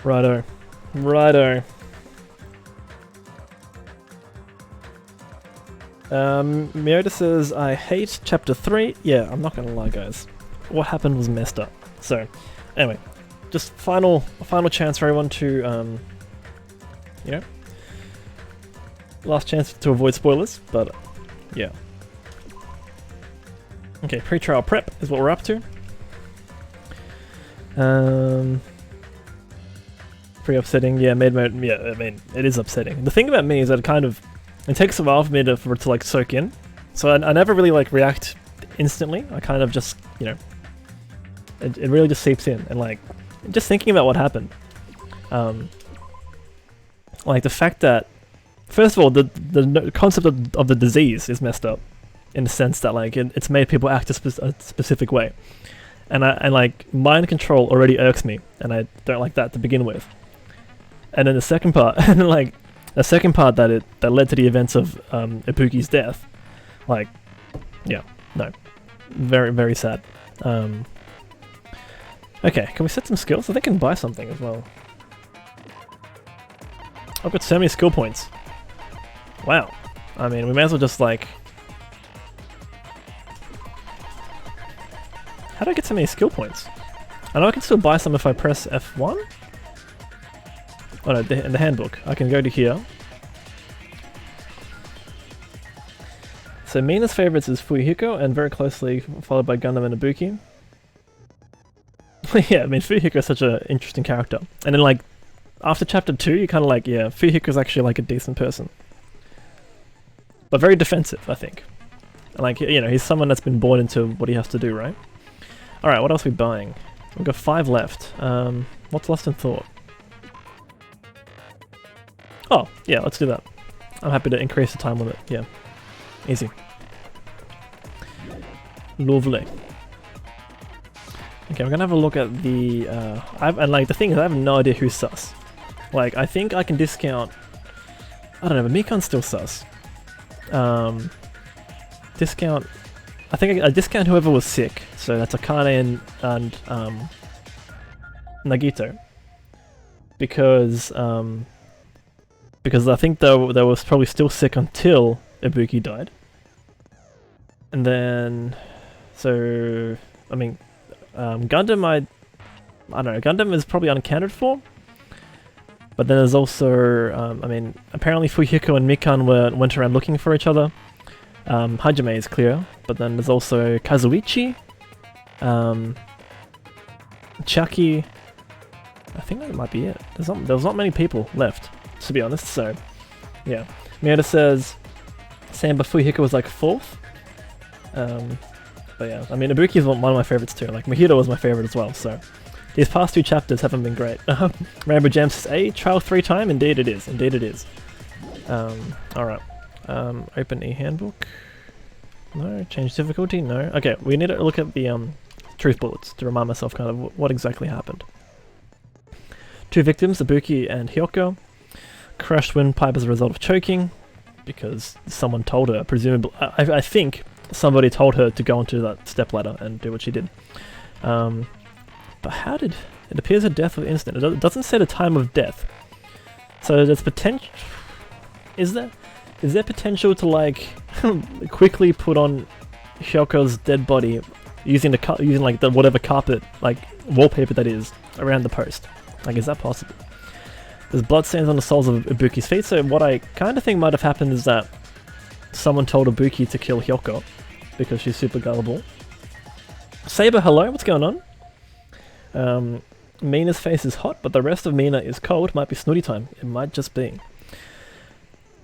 Righto. Righto. Miota says, I hate chapter 3. Yeah, I'm not gonna lie, guys. What happened was messed up. So, anyway, just final chance for everyone to, you know, last chance to avoid spoilers, but, yeah. Okay, pre-trial prep is what we're up to. Pretty upsetting. Yeah, maid mode. Yeah, I mean, it is upsetting. The thing about me is that it takes a while for me for it to like soak in. So I never really like react instantly. I kind of just, you know, it really just seeps in, and like just thinking about what happened. Like the fact that, first of all, the concept of the disease is messed up, in the sense that like it's made people act a specific way, and like mind control already irks me, and I don't like that to begin with. And then the second part, and then like the second part that led to the events of Ibuki's death, like, yeah, no, very very sad. Okay, can we set some skills? I think I can buy something as well. I've got so many skill points. Wow. I mean, we may as well just like... How do I get so many skill points? I know I can still buy some if I press F1? Oh no, in the handbook. I can go to here. So Mina's favorites is Fuyuhiko, and very closely followed by Gundam and Ibuki. Yeah, I mean, Fuyuhiko is such an interesting character. And then like, after chapter 2, you're kind of like, yeah, Fuyuhiko is actually like a decent person. But very defensive, I think. And like, you know, he's someone that's been born into what he has to do, right? Alright, what else are we buying? We've got 5 left. What's Lost in Thought? Oh, yeah, let's do that. I'm happy to increase the time limit, yeah. Easy. Lovely. Okay, we're gonna have a look at the, and like, the thing is, I have no idea who's sus. Like, I think I can discount, I don't know, but Mikan's still sus. Discount, I think I discount whoever was sick, so that's Akane and Nagito. Because I think they was probably still sick until Ibuki died. And then, so, I mean, Gundam, I don't know, Gundam is probably unaccounted for. But then there's also, I mean, apparently Fuyuhiko and Mikan went around looking for each other. Hajime is clear, but then there's also Kazuichi, Chucky. I think that might be it. There's not many people left, to be honest, so, yeah. Miota says, Samba Fuyuhiko was like 4th. But yeah, I mean, Ibuki is one of my favorites too. Like, Mahito was my favorite as well, so. These past 2 chapters haven't been great. Rainbow Jam says, A, trial 3 time? Indeed it is, indeed it is. Alright. Open e-handbook. No, change difficulty, no. Okay, we need to look at the truth bullets to remind myself kind of what exactly happened. 2 victims, Ibuki and Hyoko. Crushed windpipe as a result of choking, because someone told her, presumably, I think somebody told her to go onto that stepladder and do what she did. But how did... It appears a death of instant. It doesn't say the time of death. So there's potential... Is there potential to like quickly put on Hyoko's dead body using like the whatever carpet, like wallpaper that is around the post? Like, is that possible? There's bloodstains on the soles of Ibuki's feet, so what I kind of think might have happened is that someone told Ibuki to kill Hyoko because she's super gullible. Saber, hello, what's going on? Mina's face is hot, but the rest of Mina is cold. Might be snooty time. It might just be.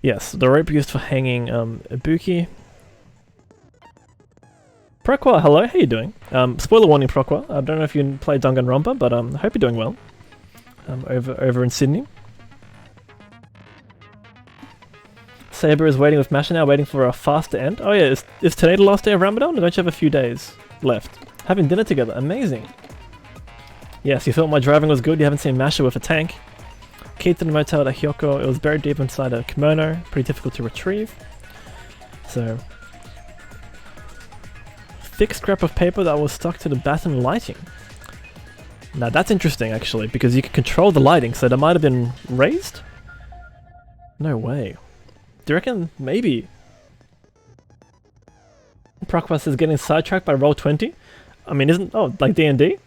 Yes, the rope used for hanging Ibuki. Prokwa, hello, how you doing? Spoiler warning, Prokwa. I don't know if you play Danganronpa, but I hope you're doing well. Over in Sydney. Saber is waiting with Masha now, waiting for a faster end. Oh yeah, is today the last day of Ramadan? Or don't you have a few days left? Having dinner together, amazing. Yes, you thought my driving was good, you haven't seen Masha with a tank. Key to the motel at Hyoko, it was buried deep inside a kimono, pretty difficult to retrieve. So... thick scrap of paper that was stuck to the batten lighting. Now that's interesting actually, because you can control the lighting, so that might have been raised? No way. Do you reckon? Maybe. Procquest is getting sidetracked by Roll20? I mean, isn't... Oh, like D&D?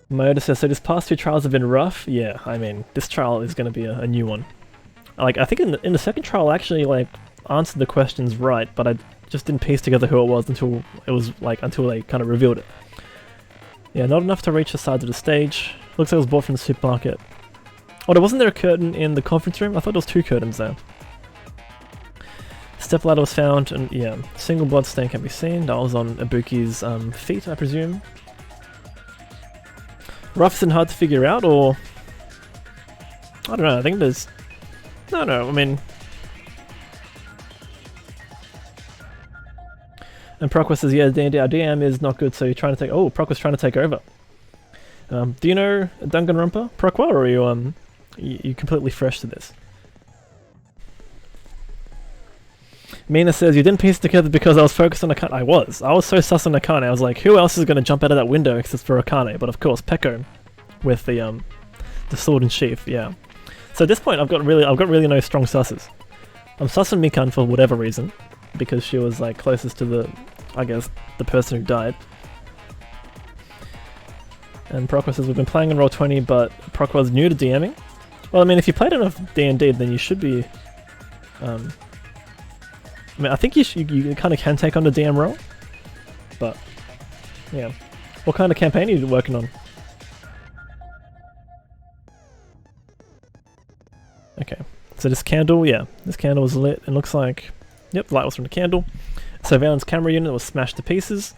Myoda says, so these past 2 trials have been rough? Yeah, I mean, this trial is going to be a new one. Like, I think in the second trial I actually, like, answered the questions right, but I just didn't piece together who it was until they kind of revealed it. Yeah, not enough to reach the sides of the stage. Looks like it was bought from the supermarket. Oh, wasn't there a curtain in the conference room? I thought there was 2 curtains there. Stepladder was found, and yeah, single blood stain can be seen. That was on Ibuki's feet, I presume. Rough and hard to figure out, or... I don't know, I think there's... No, I mean... And Procquest says, yeah, D&D, our DM is not good, so you're trying to take... Oh, Procquest trying to take over. Do you know Danganronpa, Procquest, or are you completely fresh to this? Mina says, you didn't piece it together because I was focused on Akane. I was so sus on Akane. I was like, who else is going to jump out of that window except for Akane? But of course, Peko with the sword and sheath, yeah. So at this point, I've got really no strong susses. I'm sussing Mikan for whatever reason, because she was like closest to the, I guess, the person who died. And Procquest says, we've been playing in Roll20, but Procquest new to DMing. Well, I mean, if you played enough D&D, then you should be... I mean, I think you kind of can take on the DM role, but yeah. What kind of campaign are you working on? Okay, so this candle, yeah, this candle was lit and looks like, yep, the light was from the candle. Surveillance camera unit was smashed to pieces.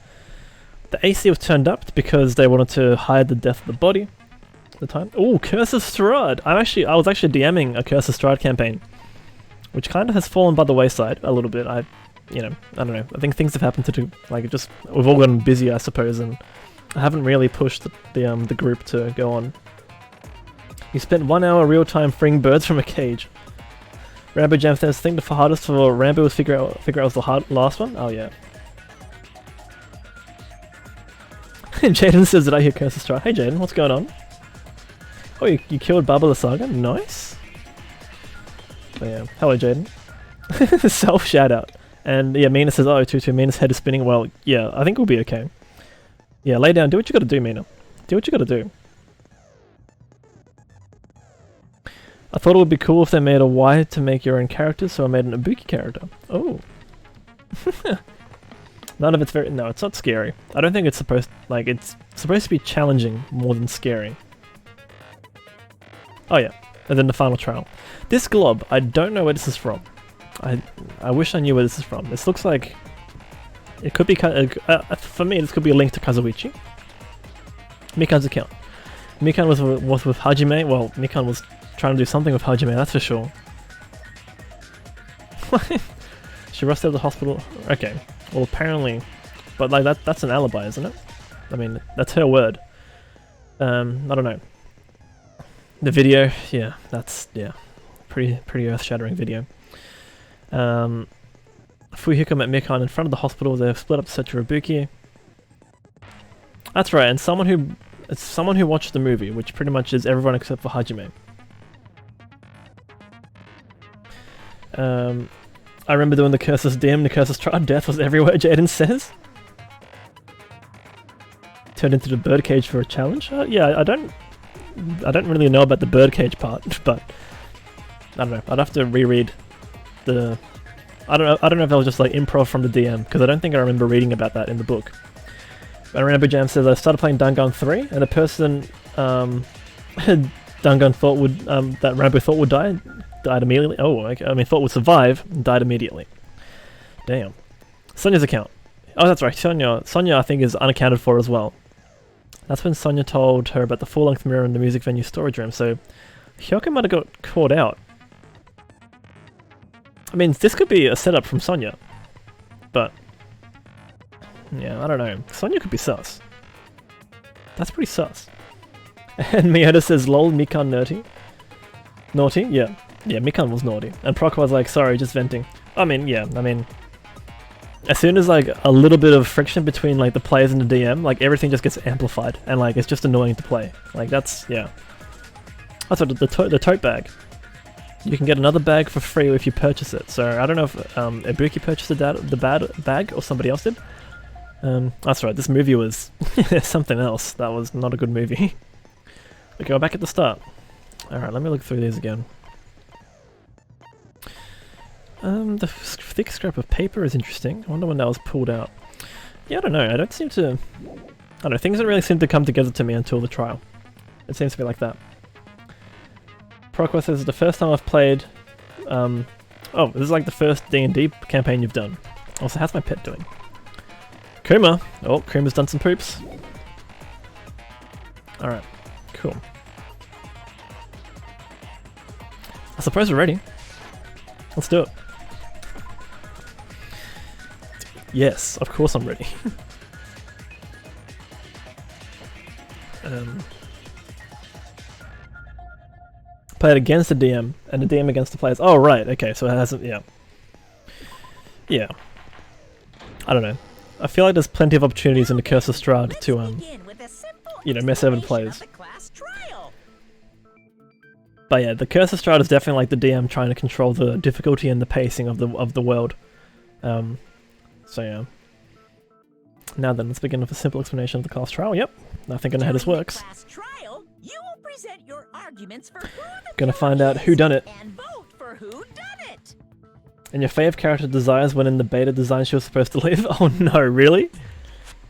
The AC was turned up because they wanted to hide the death of the body at the time. Oh, Curse of Strahd! I was actually DMing a Curse of Strahd campaign, which kind of has fallen by the wayside a little bit. I don't know. I think things have happened to do, like, just, we've all gotten busy, I suppose, and I haven't really pushed the group to go on. You spent 1 hour real-time freeing birds from a cage. Rambo Jam says, I think the hardest for Rambo was figure out was the last one? Oh, yeah. Jaden says, did I hear Curse of Strahd? Hey, Jaden, what's going on? Oh, you killed Baba the Saga? Nice. Oh, yeah. Hello, Jaden. Self shout out. And yeah, Mina says, oh, 2-2, Mina's head is spinning. Well, yeah, I think we'll be okay. Yeah, lay down, do what you gotta do, Mina. Do what you gotta do. I thought it would be cool if they made a Y to make your own character, so I made an Ibuki character. Oh. None of it's very... No, it's not scary. I don't think it's supposed... Like, it's supposed to be challenging more than scary. Oh yeah, and then the final trial. This glob, I don't know where this is from. I wish I knew where this is from. This looks like... It could be... for me, this could be a link to Kazuichi. Mikan's account. Mikan was with Hajime. Well, Mikan was trying to do something with Hajime, that's for sure. She rushed out of the hospital. Okay. Well, apparently... But like that's an alibi, isn't it? I mean, that's her word. I don't know. The video, yeah, that's, yeah, pretty earth-shattering video. Fuyuhiko met Mikan in front of the hospital. They're split up to search for Ibuki. That's right, and someone who watched the movie, which pretty much is everyone except for Hajime. I remember doing the Curse of DM, the Curse of Strahd, death was everywhere, Jaden says. Turned into the birdcage for a challenge? Yeah, I don't really know about the birdcage part, but I don't know. I'd have to reread the... I don't know if that was just like improv from the DM, because I don't think I remember reading about that in the book. And Rambo Jam says, I started playing Dangan 3, and the person Dangan thought would, that Rambo thought would die, died immediately. Oh, okay. I mean, thought would survive, and died immediately. Damn. Sonya's account. Oh, that's right. Sonya, I think, is unaccounted for as well. That's when Sonya told her about the full-length mirror in the music venue storage room, so Hyoka might have got caught out. I mean, this could be a setup from Sonya, but yeah, I don't know. Sonya could be sus. That's pretty sus. And Miyoda says, lol, Mikan naughty. Naughty? Yeah. Yeah, Mikan was naughty. And Proc was like, sorry, just venting. I mean, yeah, I mean... as soon as like a little bit of friction between like the players and the DM, like everything just gets amplified, and like it's just annoying to play. Like that's yeah. That's what the tote bag. You can get another bag for free if you purchase it. So I don't know if Ibuki purchased the bad bag or somebody else did. That's right. This movie was something else. That was not a good movie. Okay, we're back at the start. All right, let me look through these again. The thick scrap of paper is interesting. I wonder when that was pulled out. Yeah, I don't know. I don't know. Things don't really seem to come together to me until the trial. It seems to be like that. Proqua says, the first time I've played... oh, this is like the first D&D campaign you've done. Also, how's my pet doing? Kuma! Oh, Kuma's done some poops. Alright, cool. I suppose we're ready. Let's do it. Yes, of course I'm ready. Play it against the DM, and the DM against the players. Oh, right, okay, so it hasn't, yeah. Yeah. I don't know. I feel like there's plenty of opportunities in the Curse of Strahd to, you know, mess over the players. But yeah, the Curse of Strahd is definitely like the DM trying to control the difficulty and the pacing of the world. So yeah. Now then, let's begin with a simple explanation of the class trial. Yep, I think I know how this works. Gonna find out who done it. And your fave character desires when in the beta design she was supposed to live? Oh no, really?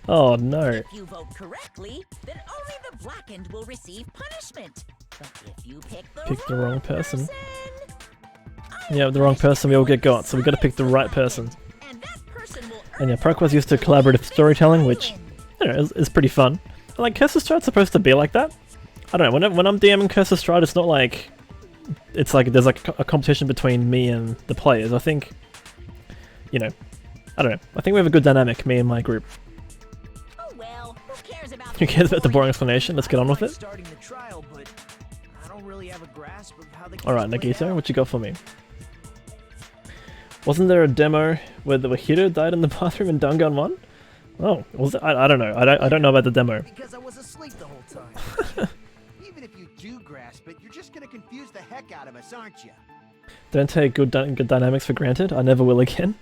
Oh no. If you vote correctly, then only the blackened will receive punishment. But if you pick the wrong person. Yeah, the wrong person we all get got, so we gotta pick the right person. And yeah, Proqua's used to collaborative storytelling, which, you know, is pretty fun. And, like, Curse of Strahd's supposed to be like that. I don't know, when I'm DMing Curse of Strahd, it's not like... It's like there's like a competition between me and the players. I think, you know, I don't know. I think we have a good dynamic, me and my group. Oh well, who cares about the boring explanation? Let's get on with it. Alright, Nagito, what you got for me? Wasn't there a demo where the Wahito died in the bathroom in Danganronpa? Oh, was it? I don't know. I don't know about the demo. Because I was asleep the whole time. Even if you do grasp it, you're just gonna confuse the heck out of us, aren't you? Don't take good dynamics for granted. I never will again.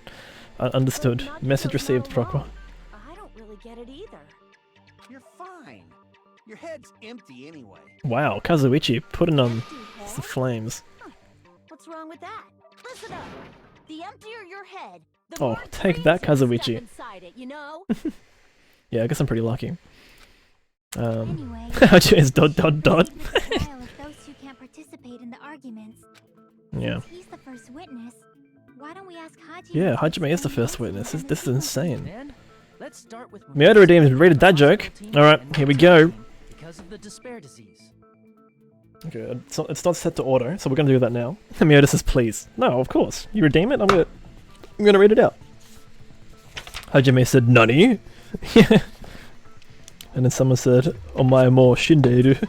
Understood. Message received, Proqua. I don't really get it either. You're fine. Your head's empty anyway. Wow, Kazuichi putting on the flames. Huh. What's wrong with that? Listen up. The emptier your head, the oh, take that, Kazuichi. It, you know? Yeah, I guess I'm pretty lucky. Anyway, It's ... if those two can't participate in the arguments. Yeah. He's the first witness. Why don't we ask Hajime? Yeah, Hajime is the first witness. This is insane. Let's start with Miyoda redeemed rated that joke. Alright, here we go. Because of the despair disease. Okay, it's not set to auto, so we're gonna do that now. Miyoda says please. No, of course. You redeem it, I'm gonna read it out. Hajime said nani? Yeah. And then someone said, omae mo shinderu.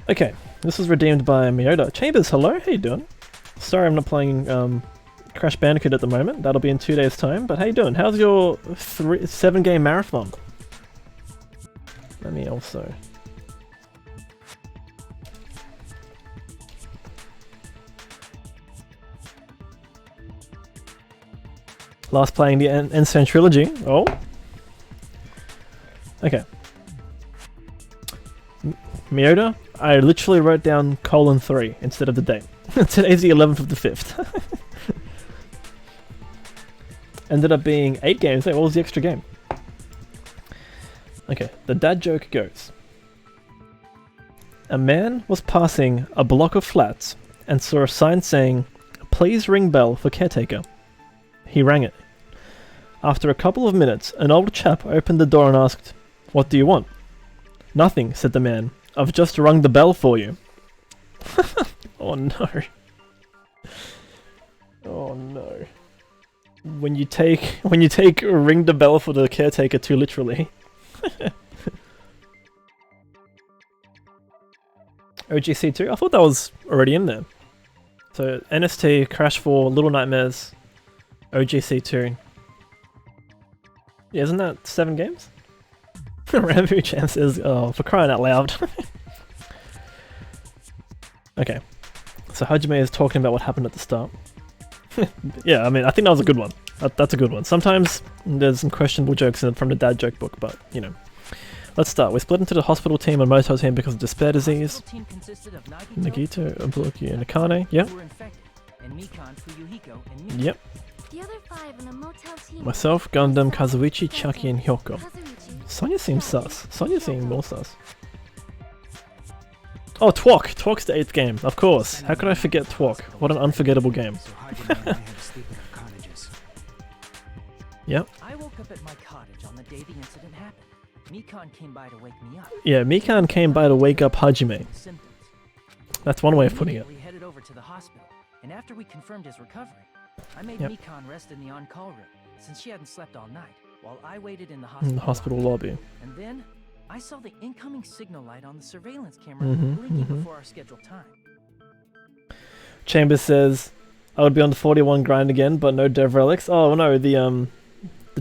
Okay, this was redeemed by Miyoda. Chambers, hello, how you doing? Sorry I'm not playing Crash Bandicoot at the moment. That'll be in 2 days' time. But how you doing? How's your 7-game marathon? Let me also... Last playing the Insane Trilogy. Oh. Okay. Miyoda, I literally wrote down :3 instead of the date. Today's the 11th of the 5th. Ended up being 8 games. Hey, what was the extra game? Okay, the dad joke goes. A man was passing a block of flats and saw a sign saying, "Please ring bell for caretaker." He rang it. After a couple of minutes, an old chap opened the door and asked, "What do you want?" "Nothing," said the man. "I've just rung the bell for you." Oh no. Oh no. When you take ring the bell for the caretaker too literally. OGC2? I thought that was already in there. So NST, Crash 4, Little Nightmares, OGC2. Yeah, isn't that 7 games? Rambo Champ says, oh, for crying out loud. Okay, so Hajime is talking about what happened at the start. Yeah, I mean, I think that was a good one. That's a good one. Sometimes there's some questionable jokes in it from the dad joke book, but, you know. Let's start. We split into the hospital team and motel team because of despair disease. Nagito, Ibuki, and Akane. Yep. Yep. The other 5 in a motel team. Myself, Gundam, Kazuichi, Chucky, and Hyoko. Sonya seems sus. Sonya seems more sus. Oh, Twok! Twok's the 8th game, of course. How could I forget Twok? What an unforgettable game. Yep. I woke up at my cottage on the day the incident happened. Mikan came by to wake me up. Yeah, Mikan came by to wake up Hajime. That's one way of putting it. We headed over to the hospital, and after we confirmed his recovery, I made Yep. Mikan rest in the on-call room, since she hadn't slept all night, while I waited in the In the hospital, hospital lobby. And then, I saw the incoming signal light on the surveillance camera Mhm, blinking mhm. before our scheduled time. Chambers says, I would be on the 41 grind again, but no dev relics. Oh no, the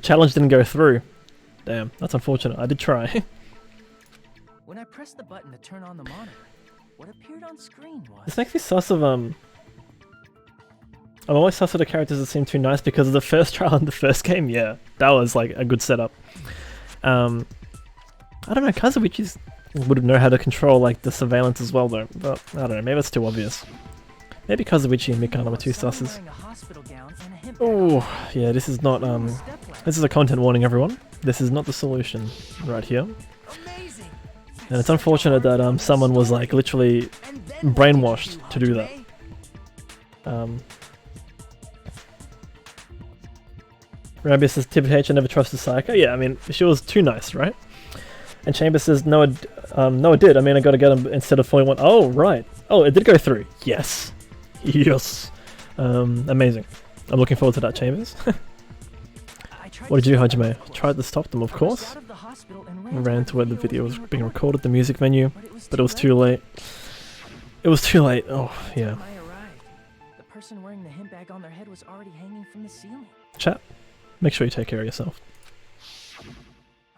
challenge didn't go through. Damn, that's unfortunate. I did try. When I pressed the button to turn on the monitor, what appeared on screen was... This makes me sus of, I'm always sus of the characters that seem too nice because of the first trial in the first game. Yeah, that was like a good setup. I don't know, Kazuichi would know how to control like the surveillance as well though, but I don't know, maybe it's too obvious. Maybe Kazuichi and Mikana were two susses. Oh, yeah, this is not, this is a content warning, everyone. This is not the solution right here. And it's unfortunate that someone was like literally brainwashed to do that. Rabia says Tibbet H, I never trusted Sayaka. Yeah, I mean, she was too nice, right? And Chamber says, no, no, it did. I mean, I gotta get him instead of 41. Oh, right. Oh, it did go through. Yes. Yes. Amazing. I'm looking forward to that, Chambers. What did you do, Hajime? Tried to stop them, of course. Ran to where the video was being recorded, the music venue, but it was too late. It was too late. Oh, yeah. The person wearing the hemp bag on their head was already hanging from the ceiling. Chat, make sure you take care of yourself.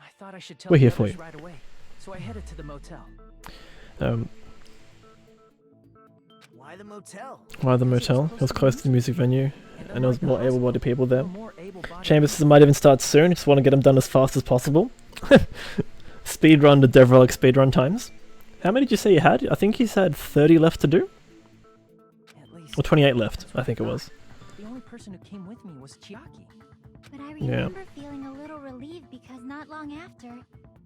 I thought I should tell We're the here for others you. right away, so I headed to the motel. Why the motel? Why the motel? It was close to the music venue, and there was more able-bodied people there. Chambers says it might even start soon, just want to get them done as fast as possible. Speedrun the Devrelic speedrun times. How many did you say you had? I think he's had 30 left to do? Or 28 left, I think it was. The only person who came with me was Chiaki. But I remember feeling a little relieved because not long after,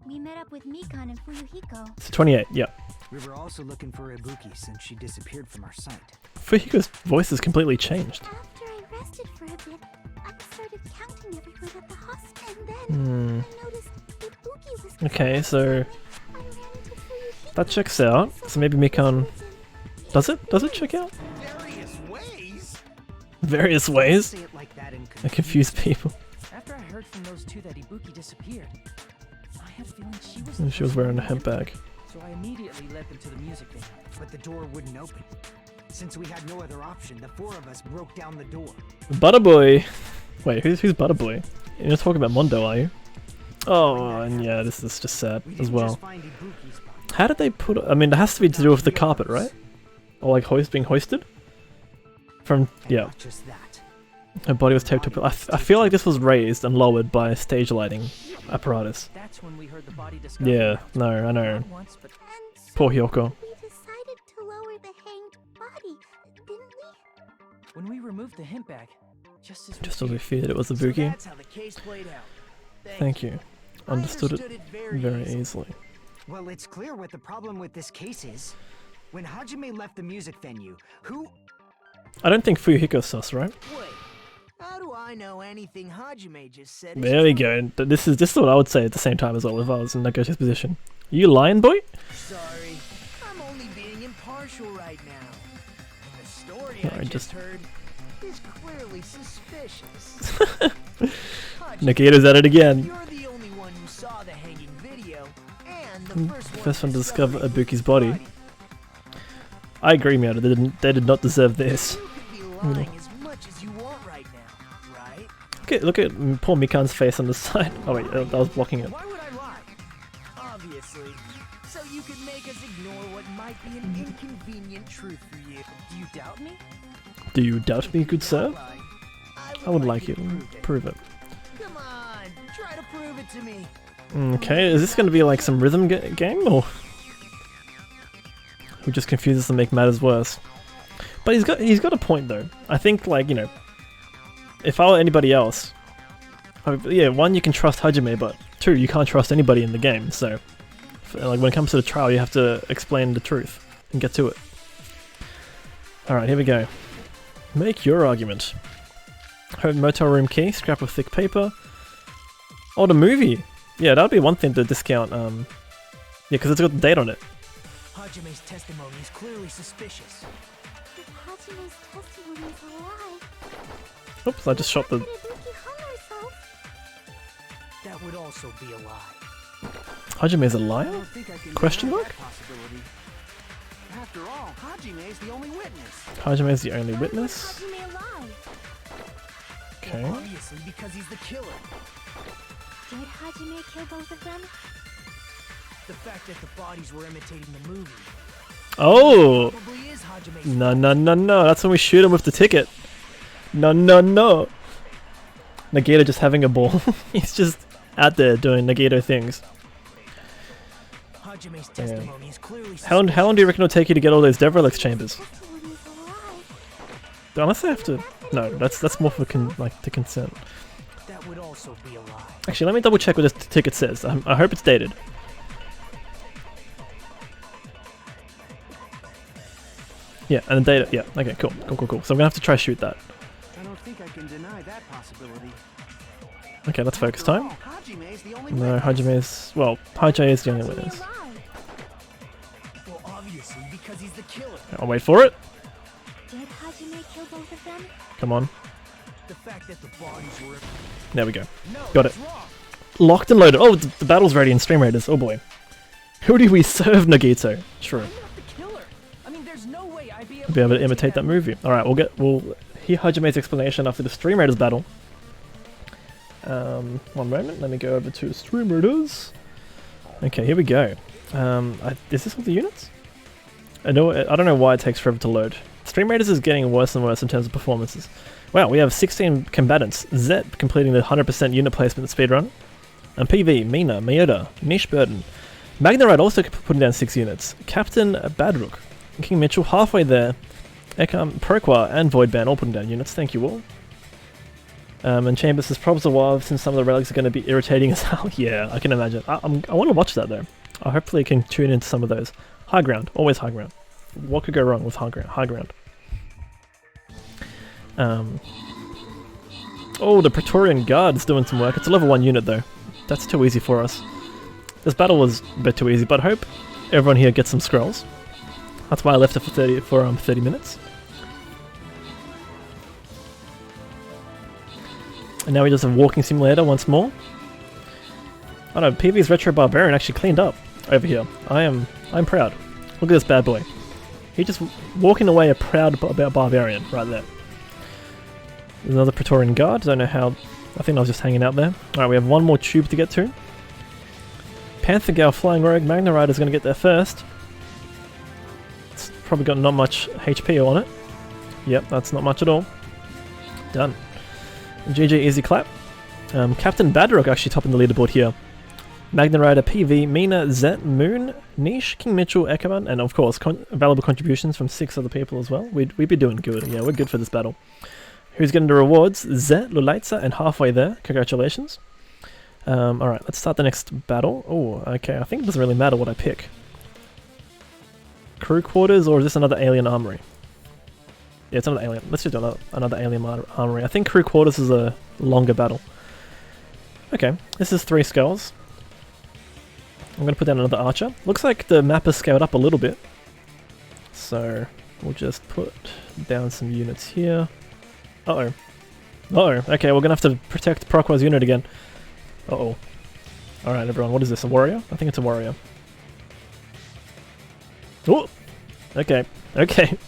we met up with Mikan and Fuyuhiko. It's 28, yeah. We were also looking for Ibuki since she disappeared from our sight. Fuyuhiko's voice has completely changed. After I rested for a bit, I started counting everyone at the hospital, and then I noticed Ibuki was Okay, so I ran into Fuyuhiko. that checks out. So maybe Mikan... Does it? Does it check out? Various ways? Various ways? Say it like that and I confuse people. After I heard from those two that Ibuki disappeared, I had a feeling she was. And she was wearing a hemp bag. So I immediately led them to the music venue. But the door wouldn't open. Since we had no other option, the 4 of us broke down the door. Butterboy! Wait, who's Butterboy? You're not talking about Mondo, are you? Oh, and yeah, this is just sad We as didn't well. just find Ibuki's body. How did they put... I mean, it has to be to do with the carpet, right? Or like being hoisted? From... yeah. Not just that. Her body was taped up. I feel like this was raised and lowered by stage lighting apparatus. That's when we heard the body discovery. Yeah, no, I know. Not once, but And so Poor Hyoko. we decided to lower the hanged body, didn't we? when we removed the hemp bag, just as Just as we feared it was a So Buki. that's how the case played out. Thank you. I Understood it very very easily. easily. Well, it's clear what the problem with this case is. When Hajime left the music venue, who... I don't think Fuyuhiko's sus, right? Wait, how do I know anything Hajime just said? is There we true? go. This is what I would say at the same time as well if I was in Nagochi's position. You lying, boy? Sorry, I'm only being impartial right now. The story Alright, I just- just heard is clearly suspicious. Hajime, Nikita's at it again. you're the only one who saw the hanging video, and the First one to discover Ibuki's body. I agree, Miata. They did not deserve this. You could be lying as much as you want right now, right? look at poor Mikan's face on the side. Oh wait, that was blocking it. Why would I lie? Obviously. So you can make us ignore what might be an inconvenient truth for you. Do you doubt me? Do you doubt me, good sir? Lie. I would like you to prove it. Come on, try to prove it to me. Okay, is this going to be like some rhythm game, or we just confuse us and make matters worse? But he's got a point though. I think, like, you know, if I were anybody else, yeah, one, you can trust Hajime, but two, you can't trust anybody in the game. So, like, when it comes to the trial, you have to explain the truth and get to it. All right, here we go. Make your argument. Motel room key, scrap of thick paper. Oh, the movie. Yeah, that would be one thing to discount. Yeah, because it's got the date on it. Hajime's testimony is clearly suspicious. If Hajime's testimony is a lie, Oops, I just shot the... why did Yuki harm herself? That would also be a lie. Hajime's a I liar? don't think I can Question deny mark? that possibility. After all, Hajime is the only witness. Hajime's the only Why witness. would Hajime lie? Okay. Obviously, because he's the killer. Did Hajime kill both of them? The fact that the bodies were imitating the movie Oh! probably is Hajime's No, no, no, no. That's when we shoot him with the ticket. No, no, no. Nagito just having a ball. He's just out there doing Nagito things. Hajime's testimony is clearly How long do you reckon it'll take you to get all those Devrelix chambers? Testimony is a lie. Unless I have to... No, that's more for to consent. That would also be a lie. Actually, let me double check what this ticket says. I hope it's dated. Yeah, and the data... Yeah, okay, cool. Cool, cool, cool. So I'm gonna have to try shoot that. I don't think I can deny that possibility. Okay, that's focus After time. all, Hajime is the only No, witness. Hajime's... Well, Hajime is the only Hajime a witness. lie? Well, obviously, because he's the killer. I'll wait for it. Did Hajime kill both of them? Come on. The fact that the bodies were... There we go. No, Got it. that's wrong. Locked and loaded. Oh, the battle's ready in Stream Raiders. Oh boy. Who do we serve, Nagito? True. I'm not the killer. I mean, there's no way I'd be Be able to imitate that movie. Alright, we'll hear Hajime's explanation after the Stream Raiders battle. One moment, let me go over to Stream Raiders. Okay, here we go. Is this all the units? I don't know why it takes forever to load. Stream Raiders is getting worse and worse in terms of performances. Wow, we have 16 combatants. Zet completing the 100% unit placement speedrun. And PV, Mina, Miyota, Nish Burden. Magnaride also putting down 6 units. Captain Badrook, King Mitchell halfway there. Ekam, Proqua, and Voidban all putting down units. Thank you all. And Chambers says probs a while since some of the relics are going to be irritating as hell. Yeah, I can imagine. I want to watch that though. I hopefully can tune into some of those. High ground, always high ground. What could go wrong with high ground? High ground. Oh, the Praetorian Guard's doing some work. It's a level 1 unit though. That's too easy for us. This battle was a bit too easy, but I hope everyone here gets some scrolls. That's why I left it for 30 minutes. And now we just have Walking Simulator once more. Oh no, PV's Retro Barbarian actually cleaned up over here. I'm proud. Look at this bad boy. He just walking away a proud barbarian right there. There's another Praetorian Guard. Don't know how. I think I was just hanging out there. Alright, we have one more tube to get to. Panther Gal Flying Rogue Magna Rider's going to get there first. It's probably got not much HP on it. Yep, that's not much at all. Done. GG easy clap. Captain Badrook actually topping the leaderboard here. Magna Rider, PV, Mina, Zet, Moon, Nish, King Mitchell, Ekaman, and of course valuable contributions from 6 other people as well. We'd be doing good. Yeah, we're good for this battle. Who's getting the rewards? Zet, Lulaitza, and halfway there. Congratulations. Alright, let's start the next battle. Oh, okay, I think it doesn't really matter what I pick. Crew quarters, or is this another alien armory? Yeah, it's another alien. Let's just do another alien armory. I think crew quarters is a longer battle. Okay, this is 3 skulls. I'm going to put down another archer. Looks like the map is scaled up a little bit. So, we'll just put down some units here. Uh-oh. Uh-oh. Okay, we're going to have to protect Proqua's unit again. Uh-oh. Alright, everyone, what is this? A warrior? I think it's a warrior. Oh! Okay. Okay.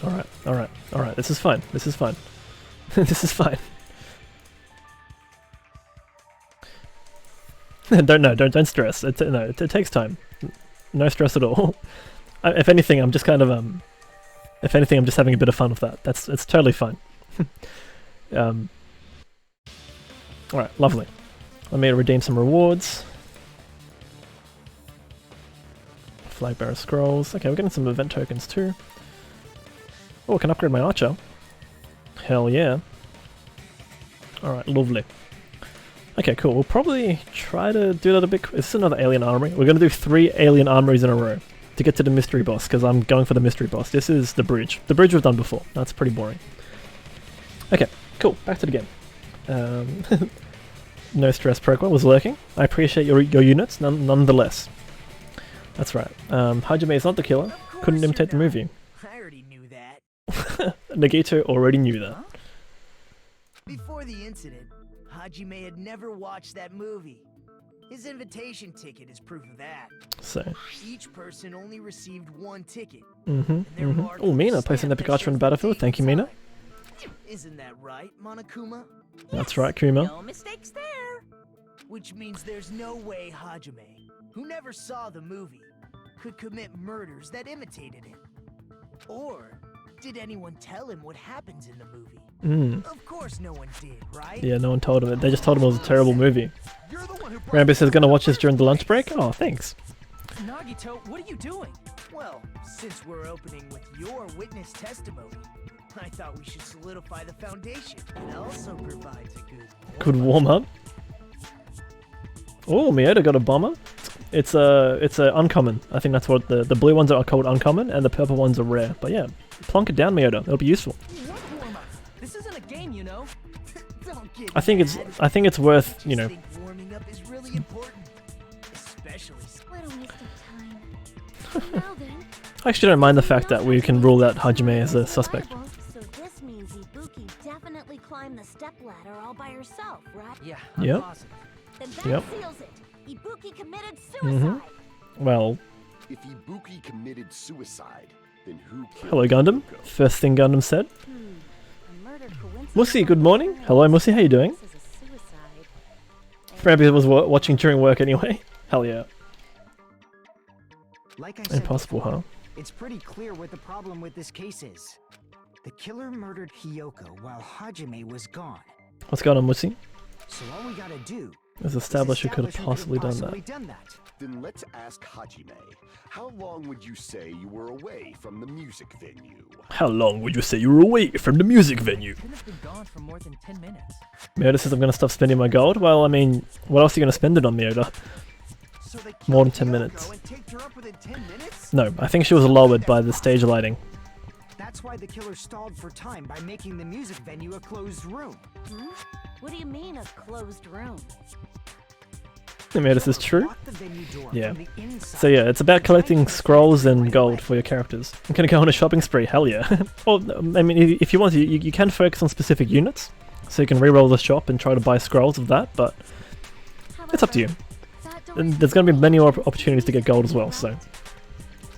Alright. Alright, alright, this is fine. This is fine. This is fine. Don't stress. It takes time. No stress at all. If anything, I'm just kind of if anything, I'm just having a bit of fun with that. It's totally fine. Alright, lovely. Let me redeem some rewards. Flag bearer scrolls. Okay, we're getting some event tokens too. Oh, I can upgrade my archer. Hell yeah. Alright, lovely. Okay, cool. We'll probably try to do that a bit. Is this another alien armory? We're going to do 3 alien armories in a row to get to the mystery boss, because I'm going for the mystery boss. This is the bridge. The bridge we've done before. That's pretty boring. Okay, cool. Back to the game. No stress, Proqua was lurking. I appreciate your units, nonetheless. That's right. Hajime is not the killer. Couldn't imitate the movie. I already knew that. Nagito already knew that. Huh? Before the incident, Hajime had never watched that movie. His invitation ticket is proof of that. So. Each person only received 1 ticket. Oh, Mina placing the Pikachu on the battlefield. Thank you, Mina. Isn't that right, Monokuma? That's right, Kuma. No mistakes there. Which means there's no way Hajime, who never saw the movie, could commit murders that imitated it. Or did anyone tell him what happens in the movie? Of course no one did, right? Yeah, no one told him it. They just told him it was a terrible movie. Rambo says gonna watch this during the lunch break? Oh, thanks. Nagito, what are you doing? Well, since we're opening with your witness testimony, I thought we should solidify the foundation. It also provides a good warm-up. Oh, Miota got a bomber. It's a uncommon. I think that's what the blue ones are called uncommon, and the purple ones are rare. But yeah, plonk it down, Miota. It'll be useful. This isn't a game, you know. I think it's worth, you know. Warming up is really important, especially. What a waste of time. Now then. I actually don't mind the fact that we can rule out Hajime as a suspect. So this means Ibuki definitely climbed the stepladder all by herself, right? Yeah. Yep. Then that Yep. seals it. Ibuki committed suicide. Well. If Ibuki committed suicide, then who killed Hello, Gundam. First thing Gundam said. A murder coincidence. Musi, good morning. Hello, Musi. How you doing? This is a suicide. Maybe it was watching during work anyway. Hell yeah. Like I said Impossible, before, huh? it's pretty clear what the problem with this case is. The killer murdered Hiyoko while Hajime was gone. What's going on, Musi? So all we gotta do Let's establish who could have possibly done that. Then let's ask Hajime. How long would you say you were away from the music venue? How long would you say you were away from the music venue? Couldn't have been gone for more than 10 minutes. Miota says I'm gonna stop spending my gold. Well, I mean, what else are you gonna spend it on, Miota? So they More than killed 10 Hiyoko minutes. and taped her up within 10 minutes? No, I think she was lowered by the stage lighting. That's why the killer stalled for time by making the music venue a closed room. What do you mean a closed room? Miota says true. Lock the venue door Yeah. from the inside. So yeah, it's about collecting scrolls and gold for your characters. I'm gonna go on a shopping spree, hell yeah. Well, I mean, if you want to, you can focus on specific units. So you can reroll the shop and try to buy scrolls of that, but it's up to you. And there's gonna be many more opportunities to get gold as well, so.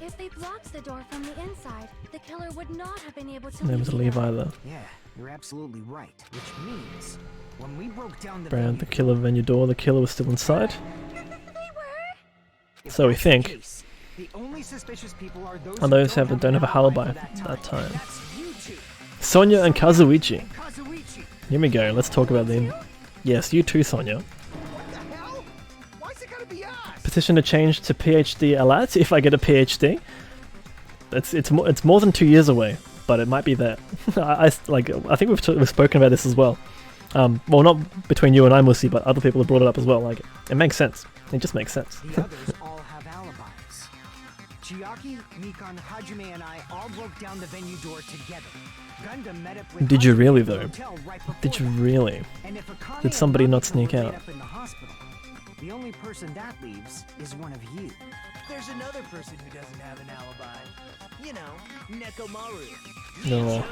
If they blocked the door from the inside, the killer would not have been able to Never to leave either. Yeah, you're absolutely right. Which means, when we broke down the Brand the venue killer venue door, the killer was still inside. If So we that's the think. case, the only suspicious people are those And who those don't have a alibi for at that time. That's you two. Sonya and Kazuichi. Kazuichi. Here we go, let's talk about them. Yes, you too, Sonya. What the hell? Why's it gotta be us? Petition to change to PhD Alat if I get a PhD. It's more than 2 years away, but it might be there. I think we've spoken about this as well. Well, not between you and I, Musi, but other people have brought it up as well. Like, it makes sense. It just makes sense. The others all have alibis. Chiaki, Mikan, Hajime, and I all broke down the venue door together. Gundam met up with Did you Hajime really, at the though? hotel right before Did you that. really? And if Akane Did and somebody not Nagito sneak were laid out? up in the hospital, the only person that leaves is one of you. There's another person who doesn't have an alibi. You know, Nekomaru. No.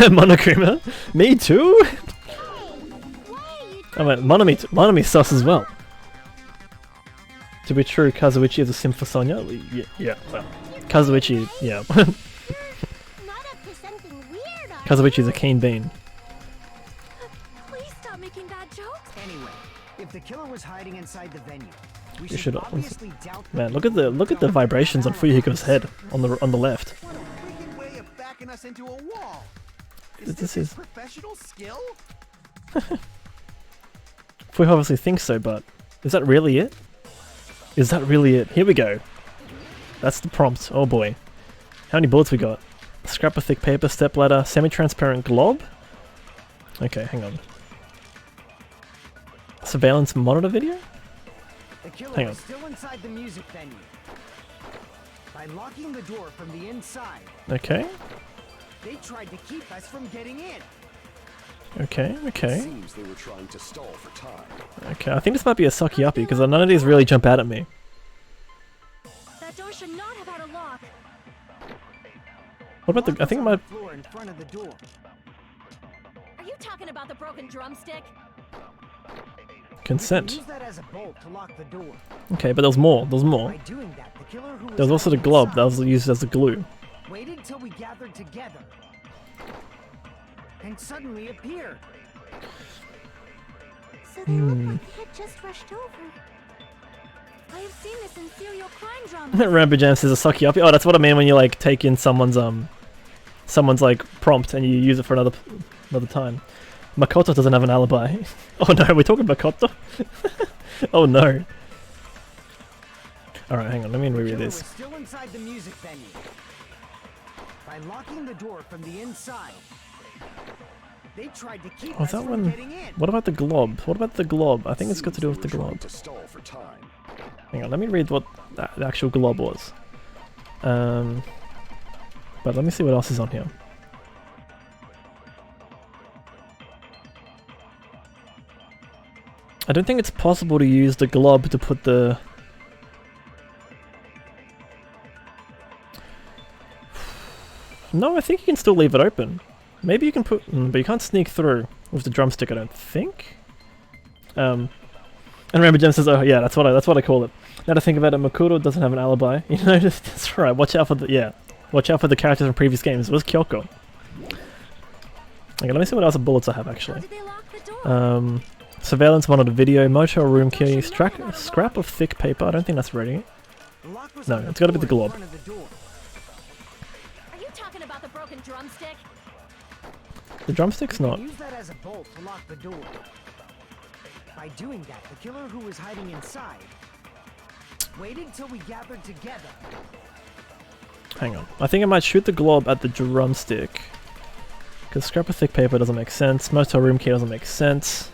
Monokuma? Me too? I mean, Monami's sus as well. To be true, Kazuichi is a sim for Sonya? Yeah, well, Kazuichi, yeah. Kazuichi's a keen bean. Please stop making bad jokes. Anyway, if the killer was hiding inside the venue, we You should should- obviously doubt the Man, look at the vibrations on Fuyuhiko's head on the left. What a wicked way of backing us into a wall. This is Professional skill? Fuyu obviously thinks so, but is that really it? Is that really it? Here we go. That's the prompt. Oh boy. How many bullets we got? Scrap of thick paper, step ladder, semi-transparent glob? Okay, hang on. Surveillance monitor video? The killer Hang was on. still inside the music venue. By locking the door from the inside, Okay, they tried to keep us from getting in. okay, okay. Seems they were trying to stall for time. Okay, I think this might be a sucky uppy because none of these really jump out at me. That door should not have had a lock. What about the? I think it might. Floor in front of the door. Are you talking about the broken drumstick? Consent. Use that as a bolt to lock the door. Okay, but there's more. There's more. By doing that, the killer who was There's also the hiding glob that inside was used as the glue. waited till we gathered together and suddenly appeared. So they look like they had just rushed over. I have seen this in serial crime dramas. Rampage Jam says a sucky uppy. Oh, that's what I mean when you like take in someone's like prompt and you use it for another time. Makoto doesn't have an alibi. Oh no, we're talking Makoto? Oh no. Alright, hang on, let me reread Killer this. was still inside the music venue. By locking the door from the inside, they tried to keep Oh, us that from one. getting in. What about the glob? What about the glob? I think it's got to do with the glob. To stall for time. Hang on, let me read what the actual glob was. But let me see what else is on here. I don't think it's possible to use the glob to put the... No, I think you can still leave it open. Maybe you can put... but you can't sneak through with the drumstick, I don't think. And remember, Jem says, oh yeah, that's what I call it. Now to think about it, Makoto doesn't have an alibi. You know, that's right, watch out for the... Yeah. Watch out for the characters from previous games. Where's Kyoko? Okay, let me see what else of bullets I have, How actually. did they lock the door? Surveillance monitor video, motel room key, scrap of thick paper. I don't think that's ready. The lock was No, on the it's gotta be the floor in glob. front of the door. Are you talking about the broken drumstick? The drumstick's not. Use that as a bolt to lock the door. By doing that, the killer who was hiding inside waited till we gathered together. Hang on. I think I might shoot the glob at the drumstick. Because scrap of thick paper doesn't make sense. Motel room key doesn't make sense.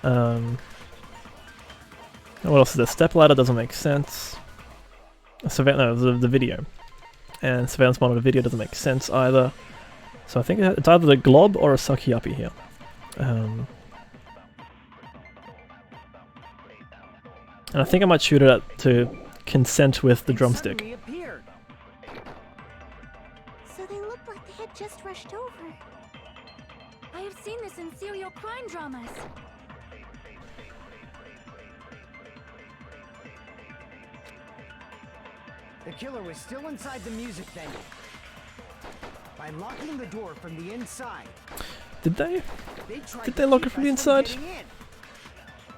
What else is there? Step ladder doesn't make sense. The video. And surveillance monitor video doesn't make sense either. So I think it's either the glob or a sucky uppy here. And I think I might shoot it at to consent with the drumstick. Suddenly appeared. So they look like they had just rushed over. I have seen this in serial crime dramas. The killer was still inside the music venue. By locking the door from the inside, Did they? they tried Did to they lock keep it from the us inside? getting in.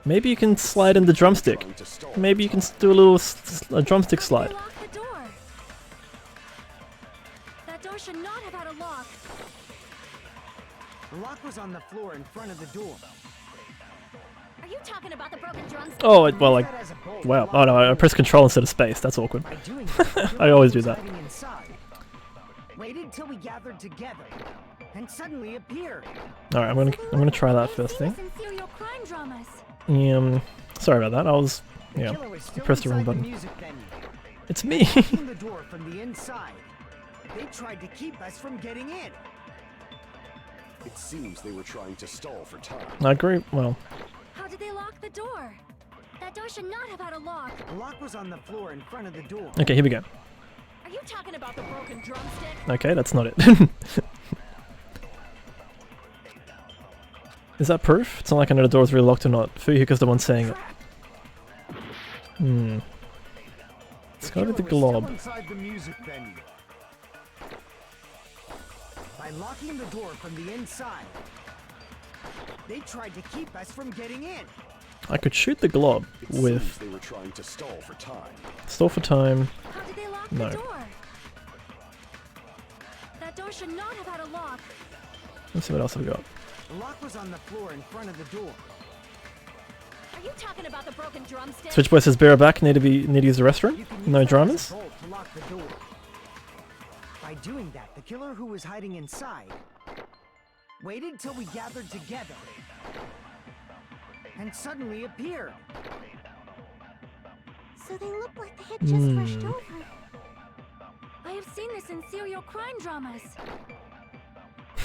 Maybe you can slide in the drumstick. Trying to stall. Maybe you can do a little a drumstick How slide. did they lock the door? That door should not have had a lock. The lock was on the floor in front of the door. Are you talking about the broken drumstick? Oh, well, like, Use that as a bolt to wow. lock Oh no, the I door. pressed control instead of space. That's awkward. By doing that, the I killer always who do was that. hiding inside waited till we gathered together and suddenly appeared. All right, I'm gonna try that first thing. In serial crime dramas. Sorry about that. I was, The yeah, killer was still pressed the wrong inside button. music venue. It's me. Locking the door from the inside, they tried to keep us from getting in. It seems they were trying to stall for time. I agree. Well, How did they lock the door? That door should not have had a lock. The lock was on the floor in front of the door. okay, here we go. Are you talking about the broken drumstick? Okay, that's not it. Is that proof? It's not like I know the door's really locked or not. Fuyuhiko's the one saying it. It's gotta be the killer was still glob. inside the music venue. By locking the door from the inside, they tried to keep us from getting in. I could shoot the glob It with seems they were trying to stall for time. stall for time. How did they lock No. the door? That door should not have had a lock. Let's see what else I've got. The lock was on the floor in front of the door. Are you talking about the broken drumstick? Switchboy says, "Bear back. Need to use the restroom. You can use No that as a dramas." bolt to lock the door. By doing that, the killer who was hiding inside waited till we gathered together and suddenly appeared. So they look like they had just rushed over. I have seen this in serial crime dramas.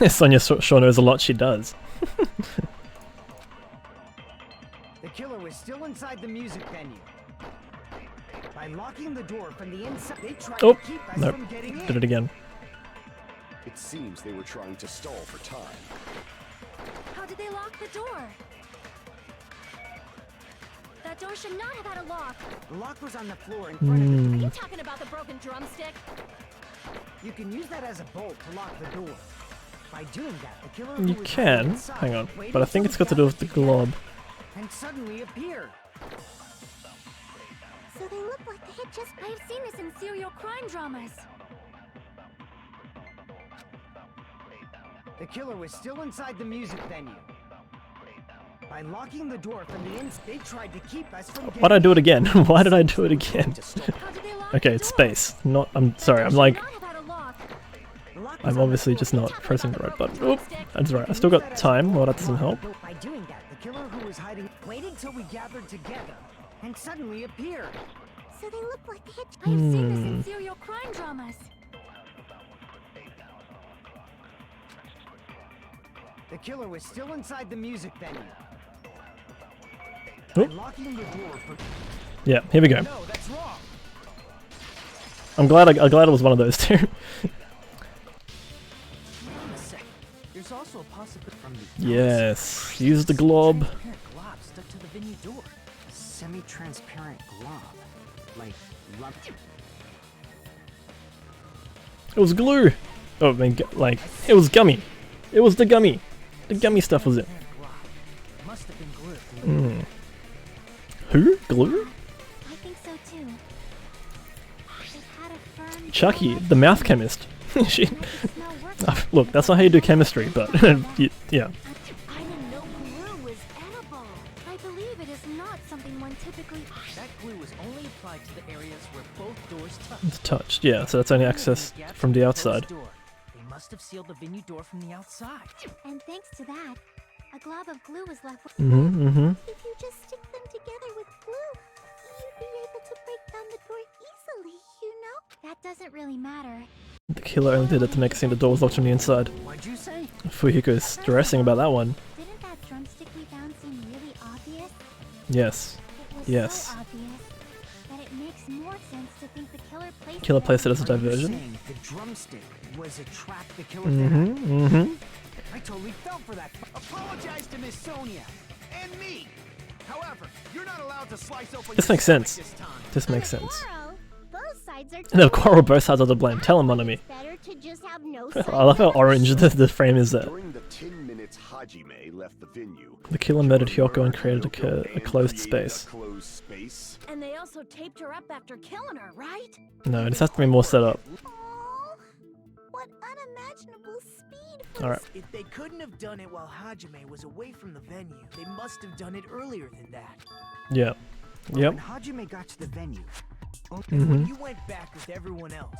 Sonia sure knows a lot. She does. The killer was still inside the music venue. By locking the door from the inside, they tried Oh, to keep us nope. from getting in. Did it again. It seems they were trying to stall for time. How did they lock the door? That door should not have had a lock. The lock was on the floor in front of the Are door. you talking about the broken drumstick? You can use that as a bolt to lock the door. By doing that, the killer who You was hiding can. inside Hang on. waited But I think till it's got to do we with the gathered glob. together and suddenly appeared. So they look like they had just... I have seen this in serial crime dramas. The killer was still inside the music venue. By locking the door from the inside, they tried to keep us from getting Why'd I do it again? Why did I do it again? in. To stall. How did they lock Okay, the it's door? space. Not. I'm sorry. I'm Should like. not have had a lock. The lock was I'm on the obviously floor. just not pressing the right button. Oop. That's right. I still got time. Well, that doesn't help. By doing that, the killer who was hiding waited till we gathered together and suddenly appeared. So they look like they had... I have seen this in serial crime dramas. The killer was still inside the music venue. Oop. By locking the door from... Yeah. Here we go. No, that's wrong. I'm glad. I'm glad it was one of those two. Wait a sec. There's also a possibility from the Yes. Use the glob. transparent glob stuck to the venue door. A semi-transparent glob, like lump. It was glue. Oh, I mean, like it was gummy. It was the gummy. The gummy stuff was it. Transparent glob. Must have been glue. Who? Glue? I think so too. It had a firm... Chucky, the mouth chemist. She. The smell worked. Look, that's not how you do chemistry, but yeah. I didn't know glue was edible. I believe it is not something one typically... That glue was only applied to the areas where both doors touch. It's touched. Yeah, so that's only access from the outside. They must have sealed the venue door from the outside. And thanks to that, a glob of glue was left with... Mm-hmm. If you just stick them together with glue, you'd be able to break down the door easily, you know? That doesn't really matter. The killer only did it to make it seem the door was locked from the inside. What'd you say? Fuyuko's stressing about that one. Didn't that drumstick we found seem really obvious? Yes. It was Yes. so obvious that it makes more sense to think the Killer placed it as a Are you diversion. saying the drumstick was a trap the killer Mm-hmm. I totally fell for that. Apologize to Miss Sonia and me. However, you're not allowed to slice open This your makes sense. stomach this time. This makes sense. Both sides are And the quarrel both sides are to blame. Tell him, Monami. better to just have no I love how orange the frame is there. During the 10 minutes Hajime left the venue, The killer murdered Hyoko and created a Hyoko closed created space. A closed space. And they also taped her up after killing her, right? No, this has to be more set up. Oh, what unimaginable speed. Alright. If they couldn't have done it while Hajime was away from the venue, they must have done it earlier than that. Yeah. Yep. When Hajime got to the venue, Mm-hmm. When you went back with everyone else,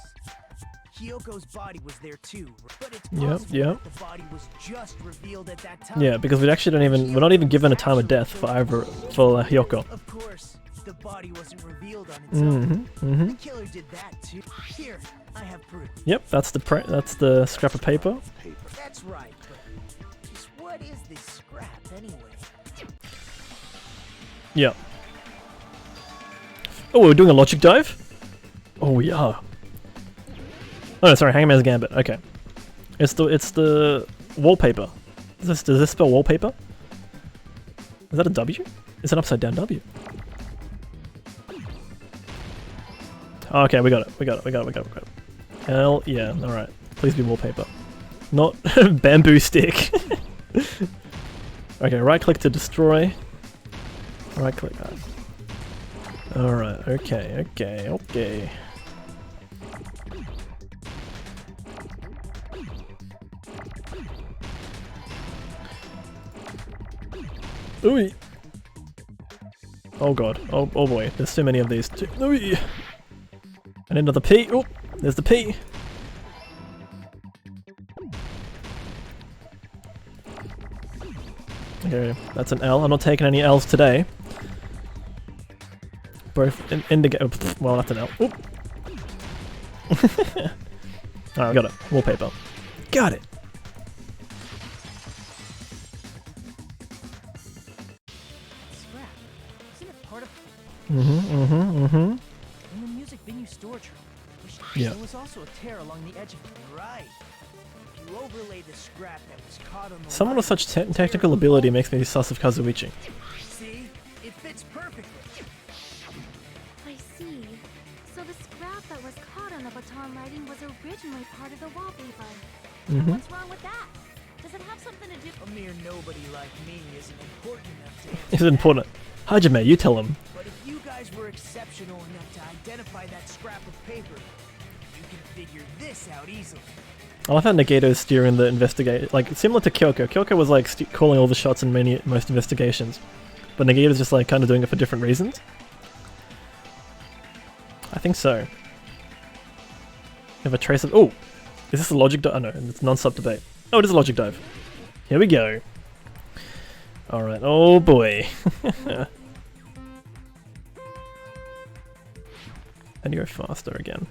Hyoko's body was there too, but it's Yep, possible yep. that the body was just revealed at that time. Yeah, because we actually don't even, we're not even given a time of death for Hyoko. Of course, the body wasn't revealed on its own. Mm-hmm. The killer did that too. Here, I have proof. Yep, that's the scrap of paper. Paper. That's right, but just what is this scrap anyway? Yep. Oh, we're doing a logic dive? Oh, yeah. Oh, no, sorry, Hangman's Gambit. Okay. It's the wallpaper. Does this spell wallpaper? Is that a W? It's an upside down W. Okay, we got it. We got it. Hell yeah. Alright. Please be wallpaper. not bamboo stick. Okay, right click to destroy. Right click. Alright, okay. Ooh. Oh god. Oh boy. There's so many of these. Ooh. I need another P. Oh, there's the P. Okay, that's an L. I'm not taking any L's today. Both indigo. Well, that's an L. Alright, we got it. Wallpaper. Got it. Scrap. Isn't it part of In the music venue storage room. Yeah. There was also a tear along the edge of it. right? If you overlay the scrap that was caught on the Someone with line, such technical ability makes me sus of Kazuichi. see, it fits perfectly. I see. So the scrap that was caught on the baton lighting was originally part of the wallpaper. What's wrong with that? Does it have something to do? A mere nobody like me isn't important enough to answer It's that. important. Hajime, you tell him. But if you guys were exceptional enough to identify that scrap of paper, you can figure this out easily. I love how Nagato is steering the investigate, like similar to Kyoko. Kyoko was like calling all the shots in most investigations, but Nagato's just like kind of doing it for different reasons. I think so. We have a trace of. Oh, is this a logic dive? Oh no, it's non-stop debate. Oh, it is a logic dive. Here we go. All right. Oh boy. And you go faster again.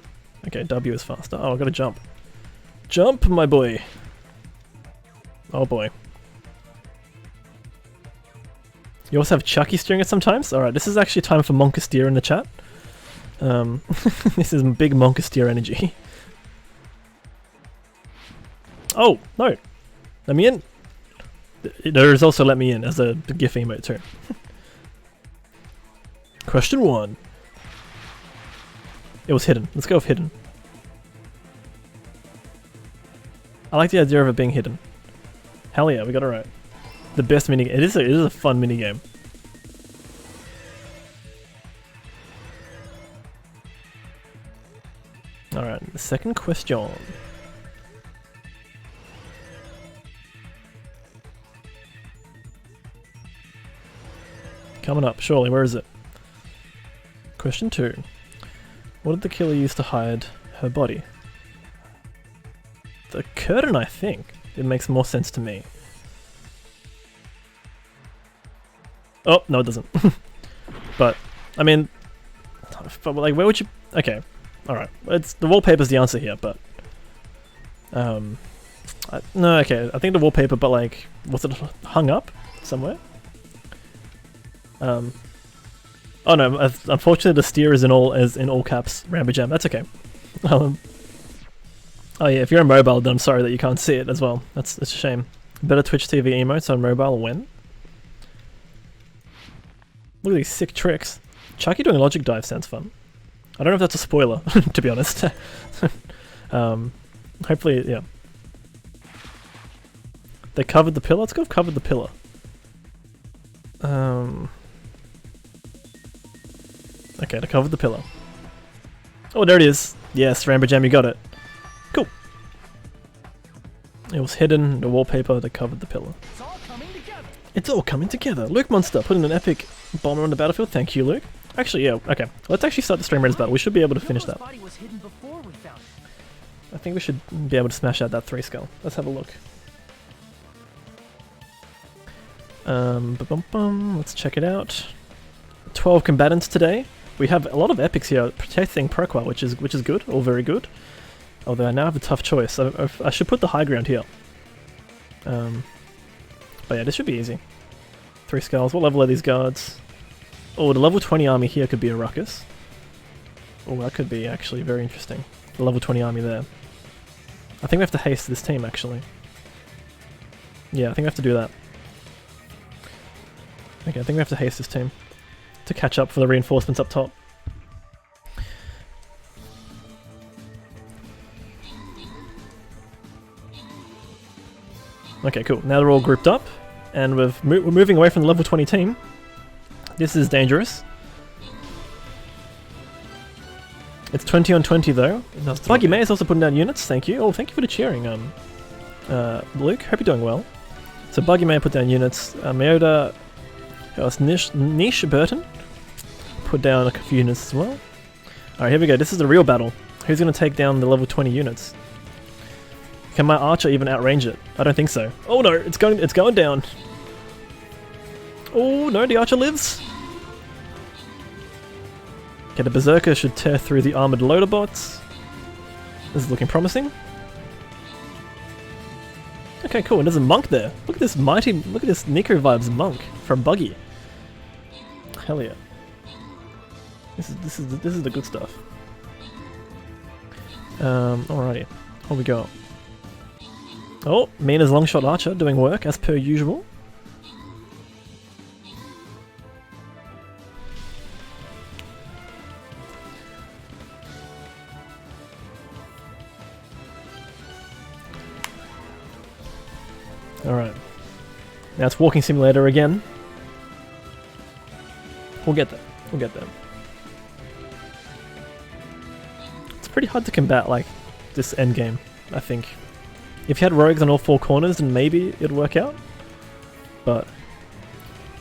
Okay, W is faster. Oh, I gotta jump. Jump, my boy! Oh boy. You also have Chucky steering it sometimes? Alright, this is actually time for Monka steer in the chat. This is big Monka steer energy. Oh, no! Let me in! There is also let me in as a GIF emote too. Question 1. It was hidden. Let's go with hidden. I like the idea of it being hidden. Hell yeah, we got it right. The best minigame. It is a fun minigame. Alright, the second question. Coming up, surely, where is it? Question 2. What did the killer use to hide her body? The curtain, I think. It makes more sense to me. Oh, no it doesn't. But, I mean... But, like, where would you... Okay, alright. It's the wallpaper's the answer here, but... no, okay, I think the wallpaper, but like... Was it hung up somewhere? Oh no, unfortunately the steer is in all caps, Rambo Jam, that's okay. Oh yeah, if you're on mobile then I'm sorry that you can't see it as well. It's a shame. Better Twitch TV emotes on mobile when? Look at these sick tricks. Chucky doing a logic dive sounds fun. I don't know if that's a spoiler, to be honest. Hopefully, yeah. They covered the pillar? Let's go with covered the pillar. Okay, they covered the pillar. Oh, there it is. Yes, Rambo Jam, you got it. Cool. It was hidden, the wallpaper that covered the pillar. It's all coming together. It's all coming together. Luke Monster putting an epic bomber on the battlefield. Thank you, Luke. Actually, yeah, okay. Let's actually start the Stream Raiders battle. We should be able to finish that. Body was hidden before we found it. I think we should be able to smash out that 3 skull. Let's have a look. Let's check it out. 12 combatants today. We have a lot of epics here protecting Proqua, which is good, all very good. Although I now have a tough choice. I should put the high ground here. But yeah, this should be easy. 3 skulls. What level are these guards? Oh, the level 20 army here could be a ruckus. Oh, that could be actually very interesting. The level 20 army there. I think we have to haste this team, actually. Yeah, I think we have to do that. Okay, I think we have to haste this team to catch up for the reinforcements up top. Okay, cool. Now they're all grouped up, and we're moving away from the level 20 team. This is dangerous. It's 20 on 20 though. Buggy May is also putting down units, thank you. Oh, thank you for the cheering, Luke. Hope you're doing well. So Buggy May put down units. Mayoda, Niche Burton put down a few units as well. Alright, here we go. This is the real battle. Who's going to take down the level 20 units? Can my archer even outrange it? I don't think so. Oh no, it's going down. Oh no, the archer lives. Okay, the berserker should tear through the armored loader bots. This is looking promising. Okay, cool. And there's a monk there. Look at this Nico vibes monk from Buggy. Hell yeah. This is the good stuff. Alrighty. Here we go. Oh, Mina's longshot archer doing work as per usual. Alright. Now it's walking simulator again. We'll get there. We'll get there. It's pretty hard to combat like this endgame, I think. If you had rogues on all four corners, then maybe it'd work out. But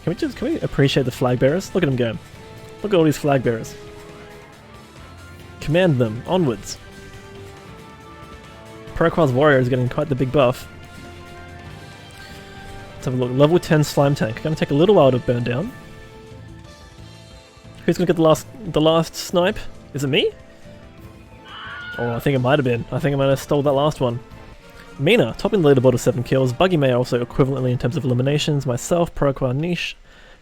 can we appreciate the flag bearers? Look at them go. Look at all these flag bearers. Command them onwards. Proquar's warrior is getting quite the big buff. Let's have a look. Level 10 slime tank. Gonna take a little while to burn down. Who's gonna get the last snipe? Is it me? Oh, I think it might have been. I think I might have stole that last one. Mina, topping the leaderboard of 7 kills. Buggy May also equivalently in terms of eliminations. Myself, Proquar, Niche,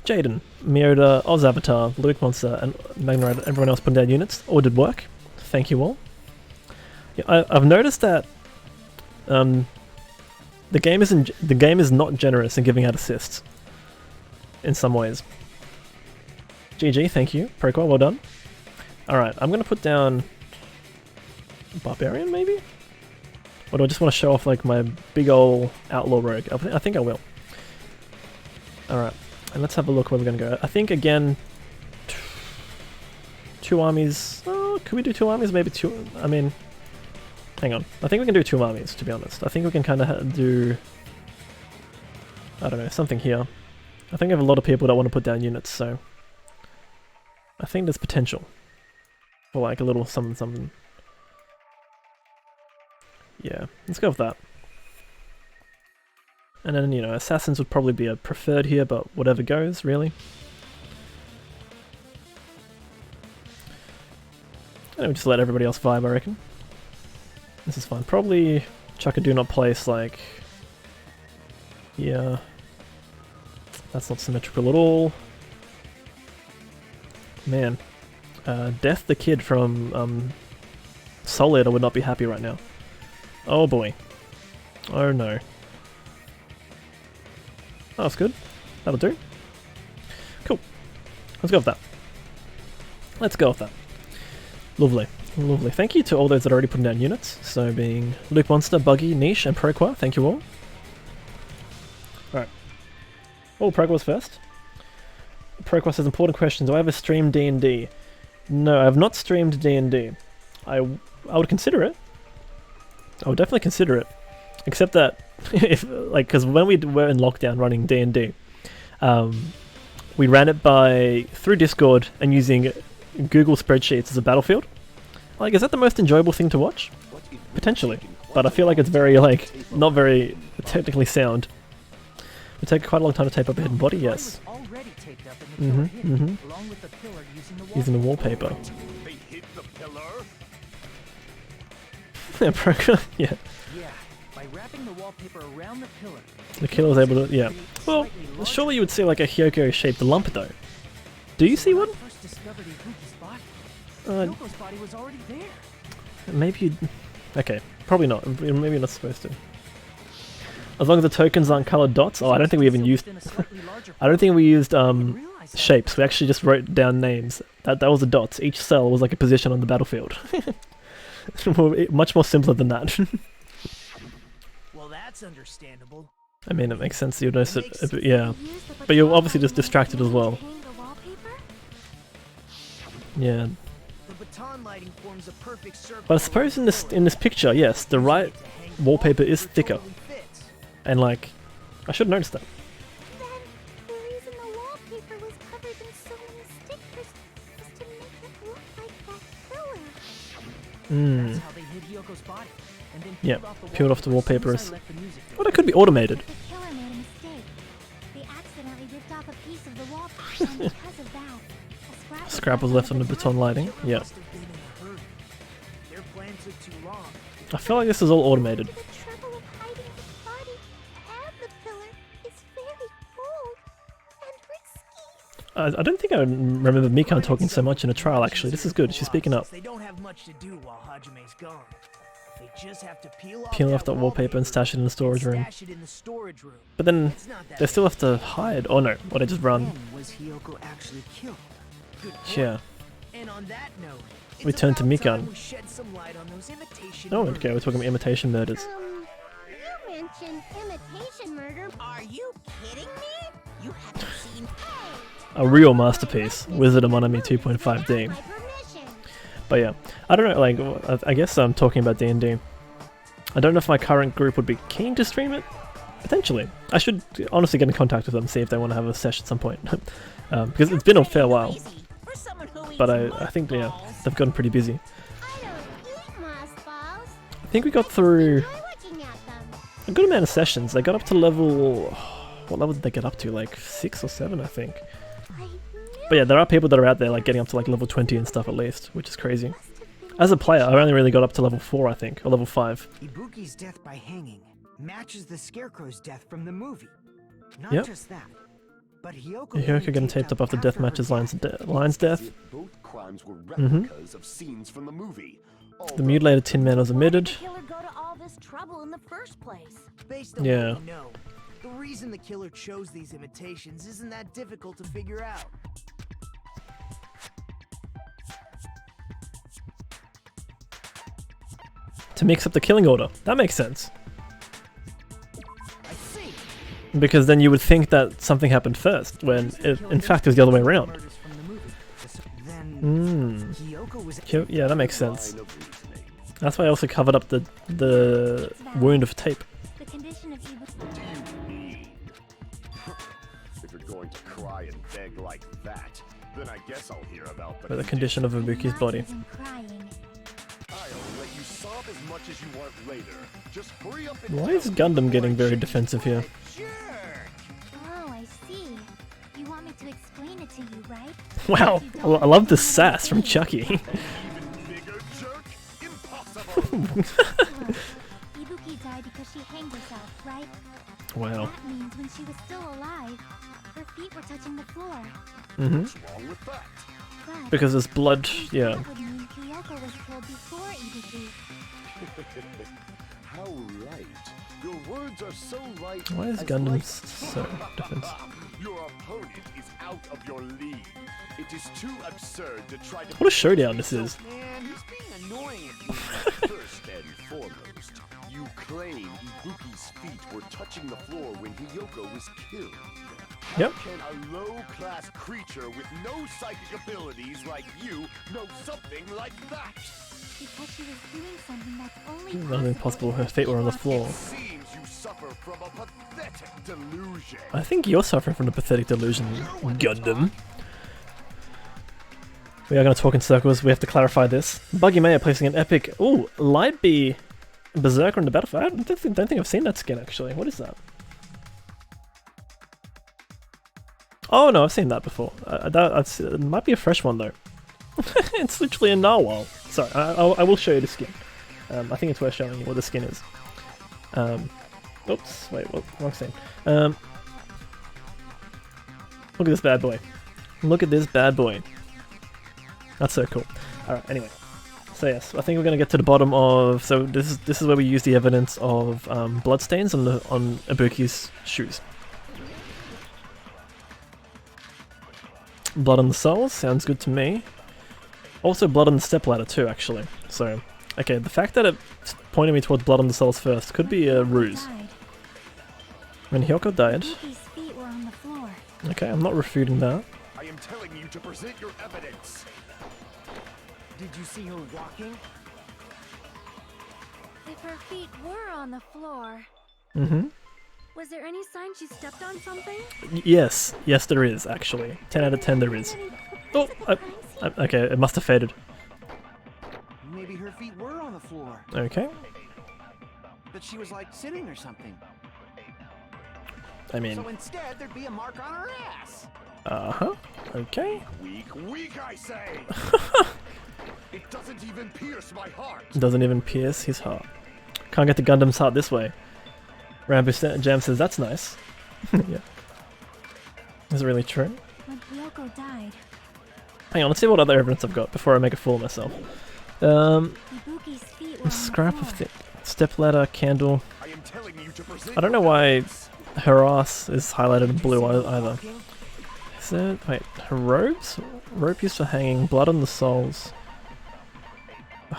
Jaden, Mioda, Oz Avatar, Luke Monster, and Magna, everyone else putting down units. All did work. Thank you all. Yeah, I've noticed that the game is not generous in giving out assists. In some ways. GG, thank you. Proquar, well done. Alright, I'm gonna put down Barbarian maybe? Or do I just want to show off like my big ol' outlaw rogue? I think I will. Alright, and let's have a look where we're going to go. I think again, 2 armies. Oh, could we do 2 armies? Maybe 2. I mean, hang on. I think we can do 2 armies, to be honest. I think we can kind of do, I don't know, something here. I think I have a lot of people that want to put down units, so I think there's potential for like a little something. Yeah, let's go with that. And then, you know, assassins would probably be a preferred here, but whatever goes, really. And we just let everybody else vibe, I reckon. This is fine. Probably chuck a do not place, like... Yeah. That's not symmetrical at all. Man. Death the Kid from Soul Eater would not be happy right now. Oh boy. Oh no. Oh, that's good. That'll do. Cool. Let's go with that. Let's go with that. Lovely. Lovely. Thank you to all those that are already putting down units. So being Luke Monster, Buggy, Niche, and Proquar. Thank you all. Alright. Oh, Proquar's first. Proquar says, important question. Do I ever stream D&D? No, I have not streamed D&D. I would consider it. I would definitely consider it. Except that, if like, because when we were in lockdown running D&D, we ran it through Discord and using Google spreadsheets as a battlefield. Like, is that the most enjoyable thing to watch? Potentially. But I feel like it's very, like, not very technically sound. It would take quite a long time to tape up a hidden body, yes. Using the wallpaper. Yeah. By wrapping the wallpaper around the pillar. The killer's able to, yeah. Well, surely you would see like a Hyoko-shaped lump though. Do you see one? Hyoko's body was already there. Maybe you'd... Okay, probably not. Maybe you're not supposed to. As long as the tokens aren't colored dots. Oh, I don't think we even used... I don't think we used shapes. We actually just wrote down names. That was the dots. Each cell was like a position on the battlefield. Much more simpler than that. Well, that's understandable. I mean, it makes sense you'd notice it, but yeah. But you're obviously just distracted as well. Yeah. The baton lighting forms a perfect circle. But I suppose in this picture, yes, the right wallpaper is thicker. And like, I should have noticed that. Then the reason the wallpaper was covered in so many stickers was to make it look like that killer. That's how they hid Hyoko's body. And then Yeah, peeled peeled off the wallpaper. as soon as I let the music go. Well, that could be automated. The killer made a mistake. They accidentally ripped off a piece of the wallpaper, and because of that, a Scrap was left on the baton lighting. Yeah. Must have been in a hurry. Their plan took too long. I feel like this is all automated. The trouble of hiding the body and the killer is very bold and risky. I don't think I remember Mikan talking so much in a trial, actually. This is good. She's speaking up. They don't have much to do while Hajime's gone. They just have to Peel off that wallpaper and stash it in the storage room. Stash it in the storage room. But then It's not that they still have to hide. Oh no, or they just run. When was Hyoko actually killed? Good point. Yeah. And on that note, We turn to about Mikan. time we shed some light on those imitation Oh, murders. okay, we're talking about imitation murders. You mentioned imitation murder. Are you kidding me? You haven't seen. A real masterpiece, Wizard of Monami 2.5D. My permission. But yeah, I don't know, like, I guess I'm talking about D&D. I don't know if my current group would be keen to stream it. Potentially. I should honestly get in contact with them, see if they want to have a session at some point. Because it's been a fair while. For someone who eats But I think, yeah, they've gotten pretty busy. I don't eat moss balls. I think we got through By looking at them. a good amount of sessions. They got up to level... What level did they get up to? Like 6 or 7, I think. I But yeah, there are people that are out there like getting up to like level 20 and stuff at least, which is crazy. As a player, I only really got up to level 4, I think, or level 5. Ibuki's death by hanging matches the Scarecrow's death from the movie. Not Yep. just that, but Hyoko Hyoko getting taped up after death matches Lion's death. As if both crimes were Mhm. replicas of scenes from the movie. The Although- mutilated Tin Man was Why did omitted. the killer go to all this trouble in the first place? Based on Yeah. what we know, the reason the killer chose these imitations isn't that difficult to figure out. To mix up the killing order. That makes sense. I see. Because then you would think that something happened first, when it, in fact it was the other way around. Murders from the movie. Then Mmm. Hyoko was Yeah, that makes sense. Line of reasoning. That's why I also covered up the wound of tape. The condition of Ibuki. What do you mean? If you're going to cry and beg like that, then I guess I'll hear about Or the condition of Ibuki's body. Not even crying. I'll let you sob as much as you want later. Just hurry up and Why tell is me Gundam before getting I very change defensive my here? jerk. Oh, I see. You want me to explain it to you, right? Wow, I love the sass from Chucky. Even bigger jerk? Impossible! Ibuki died because she hanged herself, right? Wow. That means when she was still alive, her feet were touching the floor. Mm-hmm. What's wrong with that? But Because there's blood, yeah. that would mean Kyoko was killed before Ibuki. How right. Your words are so right. Why is as Gundam right- so defensive? Your opponent is out of your league. It is too absurd to try to. What a showdown this is. Man, he's being annoying. First and foremost, you claim Ibuki's feet were touching the floor when Hyoko was killed. Yep. How can a low-class creature with no psychic abilities like you know something like that? Because she was doing something that's only Not even possible, her feet were on the floor. Seems you suffer from a pathetic delusion. I think you're suffering from a pathetic delusion, Gundam. We are going to talk in circles, we have to clarify this. Buggy Mayor placing an epic... Ooh, Lightbee Berserker in the battlefield. I don't think I've seen that skin actually. What is that? Oh no, I've seen that before. It might be a fresh one though. It's literally a narwhal. Sorry, I will show you the skin. I think it's worth showing you what the skin is. Oops, wait, wrong scene. Look at this bad boy. Look at this bad boy. That's so cool. Alright, anyway. So yes, I think we're gonna get to the bottom of... So this is where we use the evidence of bloodstains on Ibuki's shoes. Blood on the soles, sounds good to me. Also blood on the stepladder too, actually. So, okay, the fact that it's pointing me towards blood on the soles first could be a ruse. died. When Hyoko died. Ibuki's feet were on the floor. Okay, I'm not refuting that. I am telling you to present your evidence. Did you see her walking? If her feet were on the floor, Mm-hmm. was there any sign she stepped on something? Yes. Yes, there is, actually. 10 out of 10 there is. Oh, okay, it must have faded. Maybe her feet were on the floor, Okay. but she was like sitting or something. I mean, So instead, there'd be a mark on her ass. uh-huh. Okay. Weak, I say! It doesn't even pierce my heart! Doesn't even pierce his heart. Can't get the Gundam's heart this way. Rambo Jam says, that's nice. Yeah. Is it really true? When Hyoko died, Hang on, let's see what other evidence I've got before I make a fool of myself. Ibuki's feet were Scrap on of the the step ladder, candle. I am telling you to present I don't know your why evidence. her ass is highlighted in blue See her either. walking? Is it? Wait, her robes? Rope used for hanging, blood on the soles.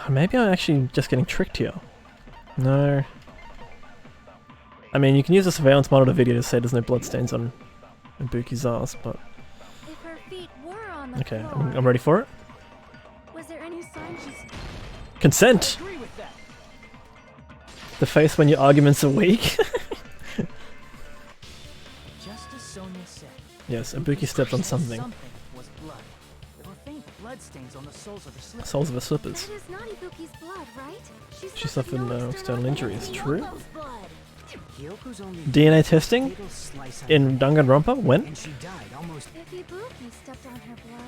Maybe I'm actually just getting tricked here. No. I mean, you can use a surveillance monitor video to say there's no bloodstains on Ibuki's ass, but... If her feet were on the Okay, floor, I'm ready for it. was there any sign she's... Consent! Agree with that. The face when your arguments are weak. Just as Sonia said. Yes, Ibuki stepped on something. Something was blood. There were faint bloodstains on the soles of her slippers. Soles of her slippers. That is not Ibuki's blood, right? She suffered no external injuries, true? Hyoko's blood. Hyoko's only DNA testing? fatal slice on In Danganronpa? When? and she died almost. If Ibuki stepped on her blood,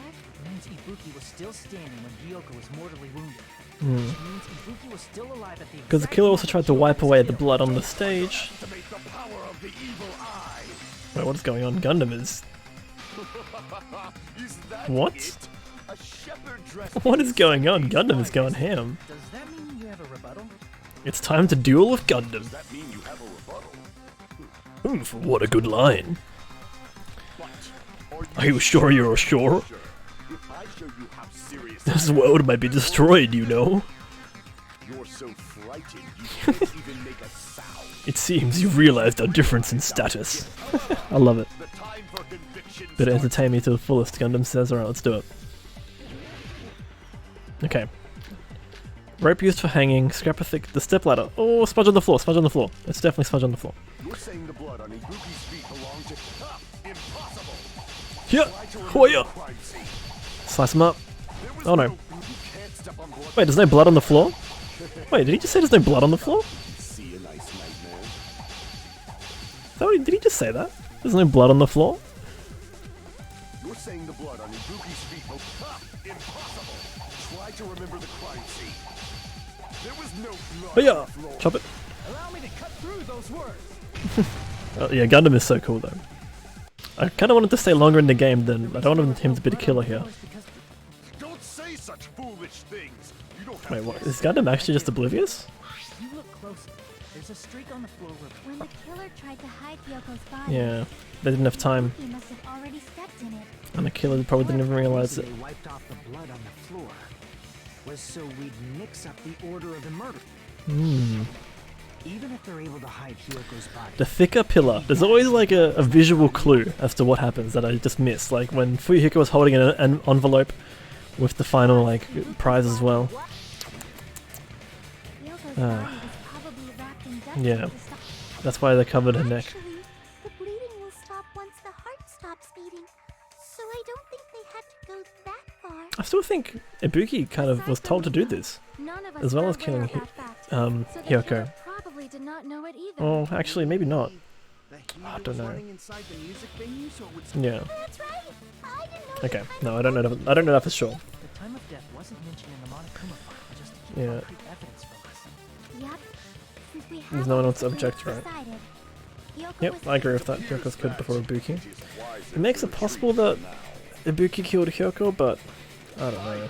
Means Ibuki was still standing when Hyoko was mortally wounded. Hmm. Which means Ibuki was still alive at the Because the exact killer also moment tried to Hyoko wipe was away the killed. blood on the stage. Activate the power of the evil eye! Wait, what is going on? Gundam is... Is that What? it? A shepherd dressed What is in going on? space Gundam is going wise. ham. Does that mean you have a rebuttal? It's time to duel with Gundam. Does that mean you have a rebuttal? Oof, what a good line. But Are you sure you're sure? If I show you how serious This world might be destroyed, you know. you're so frightened you can't even make a sound. It seems you've realized our difference in status. I love it. The time for conviction Better starts. entertain me to the fullest, Gundam says. Alright, let's do it. Okay. Rope used for hanging, scrap of thick, the step ladder. Oh, smudge on the floor, smudge on the floor. It's definitely smudge on the floor. You're saying the blood on Ibuki's feet belonged to... Ah, impossible! Yeah! Try to remember Hoya! the crime scene. Slice him up. There was Oh no. You can't step on blood. Wait, there's no blood on the floor? Wait, did he just say there's no blood on the floor? See a nice nightmare. Is that what did he just say that? There's no blood on the floor? You're saying the blood on Ibuki's feet... Oh, ah, impossible! Try to remember the crime scene. There was no blood on Hoya! the floor. Chop it. Allow me to cut through those words. Yeah, Gundam is so cool though. I kind of wanted to stay longer in the game than I don't want him to be the killer here. Don't say such foolish things. You don't have Wait, what? to Is Gundam actually just oblivious? You look closer. There's a streak on the floor where when the killer tried to hide Hyoko's body, Yeah, they didn't have time, he must have already stepped in it. and the killer probably didn't even realize it. they wiped off the blood on the floor was so we'd mix up the order of the murder. Hmm. Even if they're able to hide Hyoko's body, The thicker pillar. There's always like a visual clue as to what happens that I just missed. Like when Fuyuhiko was holding an envelope with the final like prize as well. Hyoko's Ah. body was probably wrapped in duct Yeah. tape to stop. That's why they covered her neck. Actually, the bleeding will stop once the heart stops beating. So I don't think they had to go that far. I still think Ibuki kind of was told to do this. None of us As well were as aware killing of that fact. So the Hyoko. killer probably did not know it either. Oh, actually, maybe not. The heat I don't was know. running inside the music venue, so it would Yeah. That's right. I didn't know. Okay. No, I don't know. I don't know that for sure. the time of death wasn't mentioned in the Monokuma file just to keep Yeah. concrete evidence from us. Yep. Since we There's have no one all else to the object, clues right? decided, Hyoko Yep, was I agree with that. Hyoko's killed before Ibuki. It makes it possible that Ibuki killed Hyoko, but I don't know.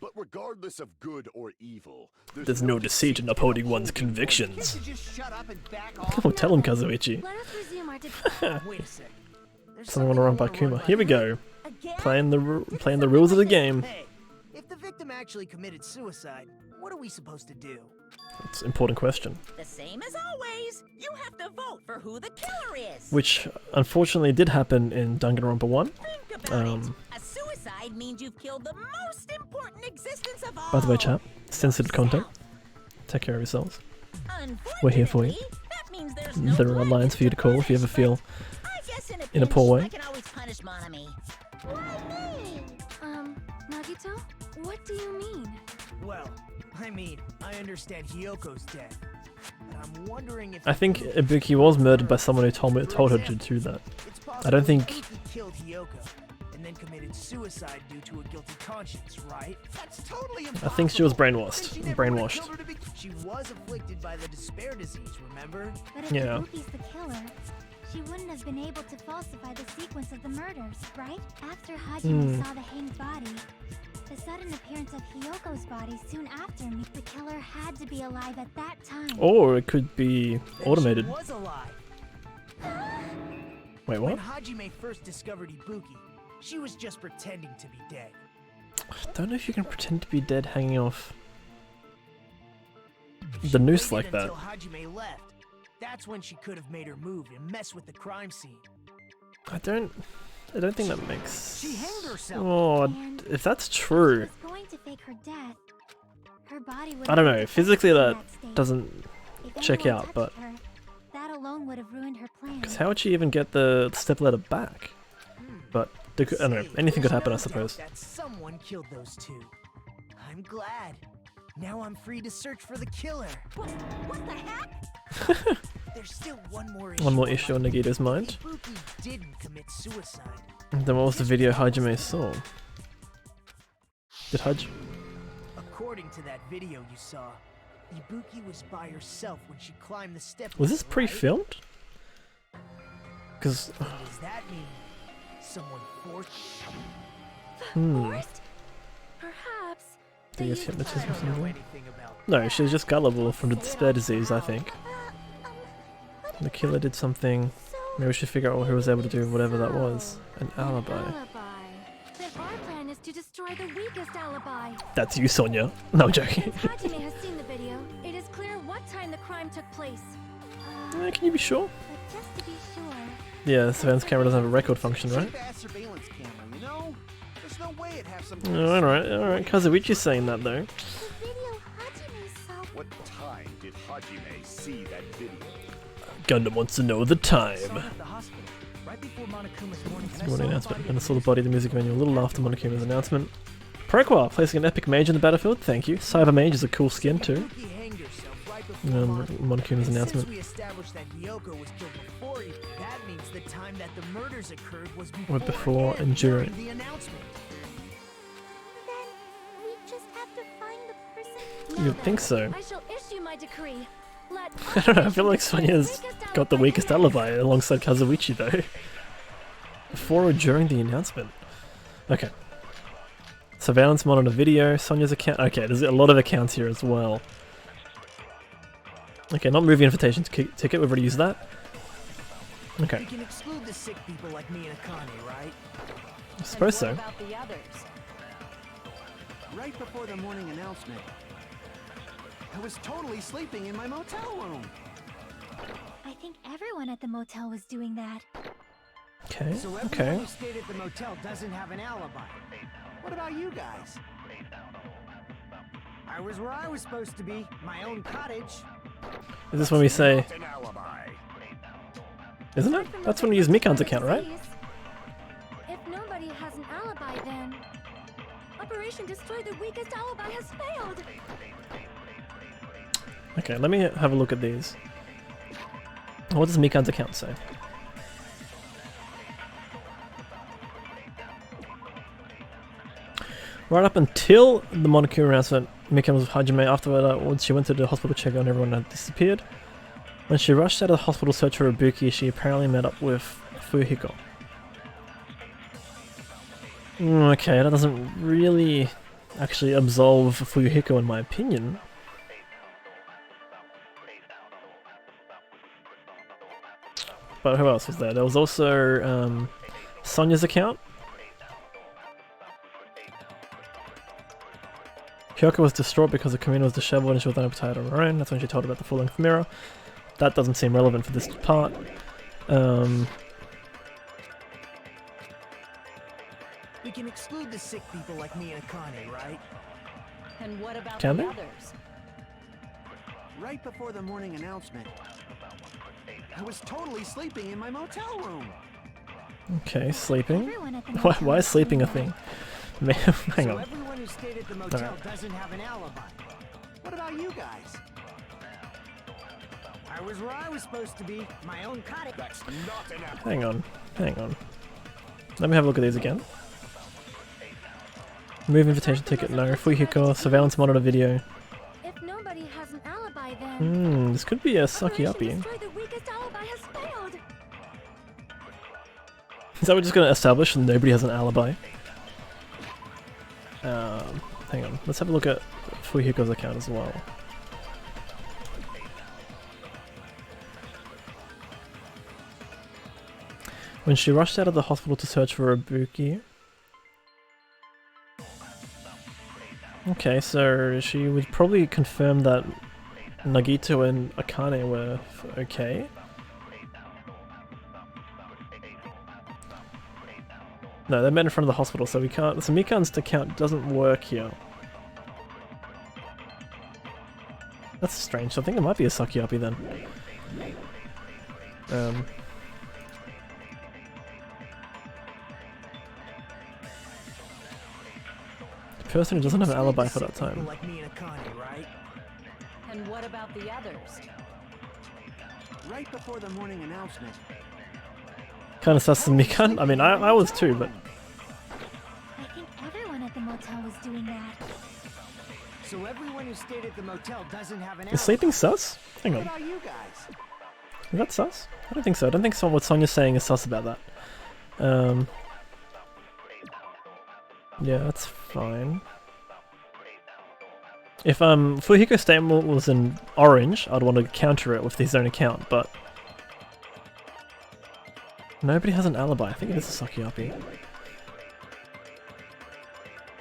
But regardless of good or evil, There's no deceit in upholding one's convictions. Can't you just shut up and back off? Oh, tell him, Kazuichi. Let us resume our debate. Wait a sec. There's Someone wanna run by Kuma. Here we go. Again? Playing the rules of the game. Hey, if the victim actually committed suicide, what are we supposed to do? That's an important question. The same as always. You have to vote for who the killer is. Which, unfortunately, did happen in Danganronpa 1. Think about it. A suicide means you've killed the most important existence of all. By the way, chat, sensitive content. Take care of yourselves. We're here for you. That means there's no There are blood lines for you to call if you ever feel I guess in a poor way. I can always punish Monami. Nagito, what do you mean? Well, I mean, I understand Hyoko's death. But I'm wondering if I think Ibuki was murdered by someone who told her to do that. it's I don't possible think- Ibuki killed Hyoko and then committed suicide due to a guilty conscience, right? That's totally I impossible. think she was Then brainwashed. she never would've Brainwashed. killed her to be- She was afflicted by the despair disease, remember? But if Yeah. Ibuki's the killer, she wouldn't have been able to falsify the sequence of the murders, right? After Hajime saw the hanged body, the sudden appearance of Hyoko's body soon after meant the killer had to be alive at that time. Or it could be Then automated. She was alive. Wait, When what? Hajime first discovered Ibuki, she was just pretending to be dead. I don't know if you can pretend to be dead hanging off She the noose waited like that. until Hajime left. That's when she could have made her move and mess with the crime scene. I don't think that makes... She hanged herself. Oh, And if that's if she true, was going to fake her death, her body would I don't have know, been physically defective in that state. doesn't If check anyone out, touched but... her, that alone would have ruined her plan. Because how would she even get the stepladder back? But, I don't know, anything could There's happen, I no doubt suppose. that someone killed those two. I'm glad. Now I'm free to search for the killer. What the heck? There's still one more issue. One more issue on Nagito's mind. Ibuki didn't commit suicide. Then what was the video Hajime saw? Did Haj... According to that video you saw, Ibuki was by herself when she climbed the steps. Was this pre-filmed? Because... Does that mean someone forced? Forced? Perhaps. Do you use used hypnotism or I don't know something? anything about. No, she was just gullible from the despair disease, I think. The killer did something. So Maybe we should figure out who was able to do whatever that was. An An alibi. Then our plan is to destroy the weakest alibi. That's you, Sonia. No, I'm joking. Since Hajime has seen the video, it is clear what time the crime took place. Can you be sure? But just to be sure, Yeah, the surveillance camera doesn't have a record function, right? Cheap-ass surveillance camera, you know? There's no way it'd have some... Oh, alright. Kazuichi's saying that, though. the video Hajime saw. What time did Hajime see that video? Gundam wants to know the time. At the hospital, right before Monokuma's morning. Morning announcement. And I saw the body of the music menu a little after Monokuma's announcement. Prequa placing an epic mage in the battlefield, thank you. Cyber mage is a cool skin, too. Ibuki hanged herself right before Monokuma's And announcement. Since we established that Hyoko was killed before you, that means the time that the murders occurred was Or before and during. the announcement. Then we just have to find the person. You'd think so. I shall issue my decree. Let I don't know, I feel like Sonia's got the weakest alibi alongside Kazuichi, though. Before or during the announcement. Okay. Surveillance monitor video, Sonia's account. Okay, there's a lot of accounts here as well. Okay, not movie invitation ticket, we've already used that. Okay, We can exclude the sick people like me and Akane, right? I suppose so. About the others. Right before the morning announcement, I was totally sleeping in my motel room. I think everyone at the motel was doing that. Okay, So everyone okay. who stayed at the motel doesn't have an alibi. What about you guys? I was where I was supposed to be, my own cottage. Is this when we say, An alibi. isn't it? That's when we use Mikan's account, right? If nobody has an alibi, then Operation Destroy the Weakest Alibi has failed. Okay, let me have a look at these. What does Mikan's account say? Right up until the Monokuma announcement, Mikan was with Hajime. Afterwards, she went to the hospital to check on everyone had disappeared. When she rushed out of the hospital to search for Ibuki, she apparently met up with Fuyuhiko. Okay, that doesn't really actually absolve Fuyuhiko in my opinion. But who else was there? There was also Sonia's account. Kyoko was distraught because the Kamina was disheveled and she was unable to hide on her own. That's when she told her about the full-length mirror. That doesn't seem relevant for this part. We can exclude the sick people like me and Akane, right? And what about Can the they? others? Right before the morning announcement, I was totally sleeping in my motel room. Okay, sleeping. Everyone at the Why motel is was sleeping a doing thing? Man, hang So on. everyone who stayed at the motel Alright. doesn't have an alibi. What about you guys? I was where I was supposed to be, my own cottage. That's not an apple. Hang on. Hang on. Let me have a look at these again. Move invitation ticket, no. Fuhiko, surveillance monitor video. If nobody has an alibi, then This could be a Operation sucky-uppy. Destroy the weakest alibi has failed. Is that we're just gonna establish that nobody has an alibi? Hang on. Let's have a look at Fuhiko's account as well. When she rushed out of the hospital to search for Ibuki. Okay, so she would probably confirm that Nagito and Akane were okay. No, they met in front of the hospital, so we can't. So Mikan's account doesn't work here. That's strange. So I think it might be a sucky-uppy then. The person who doesn't have an alibi for that time. Like me and Akane, right? And what about the others? Right before the morning announcement, Kind of sus as Mikan. I mean, I was too, but I think everyone at the motel was doing that. So everyone who stayed at the motel doesn't have an alibi. is sleeping sus? Hang what on. about you guys? Is that sus? I don't think so. I don't think what Sonya's saying is sus about that. Yeah, that's fine. If Fuhiko's statement was in orange, I'd want to counter it with his own account, but nobody has an alibi. I think it is a sucky-uppy.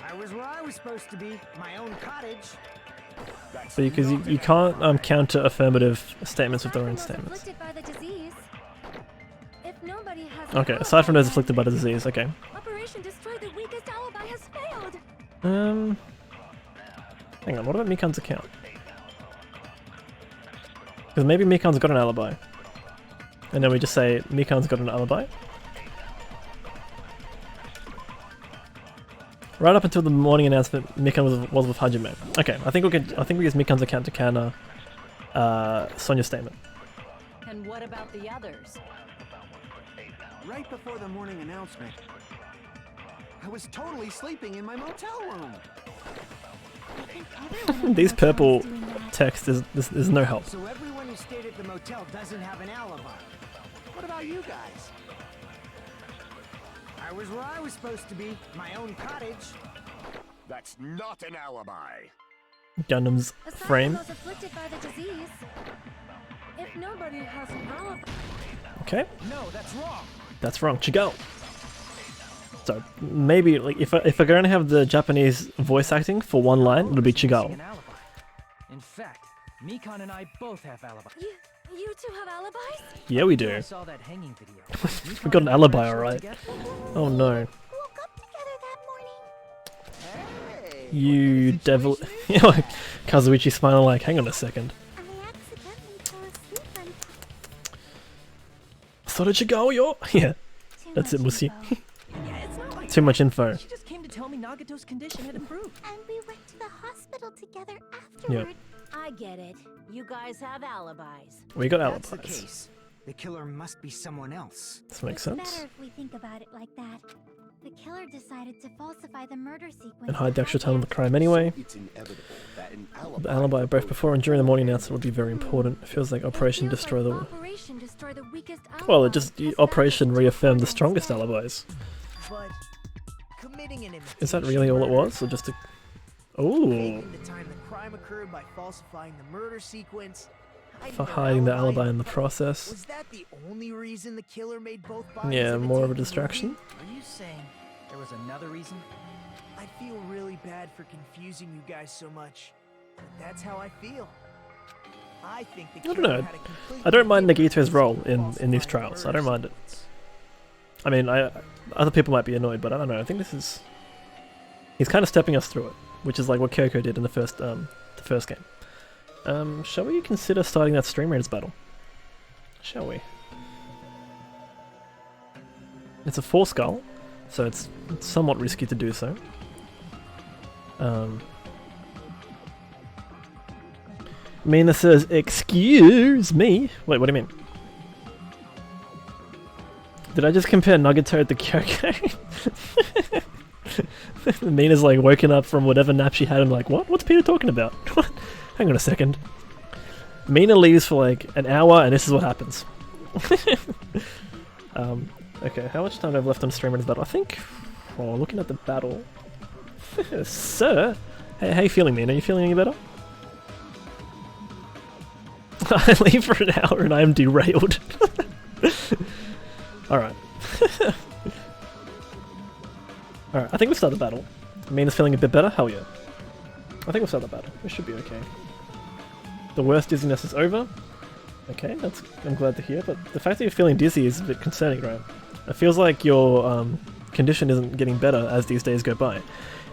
I was where I was supposed to be, my own cottage. That's Because not you an can't counter affirmative statements with their own Aside from those statements. afflicted by the disease, if nobody has an Okay, alibi, aside from those then afflicted by the disease, okay. Operation Destroy the weakest alibi has failed. Hang on, what about Mikan's account? Because maybe Mikan's got an alibi. And then we just say Mikan's got an alibi. Right up until the morning announcement, Mikan was with Hajime. Okay, I think we use Mikan's account to counter Sonya's statement. And what about the others? Right before the morning announcement, I was totally sleeping in my motel room. I think everyone at the These motel purple was doing that. text is no help. So everyone who stayed at the motel doesn't have an alibi. What about you guys? I was where I was supposed to be, my own cottage. That's not an alibi. Gundam's Aside from frame. those afflicted by the disease, if nobody has an alibi, Okay, No, that's wrong. that's wrong. Chigo. So maybe like if we're going to have the Japanese voice acting for one line, it'll be Chigo. An alibi. In fact, Mikan and I both have alibis. you two have alibis? Yeah, we I do. saw that hanging video. We got an alibi, alright. Oh no. Woke up together that morning. You devil. Kazuichi smiling like, hang on a second. I accidentally fell asleep and So did you go, yo? Yeah, too that's it, much Musi. info. Yeah, it's not like Too much info. she just came to tell me Nagato's condition had improved. And we went to the hospital together afterward. I get it. You guys have alibis. We got That's the alibis. case. The killer must be someone else. This makes It's sense. better if we think about it like that. The killer decided to falsify the murder sequence And hide the actual time of the after- crime anyway. It's inevitable that an alibi. The alibi both before and during the morning announcement would be very important. It feels like Operation It feels Destroy like the... Operation Destroy the weakest Well, it alibi just... has Operation found its reaffirmed the target strongest instead. alibis. But committing an imitation Is that really all it murder, was? Or just a... Ooh. faking the time the crime occurred by falsifying the murder sequence, For hiding the alibi in the process. Was that the only reason the killer made both bodies Yeah, more of a imitate the distraction. movie? Are you saying there was another reason? I feel really bad for confusing you guys so much, but that's how I feel. I think the I don't killer know. had a completely I don't mind different Nagito's role reason for in these falsifying trials. I don't mind it. murder I mean, other people might be annoyed, but I don't know. I think this is... He's kind of stepping us through it, which is like what Kyoko did in the first game. Shall we consider starting that Stream Raiders battle? Shall we? It's a 4 skull, so it's somewhat risky to do so. Mina says, excuse me. Wait, what do you mean? Did I just compare Nuggeto to Kyoko? Mina's like woken up from whatever nap she had and like, what? What's Peter talking about? Hang on a second. Mina leaves for like an hour and this is what happens. Okay, how much time do I have left on Stream Raiders battle? I think... Oh, looking at the battle... Sir? Hey, how you feeling, Mina? Are you feeling any better? I leave for an hour and I am derailed. Alright. Alright, I think we've started the battle. Mina's feeling a bit better? Hell yeah. I think we'll start the battle. We should be okay. The worst dizziness is over. Okay, I'm glad to hear, but the fact that you're feeling dizzy is a bit concerning, right? It feels like your condition isn't getting better as these days go by.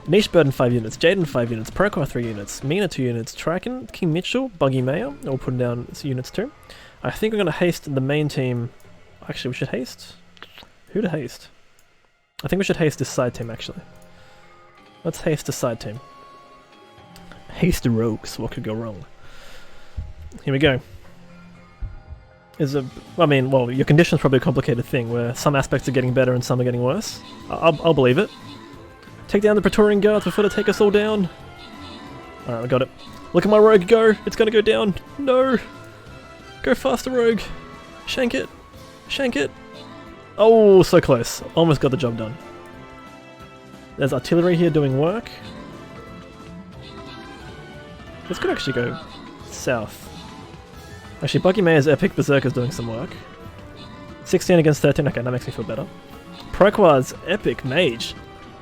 Niche Burden 5 units, Jaden 5 units, Procor 3 units, Mina 2 units, Triken, King Mitchell, Buggy Mayor, all putting down units too. I think we're going to haste the main team. Actually, we should haste... Who to haste? I think we should haste this side team, actually. Let's haste the side team. Haste the rogues, what could go wrong? Here we go. Well, your condition's probably a complicated thing, where some aspects are getting better and some are getting worse. I'll believe it. Take down the Praetorian Guards before they take us all down. Alright, I got it. Look at my rogue go! It's gonna go down! No! Go faster, rogue! Shank it! Shank it! Oh, so close. Almost got the job done. There's artillery here doing work. This could actually go south. Actually, Buggy Mayor's Epic Berserker's doing some work. 16 against 13, okay, that makes me feel better. Proquar's Epic Mage.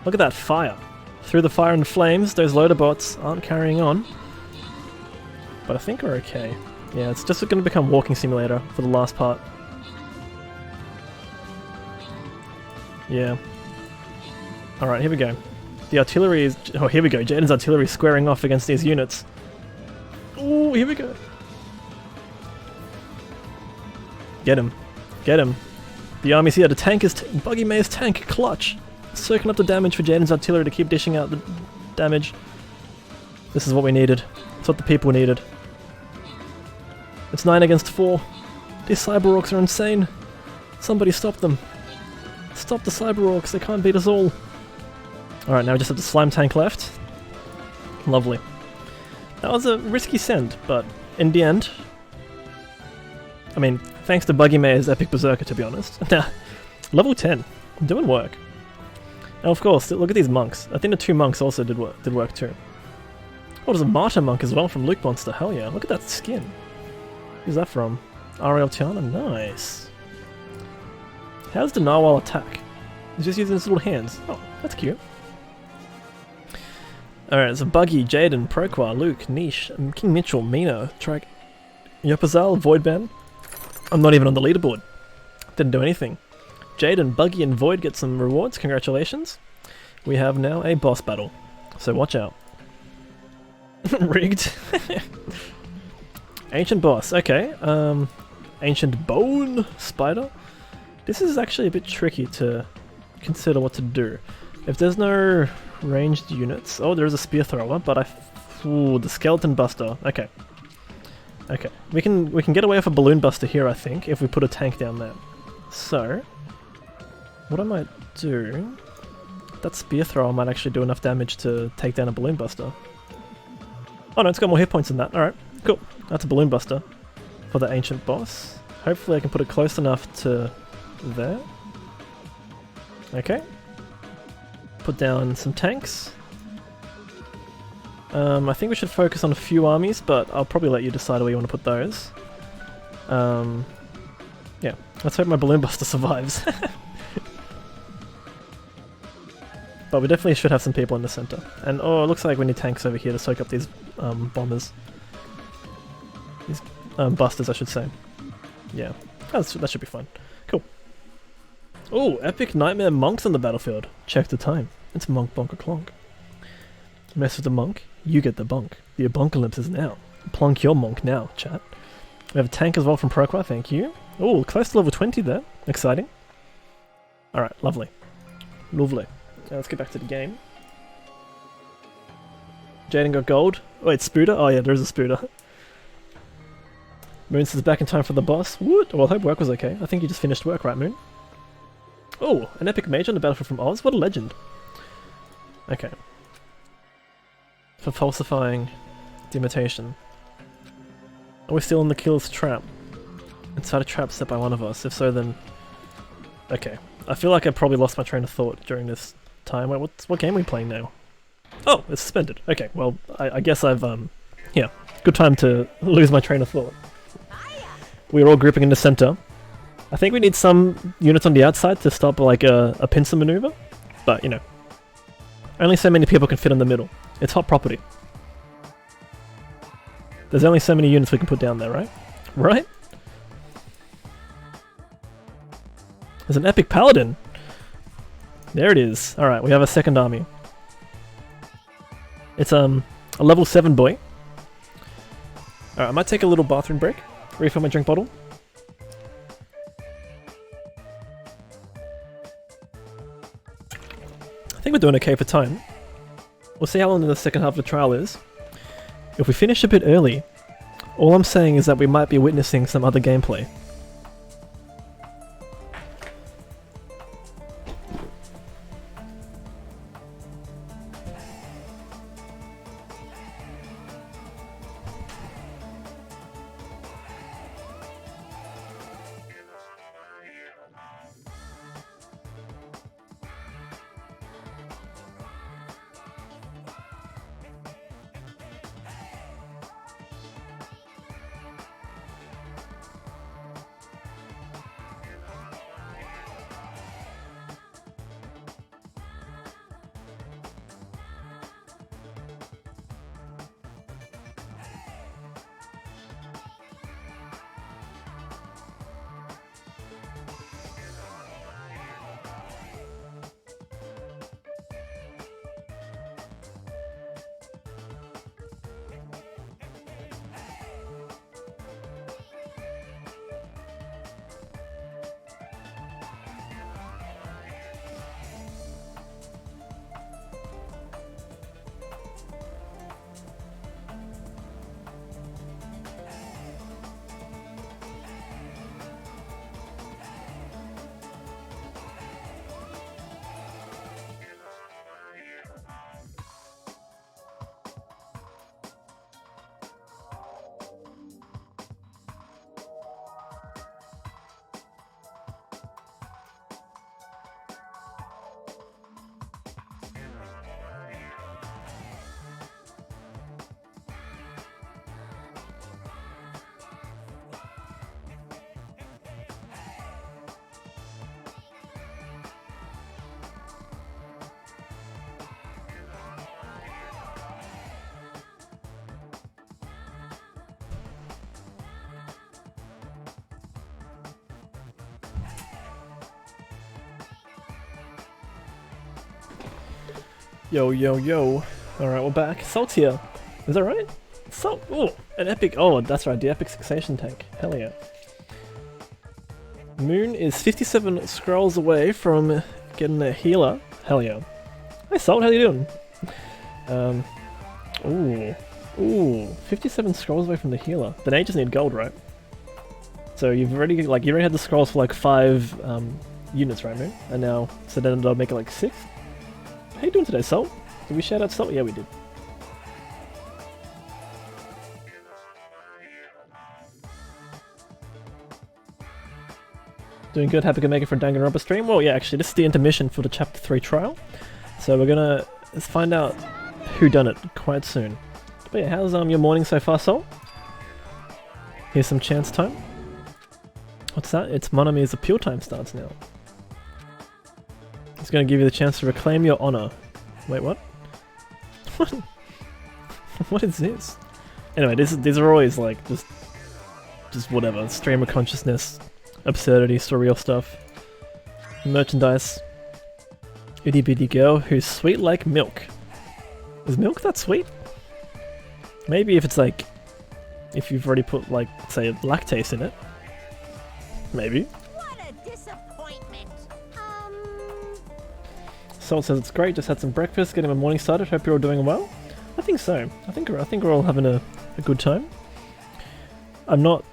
Look at that fire. Through the fire and flames, those loader bots aren't carrying on. But I think we're okay. Yeah, it's just going to become Walking Simulator for the last part. Yeah. Alright, here we go. The artillery is... Oh, here we go. Jaden's artillery is squaring off against these units. Ooh, here we go. Get him. Get him. The army's here. The tank is... Buggy Mayor's tank. Clutch. Soaking up the damage for Jaden's artillery to keep dishing out the damage. This is what we needed. It's what the people needed. It's 9 against 4. These cyber orcs are insane. Somebody stop them. Stop the cyber orcs. They can't beat us all. Alright, now we just have the slime tank left. Lovely. That was a risky send, but in the end... I mean, thanks to Buggy Mayor's Epic Berserker, to be honest. Level 10. Doing work. And of course, look at these monks. I think the 2 monks also did work too. Oh, there's a Martyr monk as well from Luke Monster. Hell yeah, look at that skin. Who's that from? Ariel Tiana? Nice. How does the Narwhal attack? He's just using his little hands. Oh, that's cute. Alright, so Buggy, Jaden, Proquar, Luke, Niche, King Mitchell, Mina, Trag, Yopazal, Voidban. I'm not even on the leaderboard. Didn't do anything. Jaden, Buggy, and Void get some rewards. Congratulations. We have now a boss battle. So watch out. Rigged. Ancient boss. Okay. Ancient Bone Spider. This is actually a bit tricky to consider what to do. If there's no ranged units... Oh, there is a spear thrower, but Ooh, the Skeleton Buster. Okay. Okay. We can get away with a Balloon Buster here, I think, if we put a tank down there. So... what I might do... That spear thrower might actually do enough damage to take down a Balloon Buster. Oh no, it's got more hit points than that. Alright, cool. That's a Balloon Buster for the Ancient Boss. Hopefully I can put it close enough to there. Okay. Put down some tanks. I think we should focus on a few armies, but I'll probably let you decide where you want to put those. Yeah, let's hope my Balloon Buster survives. But we definitely should have some people in the center. And oh, it looks like we need tanks over here to soak up these bombers. These busters, I should say. Yeah, that should be fun. Cool. Oh, epic nightmare monks on the battlefield. Check the time. It's monk bonk clonk. Mess with the monk, you get the bunk. The abunkalypse is now. Plonk your monk now, chat. We have a tank as well from Procra, thank you. Oh, close to level 20 there. Exciting. Alright, lovely. Lovely. Now let's get back to the game. Jaden got gold. Wait, Spooter? Oh yeah, there is a Spooter. Moon says back in time for the boss. What? Well, I hope work was okay. I think you just finished work, right, Moon? Oh, an epic mage on the battlefield from Oz? What a legend. Okay. For falsifying the imitation. Are we still in the killer's trap? Inside a trap set by one of us? If so, then... Okay. I feel like I probably lost my train of thought during this time. Wait, what game are we playing now? Oh, it's suspended. Okay, well, I guess I've, yeah. Good time to lose my train of thought. We're all grouping in the center. I think we need some units on the outside to stop, like, a pincer maneuver. But, you know. Only so many people can fit in the middle. It's hot property. There's only so many units we can put down there, right? Right? There's an epic paladin! There it is. Alright, we have a second army. It's a level 7 boy. Alright, I might take a little bathroom break. Refill my drink bottle. I think we're doing okay for time. We'll see how long the second half of the trial is. If we finish a bit early, all I'm saying is that we might be witnessing some other gameplay. Yo, yo, yo. Alright, we're back. Salt's here. Is that right? Salt. Oh, an epic. Oh, that's right. The epic succession tank. Hell yeah. Moon is 57 scrolls away from getting a healer. Hell yeah. Hey, Salt. How you doing? Ooh. 57 scrolls away from the healer. Then I just need gold, right? So you already had the scrolls for like 5 units, right, Moon? And now, so then I'll make it like 6? How you doing today, Salt? Did we shout out Salt? Yeah, we did. Doing good, happy to make it for Danganronpa stream? Well, yeah, actually, this is the intermission for the Chapter 3 trial. So we're gonna find out who done it quite soon. But yeah, how's your morning so far, Salt? Here's some chance time. What's that? It's Monami's appeal time starts now. It's going to give you the chance to reclaim your honor. Wait, what? What? What is this? Anyway, these are always like just whatever. Stream of consciousness, absurdity, surreal stuff. Merchandise. Itty bitty girl who's sweet like milk. Is milk that sweet? Maybe if it's like, if you've already put like, say, lactase in it. Maybe. What a disappointment. Salt says it's great, just had some breakfast, getting my morning started, hope you're all doing well. I think so. I think we're all having a good time. I'm not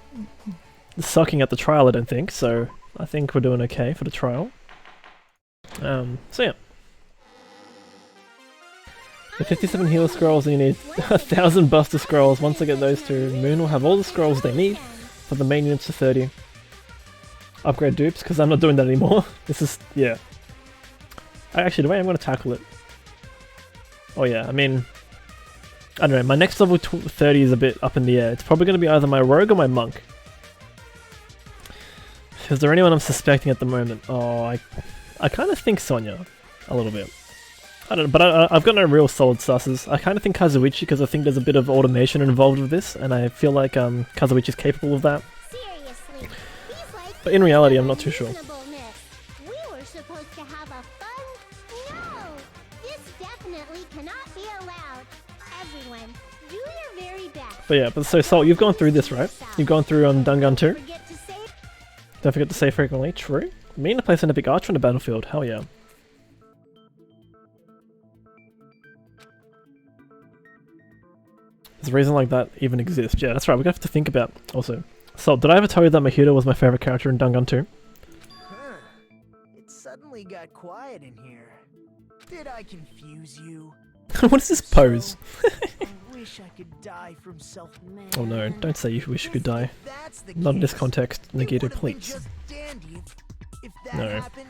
sucking at the trial, I don't think, so I think we're doing okay for the trial. So yeah. The 57 healer scrolls, and you need 1,000 buster scrolls. Once I get those two, Moon will have all the scrolls they need for the main units to 30. Upgrade dupes, because I'm not doing that anymore. This is, yeah. Actually, the way I'm going to tackle it. Oh yeah, I mean, I don't know, my next level 30 is a bit up in the air. It's probably going to be either my rogue or my monk. Is there anyone I'm suspecting at the moment? Oh, I kind of think Sonya, a little bit. I don't know, but I've got no real solid susses. I kind of think Kazuichi, because I think there's a bit of automation involved with this, and I feel like Kazuichi's capable of that. Seriously, But in reality, I'm not too sure. we were supposed to have a fun... No! This definitely cannot be allowed. Everyone, do your very best. But yeah, but so Salt, you've gone through this, right? You've gone through on Dangan 2. Forget to save... Don't forget to save frequently. True. Mean to place an epic archer on the battlefield. Hell yeah. Does a reason like that even exist? Yeah, that's right. We're gonna have to think about also. So, did I ever tell you that Mahito was my favorite character in Dangan 2? Huh. It suddenly got quiet in here. Did I confuse you? What is this pose? I wish I could die from self-man. Oh no, don't say you wish you could die. If that's the Not in this case, context, it Nagito, would've been please. just dandy. If that No. happened,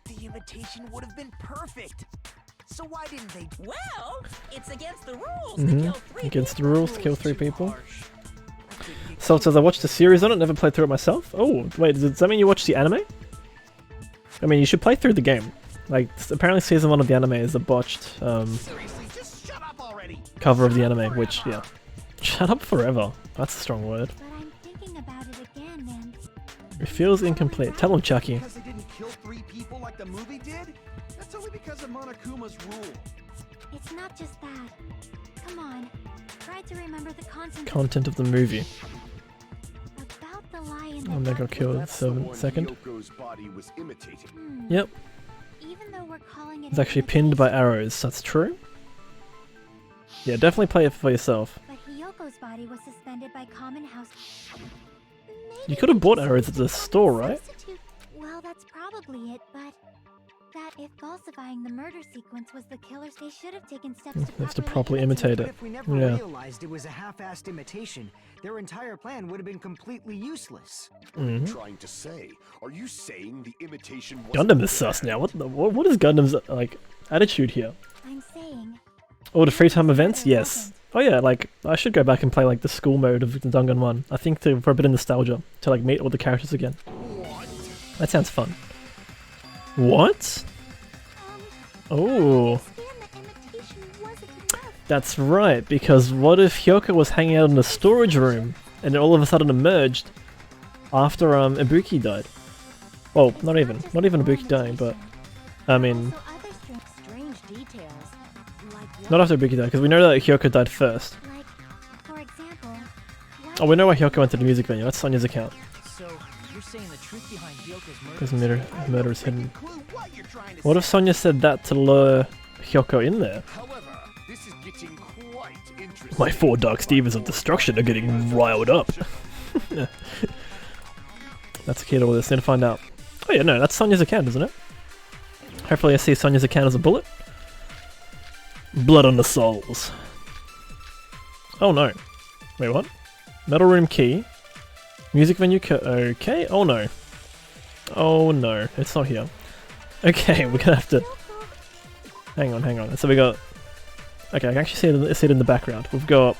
the invitation would have been perfect. So why didn't they? Well, it's against the rules to Mm-hmm. kill 3 Against the people. rules to kill 3 people. Harsh. I couldn't get Salt says I watched the series on it, never played through it myself. Oh, wait, does that mean you watched the anime? I mean, you should play through the game. Like, apparently season 1 of the anime is a botched Seriously, just shut up already. cover of the anime, which, yeah. Shut up forever. That's a strong word. But I'm thinking about it again, and... It feels incomplete. Tell him, Chucky. Because they didn't kill 3 people like the movie did? That's only because of Monokuma's rule. It's not just that. Come on. Try to remember the Content of the movie. about the lie in the And they got dark. killed That's the one second. Yoko's body was imitating. Yep. Even though we're calling it It's an actually pinned by imitation, arrows. That's true. Yeah, definitely play it for yourself. But Hiyoko's body was suspended by common house. You could have bought arrows at the store, right? Substitute- Well, that's probably it, but that if falsifying the murder sequence was the killers, they should have taken steps to They have to properly imitate But it. if we never Yeah. realized it was a half-assed imitation, their entire plan would have been completely useless. Mm-hmm. Trying to say, are you saying the imitation was Gundam is sus now. What is Gundam's like attitude here? I'm saying. Oh, the free time events? Yes. Oh yeah, like I should go back and play like the school mode of the Dangan 1. I think for a bit of nostalgia to like meet all the characters again. That sounds fun. What? Oh, Understand that imitation wasn't enough. that's right. Because what if Hyoko was hanging out in a storage room and it all of a sudden emerged after Ibuki died? Well, not even Ibuki dying, but I mean, Also other strange details. Like not after Ibuki died, because we know that Hyoko died first. Like, for example, Oh, we know why Hyoko went to the music venue. That's Sonya's account. So, you're saying the truth behind Hyoko's murder? Because murder is hidden. Clue what you're trying to What if Sonya said that to lure Hyoko in there? However, this is getting quite interesting. My 4 Dark Stevens of destruction are getting riled up. That's the key to all this. Need to find out. Oh yeah, no, that's Sonya's account, isn't it? Hopefully I see Sonya's account as a bullet. Blood on the souls. Oh no. Wait, what? Metal room key. Music venue okay. Oh no. Oh no, it's not here. Okay, we're gonna have to... Hang on. So we got... Okay, I can actually see it in the background. We've got...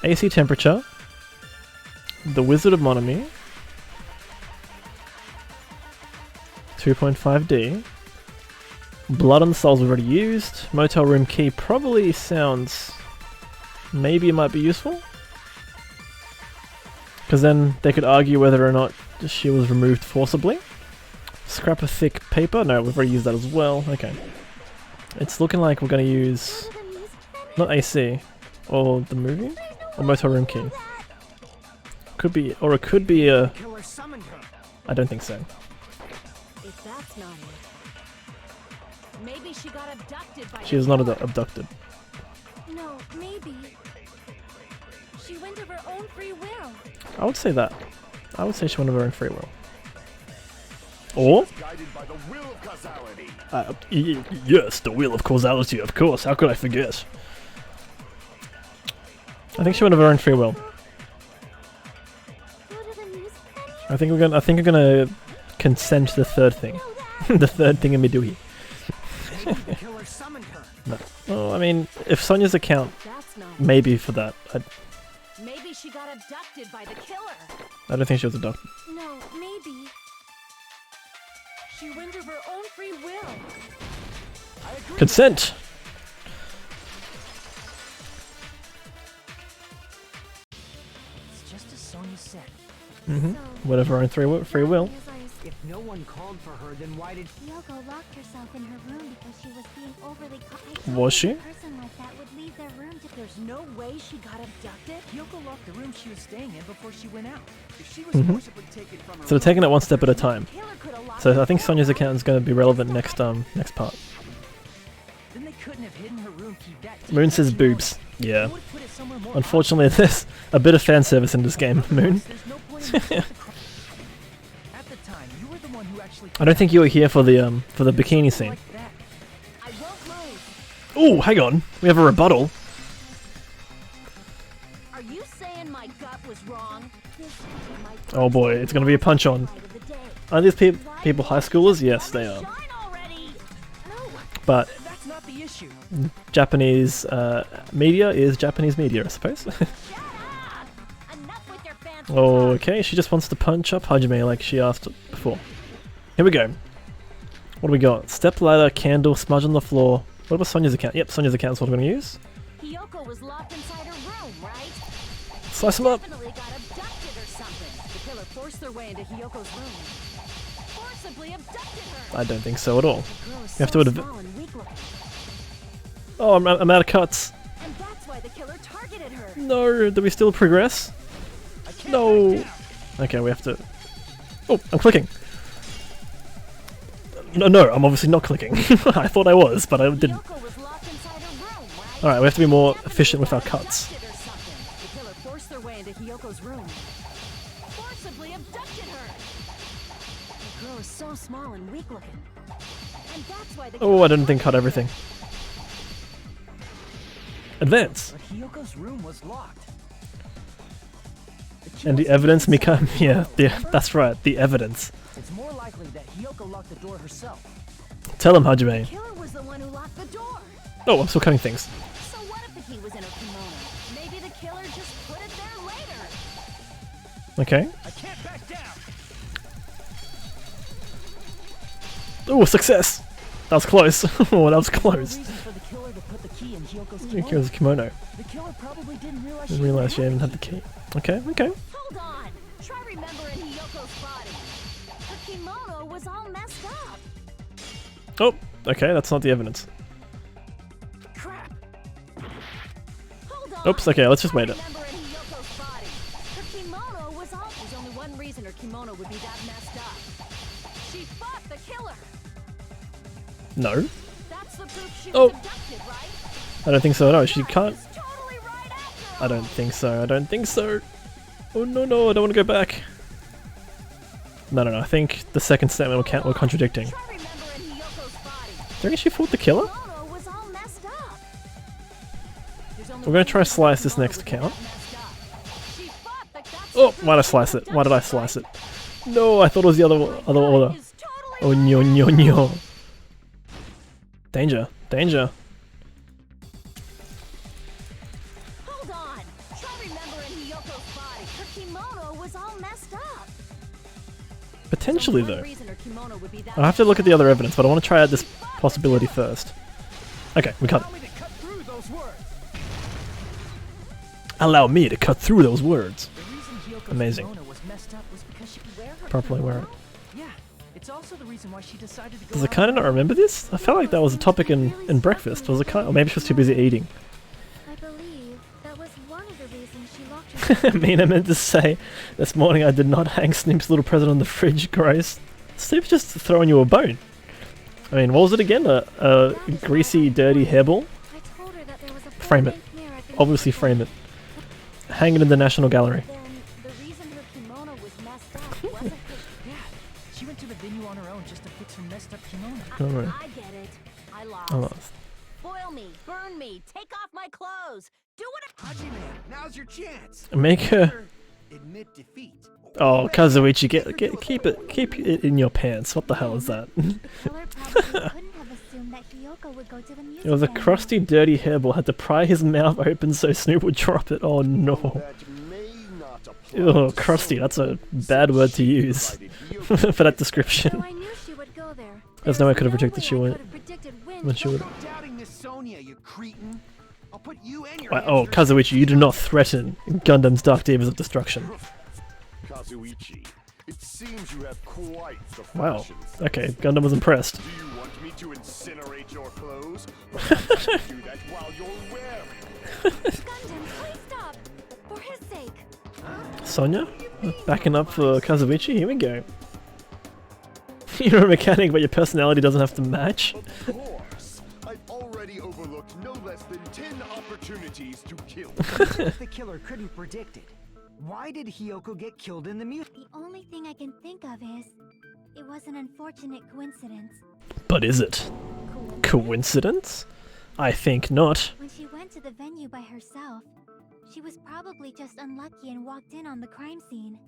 AC temperature. The Wizard of Monomi. 2.5D. Blood on the Souls we've already used. Motel room key probably sounds... maybe it might be useful? Because then they could argue whether or not she was removed forcibly. Scrap of thick paper? No, we've already used that as well. Okay. It's looking like we're going to use... not AC. Or the movie? Or motel room key. Could be... or it could be a... Killer summoned her. I don't think so. If that's not it, maybe she got abducted by She was not abducted. No, maybe. She went of her own free will. I would say that. I would say she went of her own free will. Or... Guided by the will of causality. yes, the wheel of causality, of course. How could I forget? I think she went of her own free will. I think we're gonna consent to the third thing. The third thing in Midori. The killer summoned her. No. Oh, I mean, if Sonya's account, That's not. maybe for that. Maybe she got abducted by the killer. I don't think she was abducted. No, maybe. She went of her own free will. Consent! It's just as Sonya said. Whatever her own free will. If no one called for her, then why did... Hyoko locked herself in her room because she was being overly Was she? A person like that would leave their room to... There's no way she got abducted. Hyoko locked the room she was staying in before she went out. If she was forcibly taken from her So they're taking it one step at a time. Killer could have locked So I think Sonya's account is going to be relevant next part. Then they couldn't have hidden her room key that deep. Moon says boobs. Yeah. They would've put it somewhere more Unfortunately, there's a bit of fan service in this game, Moon. There's no point in At the time, you were the one who actually I don't think you were here for the bikini scene. like that. I won't move. Oh, hang on. We have a rebuttal. Are you saying my gut was wrong? Oh boy, it's going to be a punch on. Are these people high schoolers? Yes, they are. Shine already. But That's not the issue. Japanese media is Japanese media, I suppose. Shut up! Enough with your fancy Oh, okay, she just wants to punch up Hajime like she asked before. Here we go. What do we got? Step ladder, candle, smudge on the floor. What about Sonya's account? Yep, Sonya's account is what I'm going to use. Hyoko was locked inside her room, right? Slice him up. Definitely got abducted or something. The killer forced their way into Hyoko's room. Forcibly abducted her. I don't think so at all. The girl is You have so to small and weak looking. Oh, I'm out of cuts. And that's why the killer targeted her. No, do we still progress? No. Okay, we have to... Oh, I'm clicking. No, I'm obviously not clicking. I thought I was, but I didn't. Hyoko was locked inside her room, right? Alright, we have to be more efficient with our cuts. Abducted or something. The killer forced their way into Hyoko's room. Forcibly abducted her. The girl is so small and weak looking. And that's why the Oh, I didn't think cut everything. Advance. But Hyoko's room was locked. And the evidence, Mika. Yeah, that's right, the evidence. It's more likely that Hyoko locked the door herself. Tell him, Hajime. killer was the one who locked the door. Oh, I'm still cutting things. So what if the key was in her kimono? Maybe the killer just put it there later. Okay. I can't back down. Oh, success! That was close. Oh, that was close. No reason for the killer to put the key in Hyoko's Here's kimono. the kimono. The killer probably didn't realize Didn't realize she even had the key. Okay, okay. Hold on. Try remembering Hyoko's body. Her kimono was all messed up. Oh, okay, that's not the evidence. Crap. Hold on. Oops, okay, let's just wait it. Remembering Hyoko's body. Her kimono was all... There's only one reason her kimono would be that messed up. She fought the killer. No. That's the proof she Oh. was abducted, right? I don't think so, no, she can't. It's totally right after I don't think so, I don't think so. Oh no, no, I don't want to go back. No, I think the second statement we're contradicting. Try remembering Hyoko's body. Do you reckon she fought the killer? Kimono was all messed up. There's only We're gonna one try reason slice her this kimono next would be account. that messed up. She fought the... That's Oh, the why did I proof slice she it? was Why did I abducted, slice it? right? No, I thought it was the other order. Is totally Oh, right no, after no, her. no. Danger, danger. Hold on. Try remembering Hyoko's body. Her kimono was all messed up. Potentially Only one though. reason her kimono would be that I'll have to look at the other evidence, but I want to try out this She fought possibility first. Okay, we cut it. Allow me to cut through those words. Allow me to cut through those words. The reason Hyoko's Amazing. kimono was messed up was because she could wear her Properly wear it. kimono? Yeah, it's also the reason why she decided to go Does I out kind of not remember this? I felt like that was a topic in breakfast. Was it kind? Or maybe she was too busy eating. I believe that was one of the reasons she locked herself. I mean, I meant to say, this morning I did not hang Snoop's little present on the fridge, gross. Snoop's just throwing you a bone. I mean, what was it again? A greasy, dirty hairball? I told her that there was a Frame it. full-length mirror at the Obviously museum. frame it. Hang it in the National Gallery. Then the reason her kimono was messed up wasn't 'cause Yeah, she went to the venue on her own just to fix her messed up kimono. Alright. I get it. I lost. I lost. Boil me, burn me, take off my clothes. Do whatever. Hajime, now's your chance. Make her... Admit defeat. Oh, Kazuichi, keep it in your pants. What the hell is that? The killer probably couldn't have assumed that Hiyoko would go to the music It was a venue. crusty, dirty hairball. Had to pry his mouth open so Snoop would drop it. Oh no. That may not apply Oh, to crusty. some That's a people, bad word to she use invited Hiyoko for that So description. I knew she would go there. There's no way I There's could have predicted she way I would. could have predicted When she would. Stop doubting Miss Sonia, you cretin. I'll put you and your Oh, hamsters- Kazuichi, you do not threaten Gundam's Dark Divas of Destruction. Kazuichi, it seems you have quite the Wow. fashion sense. Okay, Gundam was impressed. Do you want me to incinerate your clothes? Or perhaps you do that while you're wearing them? Gundam, please stop! For his sake! Sonya? Backing up for Kazuichi? Here we go. You're a mechanic, but your personality doesn't have to match. Of course. I've already overlooked no less than 10 opportunities to kill. If the killer couldn't predict it, why did Hiyoko get killed in the music? The only thing I can think of is, it was an unfortunate coincidence. But is it? Coincidence? I think not. When she went to the venue by herself, she was probably just unlucky and walked in on the crime scene.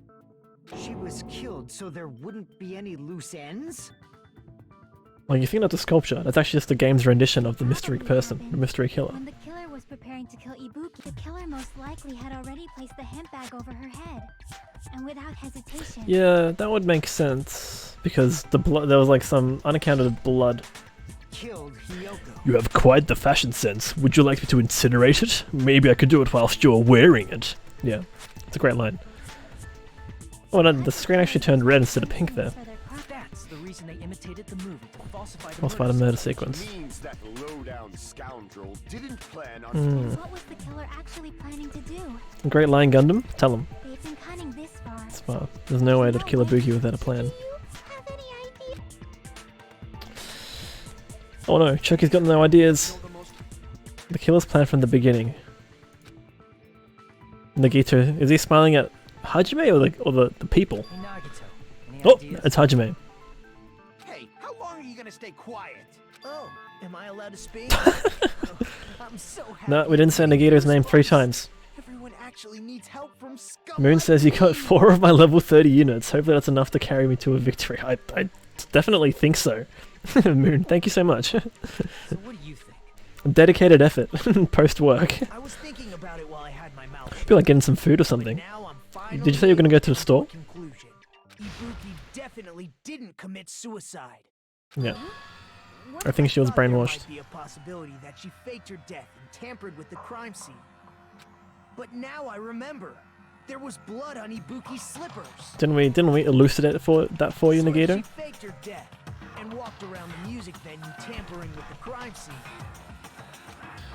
She was killed so there wouldn't be any loose ends? Like, you think that's a sculpture. That's actually just the game's rendition of the mystery person, the mystery killer. When the killer was preparing to kill Ibuki, the killer most likely had already placed the hemp bag over her head. And without hesitation... Yeah, that would make sense. Because the blood, there was like some unaccounted blood. Killed Hiyoko. You have quite the fashion sense. Would you like me to incinerate it? Maybe I could do it whilst you're wearing it. Yeah, it's a great line. Oh no, the screen actually turned red instead of pink there. That's the reason they imitated the movie to falsify the Falsify the murder sequence. Means that low-down scoundrel didn't plan on What was the killer actually planning to do? Great line, Gundam. Tell him. They've been cunning this far. It's far. There's no way to kill Ibuki without a plan. Do you have any idea? Oh no, Chucky's got no ideas. The killer's plan from the beginning. Nagito, is he smiling at Hajime or the people? Hey Nagito, any Oh, ideas? it's Hajime. Hey, how long are you gonna stay quiet? Oh, am I allowed to speak? I'm so happy. No, we didn't say Nagito's name 3 times. Everyone actually needs help from scum. Moon like says you got me. 4 of my level 30 units. Hopefully that's enough to carry me to a victory. I definitely think so. Moon, thank you so much. So what do you think? Dedicated effort. Post-work. I was thinking about it while I had my mouth. Feel like getting some food or But something. now I'm finally Did you say you were gonna go to the able store? come a conclusion. Ibuki definitely didn't commit suicide. Yeah. I think she was Thought there brainwashed. might be a possibility that she faked her death and tampered with the crime scene. But now I remember. There was blood on Ibuki's slippers. Didn't we elucidate it for you, So if Nagito? she faked her death and walked around the music venue tampering with the crime scene,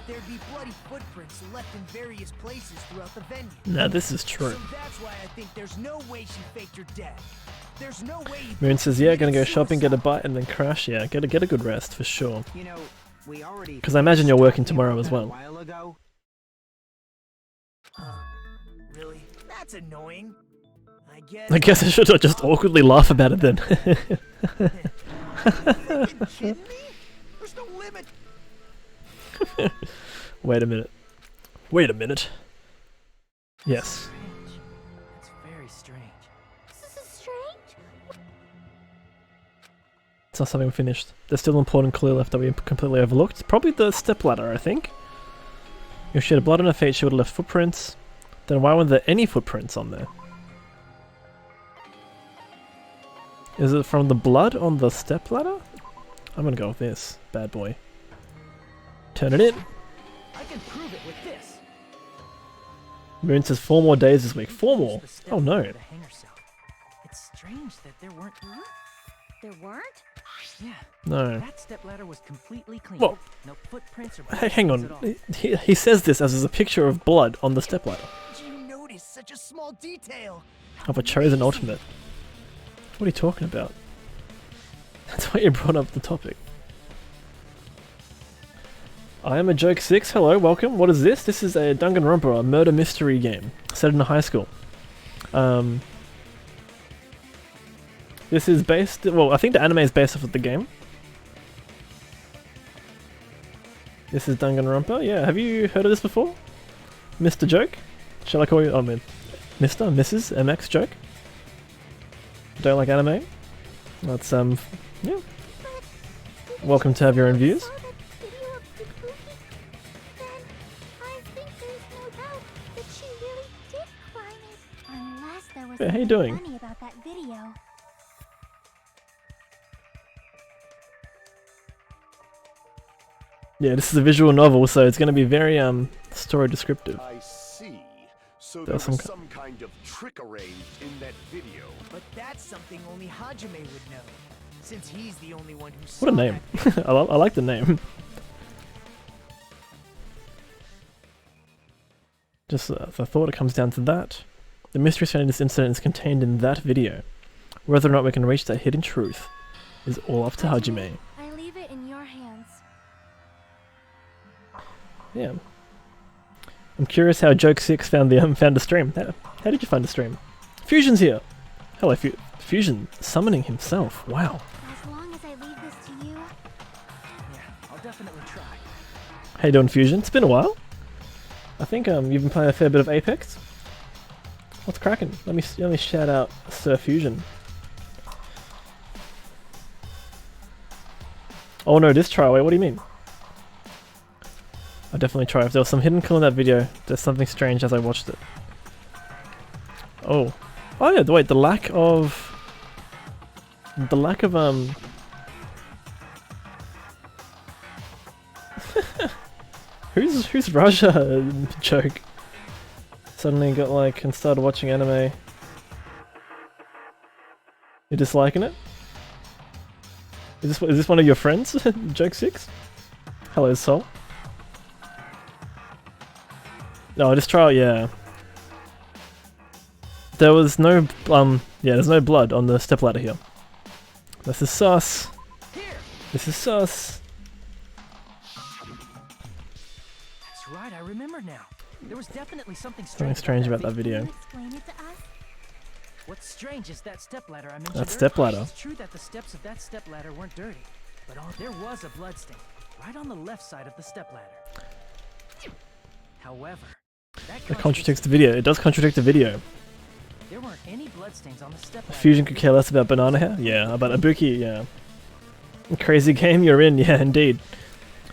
there'd be bloody footprints left in various places throughout the venue. Nah, this is true. So that's why I think there's no way she faked her death. There's no way. Moon says, yeah, gonna go committed shopping, get a suicide. bite, and then crash. Yeah, get a good rest for sure. You know, we already. 'Cause I imagine you're working talked tomorrow about as that well. A while ago. Really? That's annoying. I guess I should just awkwardly laugh about it then. You kidding me? There's no limit. Wait a minute. Wait a minute. Yes. Strange. That's very strange. This is strange. It's not something we finished. There's still an important clue left that we completely overlooked. Probably the stepladder, I think. If she had blood on her feet, she would have left footprints. Then why weren't there any footprints on there? Is it from the blood on the stepladder? I'm gonna go with this bad boy. Turn it in. I can prove it with this. Moon says 4 more days this week. 4 more? Use the step Oh no. ladder to hang herself. It's strange that there weren't. Huh? There weren't? Yeah, No. that step ladder was completely clean. Well, no footprints or hey, hang bloodstains at on. all. He says this as there's a picture of blood on the stepladder Did you notice such a small detail? of a chosen ultimate. What are you talking about? That's why you brought up the topic. I am a joke 6. Hello, welcome. What is this? This is a Danganronpa, a murder mystery game set in a high school. This is based. Well, I think the anime is based off of the game. This is Danganronpa. Yeah, have you heard of this before, Mr. Joke? Shall I call you? Oh man, Mr. Mrs. MX Joke. Don't like anime? That's yeah. Welcome to have your own views. Yeah, how you doing? Funny about that video. Yeah, this is a visual novel, so it's going to be very story descriptive. I see. So there There's was some some kind of trick arranged in that video. But that's something only Hajime would know, since he's the only one who saw What a name! that. I like the name. Just the thought it comes down to that. The mystery surrounding this incident is contained in that video. Whether or not we can reach that hidden truth is all up to Hajime. I leave it in your hands. Yeah. I'm curious how Joke 6 found the stream. How did you find the stream? Fusion's here. Hello, Fusion summoning himself. Wow. As long as I leave this to you. Yeah, I'll definitely try. How you doing, Fusion? It's been a while. I think you've been playing a fair bit of Apex. What's cracking? Let me shout out Sir Fusion. Oh no, this try. Wait, what do you mean? I'll definitely try. If there was some hidden kill in that video, there's something strange as I watched it. Oh. Oh yeah, wait, the lack of Who's Raja Joke? Suddenly got like and started watching anime. You disliking it? Is this one of your friends? Joke 6? Hello, Soul. No, just try. Yeah. There was no there's no blood on the stepladder here. This is sus. This is sus. That's right, I remember now. There was definitely something Something strange strange about that Can video. you explain it to us? What's strange is that stepladder I mentioned That earlier. stepladder. It's true that the steps of that stepladder weren't dirty, but there was a bloodstain right on the left side of the stepladder. However, It contradicts the video. It does contradict the video. There weren't any bloodstains on the stepladder. Fusion could care less about banana hair? Yeah, about Ibuki, yeah. Crazy game you're in, yeah, indeed.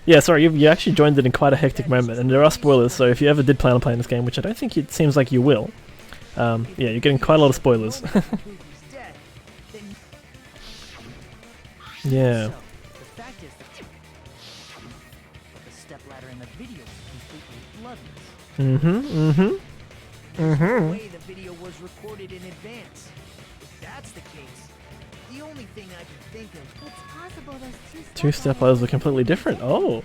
Yeah, sorry, you actually joined it in quite a hectic moment, and there are spoilers, so if you ever did plan on playing this game, which I don't think it seems like you will, yeah, you're getting quite a lot of spoilers. Yeah. So, the fact is that the stepladder in the video was completely bloodless. The way the video was recorded in advance. If that's the case, the only thing I can think of. It's possible those Two stepladders were completely different. Oh.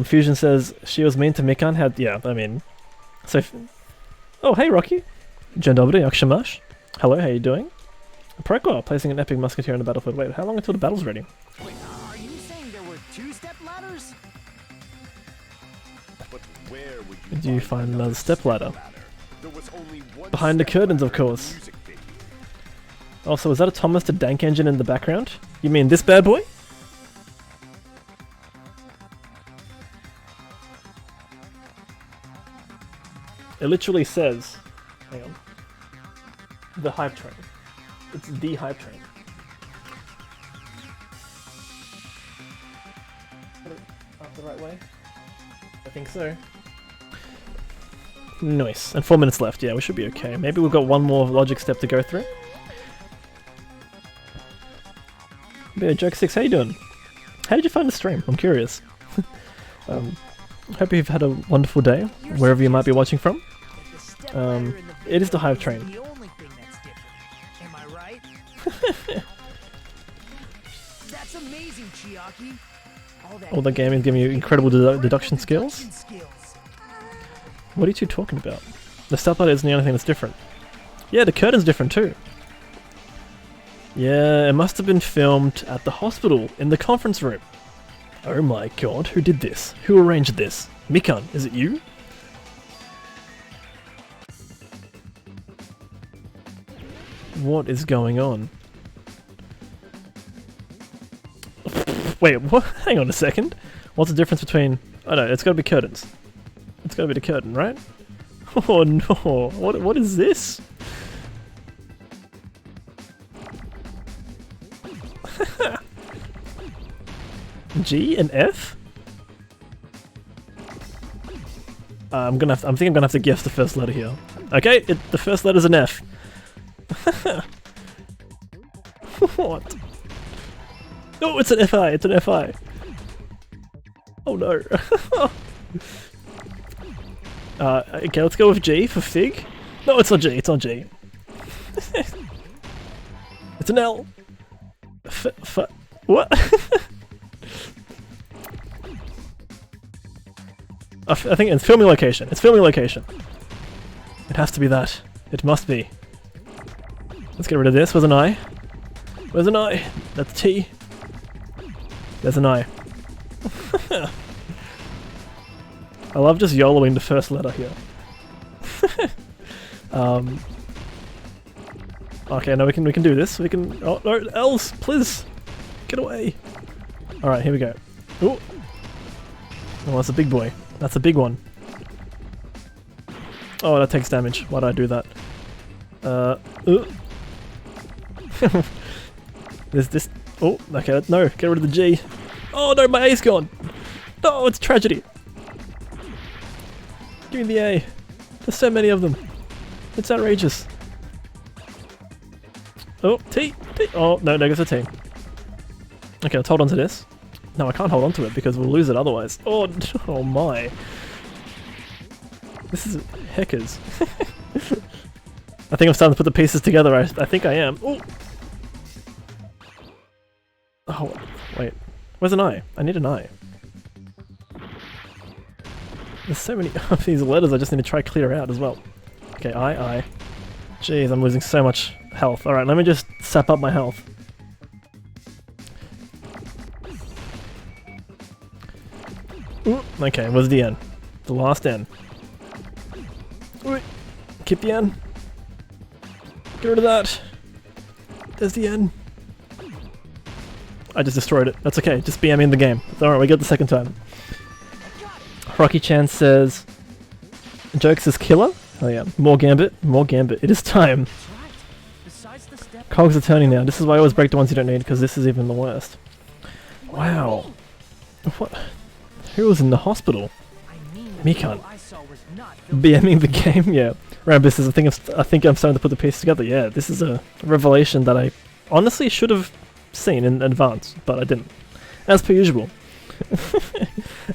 Fusion says she was mean to Mikan. Had I mean, so. Oh hey Rocky, Dzień dobry, jak się masz? Hello, how you doing? Procor placing an epic musketeer on the battlefield. Wait, how long until the battle's ready? Wait, are you saying there were 2 step ladders? But where would Do you find another stepladder? There was only one Behind the stepladder curtains, of in the course. music video. Also, is that a Thomas the Dank engine in the background? You mean this bad boy? It literally says, hang on, the hype train. It's the hype train. Put it up the right way? I think so. Nice. And 4 minutes left. Yeah, we should be okay. Maybe we've got one more logic step to go through. Yeah, Joke6, how you doing? How did you find the stream? I'm curious. Hope you've had a wonderful day, wherever you might be watching from. It is the Hive Train. The only thing that's different. Am I right? That's amazing, Chiaki. All the gaming giving you incredible deduction skills. What are you two talking about? The stepladder isn't the only thing that's different. Yeah, the curtain's different too. Yeah, it must have been filmed at the hospital, in the conference room. Oh my god, who did this? Who arranged this? Mikan, is it you? What is going on? Wait, what? Hang on a second. What's the difference between... Oh no, it's gotta be curtains. It's gotta be the curtain, right? Oh no, what is this? G and F? I think I'm gonna have to guess the first letter here. Okay, the first letter's an F. What? Oh, it's an FI, it's an FI. Oh no. Okay, let's go with G for Fig. No, it's not G, it's not G. It's an L. What? I think it's filming location. It's filming location. It has to be that. It must be. Let's get rid of this. Where's an I? Where's an I? That's T. There's an I. I love just YOLOing the first letter here. Okay, no, we can do this. We can. Oh no, L's, please, get away. All right, here we go. Ooh. Oh, that's a big boy. That's a big one. Oh, that takes damage. Why did I do that? There's this. Oh, okay. No, get rid of the G. Oh no, my A's gone. No, it's tragedy. Give me the A. There's so many of them. It's outrageous. Oh, T. T. Oh no, there goes a T. Okay, let's hold on to this. No, I can't hold on to it because we'll lose it otherwise. Oh, oh my. This is heckers. I think I'm starting to put the pieces together. I think I am. Ooh. Oh, wait. Where's an I? I need an I. There's so many of these letters I just need to try clear out as well. Okay, I. Jeez, I'm losing so much health. Alright, let me just sap up my health. Ooh, okay, where's the N? The last N. Ooh, keep the N. Get rid of that. There's the N. I just destroyed it. That's okay, just BM in the game. Alright, we get the second time. Rocky Chan says, Jokes is killer? Oh yeah, more Gambit, more Gambit. It is time. Cogs are turning now. This is why I always break the ones you don't need, because this is even the worst. Wow. What? Who was in the hospital? Mikan. BMing the game? Yeah. Rambus says, I think I'm starting to put the pieces together. Yeah, this is a revelation that I honestly should have seen in advance, but I didn't. As per usual.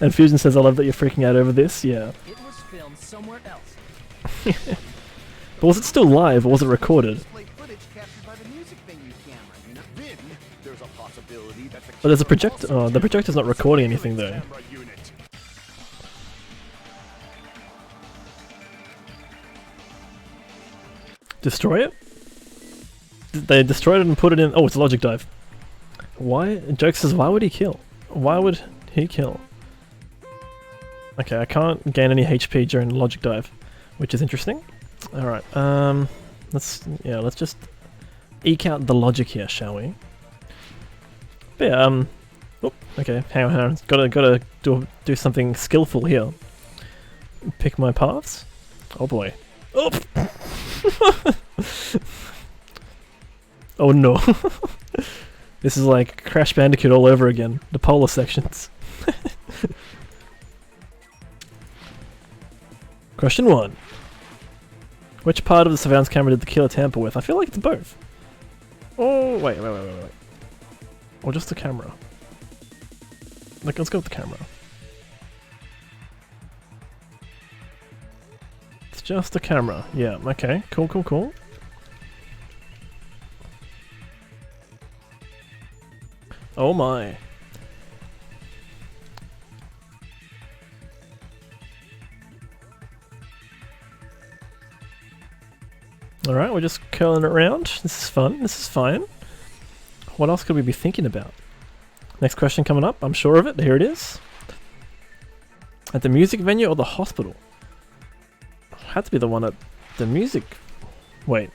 And Fusion says, I love that you're freaking out over this. Yeah. It was filmed somewhere else. But was it still live or was it recorded? But there's a projector. Oh, the projector's not recording anything though. Destroy it? They destroyed it and put it in. Oh, it's a logic dive. Why? Joke says, why would he kill? Why would he kill? Okay, I can't gain any HP during the logic dive, which is interesting. Alright, let's just eke out the logic here, shall we? But yeah, oh, okay, hang on, gotta do something skillful here. Pick my paths. Oh boy. Oh! Oh no. This is like Crash Bandicoot all over again. The polar sections. Question 1. Which part of the surveillance camera did the killer tamper with? I feel like it's both. Oh, wait. Or just the camera? Like, let's go with the camera. It's just the camera. Yeah, okay. Cool, cool, cool. Oh my. Alright, we're just curling it around. This is fun. This is fine. What else could we be thinking about? Next question coming up. I'm sure of it. Here it is. At the music venue or the hospital? Had to be the one at the music... Wait.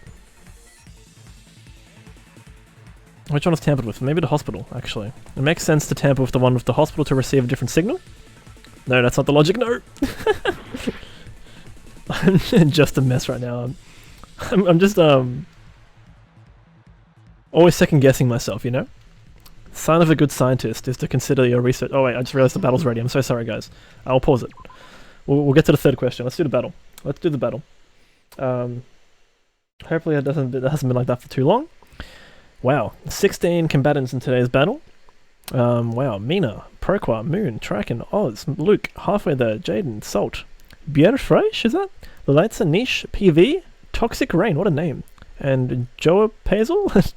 Which one was tampered with? Maybe the hospital, actually. It makes sense to tamper with the one with the hospital to receive a different signal. No, that's not the logic. No! I'm just a mess right now. I'm just, always second-guessing myself, you know? Sign of a good scientist is to consider your research... Oh wait, I just realized the battle's ready. I'm so sorry, guys. I'll pause it. We'll get to the third question. Let's do the battle. Let's do the battle. Hopefully it hasn't been like that for too long. Wow. 16 combatants in today's battle. Wow. Mina, Proqua, Moon, Traken, Oz, Luke, halfway there, Jaden, Salt, Bjerfresh, is that? Lalitza, Niche, PV, Toxic Rain, what a name. And Joa Pazel?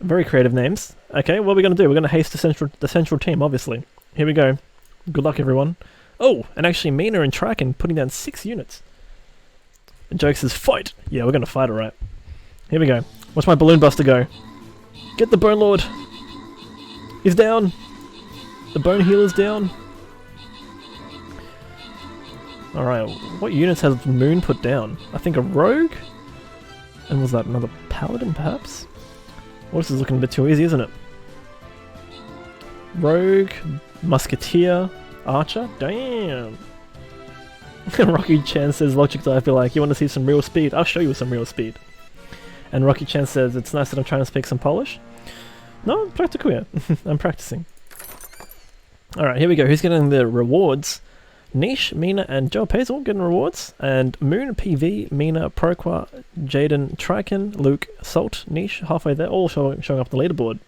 Very creative names. Okay, what are we going to do? We're going to haste the central team, obviously. Here we go. Good luck, everyone. Oh, and actually Mina and Traken putting down 6 units. And Joke says, fight! Yeah, we're going to fight, alright. Here we go. Watch my Balloon Buster go. Get the Bone Lord! He's down! The Bone Healer's down. Alright, what units has Moon put down? I think a Rogue? And was that another Paladin, perhaps? Well, this is looking a bit too easy, isn't it? Rogue, Musketeer, Archer? Damn! Rocky Chan says, Logic Dive, be like, you want to see some real speed? I'll show you some real speed. And Rocky Chan says, it's nice that I'm trying to speak some Polish. No, practical, yeah. I'm practicing. Alright, here we go. Who's getting the rewards? Niche, Mina, and Joe Pazel getting rewards. And Moon, PV, Mina, Proqua, Jaden, Triken, Luke, Salt, Niche, halfway there, all showing up the leaderboard.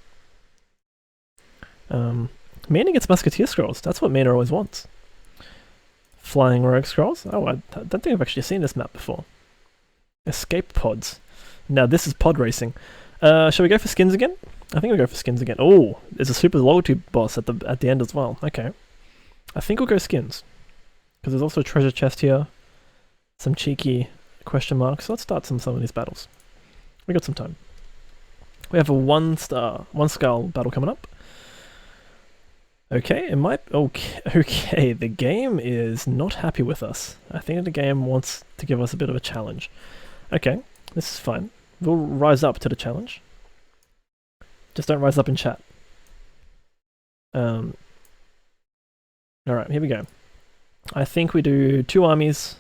Mina gets Musketeer Scrolls. That's what Mina always wants. Flying Rogue Scrolls. Oh, I don't think I've actually seen this map before. Escape Pods. Now this is pod racing. Shall we go for skins again? I think we'll go for skins again. Oh, there's a super loyalty boss at the end as well. Okay. I think we'll go skins. Because there's also a treasure chest here. Some cheeky question marks. So let's start some of these battles. We got some time. We have a one skull battle coming up. Okay, it might... Okay, the game is not happy with us. I think the game wants to give us a bit of a challenge. Okay, this is fine. We'll rise up to the challenge. Just don't rise up in chat. Alright, here we go. I think we do 2 armies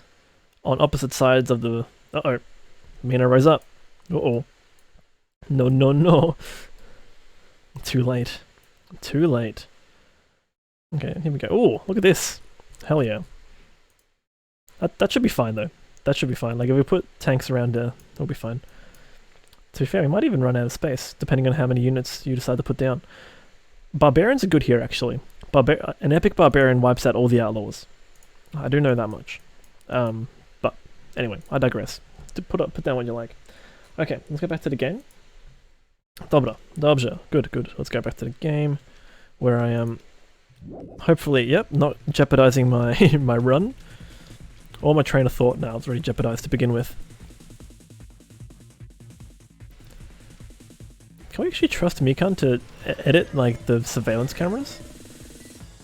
on opposite sides of the... Uh-oh. Mina, rise up. Uh-oh. No, no, no. Too late. Too late. Okay, here we go. Oh, look at this. Hell yeah. That should be fine, though. That should be fine. Like, if we put tanks around there, it'll be fine. To be fair, we might even run out of space, depending on how many units you decide to put down. Barbarians are good here, actually. An epic barbarian wipes out all the outlaws. I do know that much. But, anyway, I digress. Put down what you like. Okay, let's go back to the game. Dobra. Dobrze. Good, good. Let's go back to the game, where I am... hopefully, yep, not jeopardizing my my run. Or my train of thought now. It's already jeopardized to begin with. Can we actually trust Mikan to edit, like, the surveillance cameras?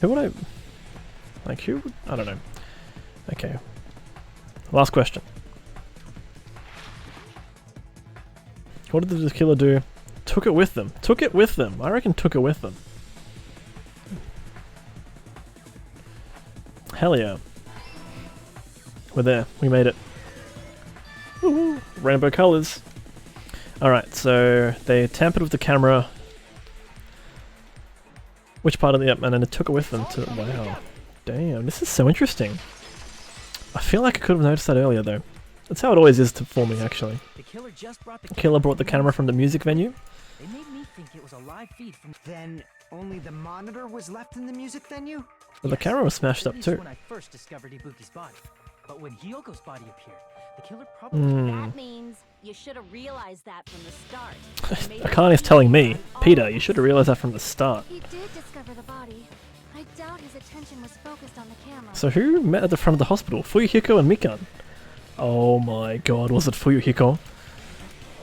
Who would I... like, who? I don't know. Okay. Last question. What did the killer do? Took it with them. Took it with them. I reckon took it with them. Hell yeah. We're there. We made it. Woohoo! Rainbow colors. Alright, so they tampered with the camera. Which part of the... yep, and then it took it with them to... wow. Damn, this is so interesting. I feel like I could have noticed that earlier, though. That's how it always is for me, actually. The killer brought the camera from the music venue. They made me think it was a live feed from. Then only the monitor was left in the music venue? Well, the camera was smashed At up least too. when I first discovered Ibuki's body. But when Hyogo's body appeared, the killer probably. That means you should have realized that from the start. Akane's telling me, Peter, you should have realized that from the start. He did discover the body. I doubt his attention was focused on the camera. So who met at the front of the hospital? Fuyuhiko and Mikan. Oh my god, was it Fuyuhiko?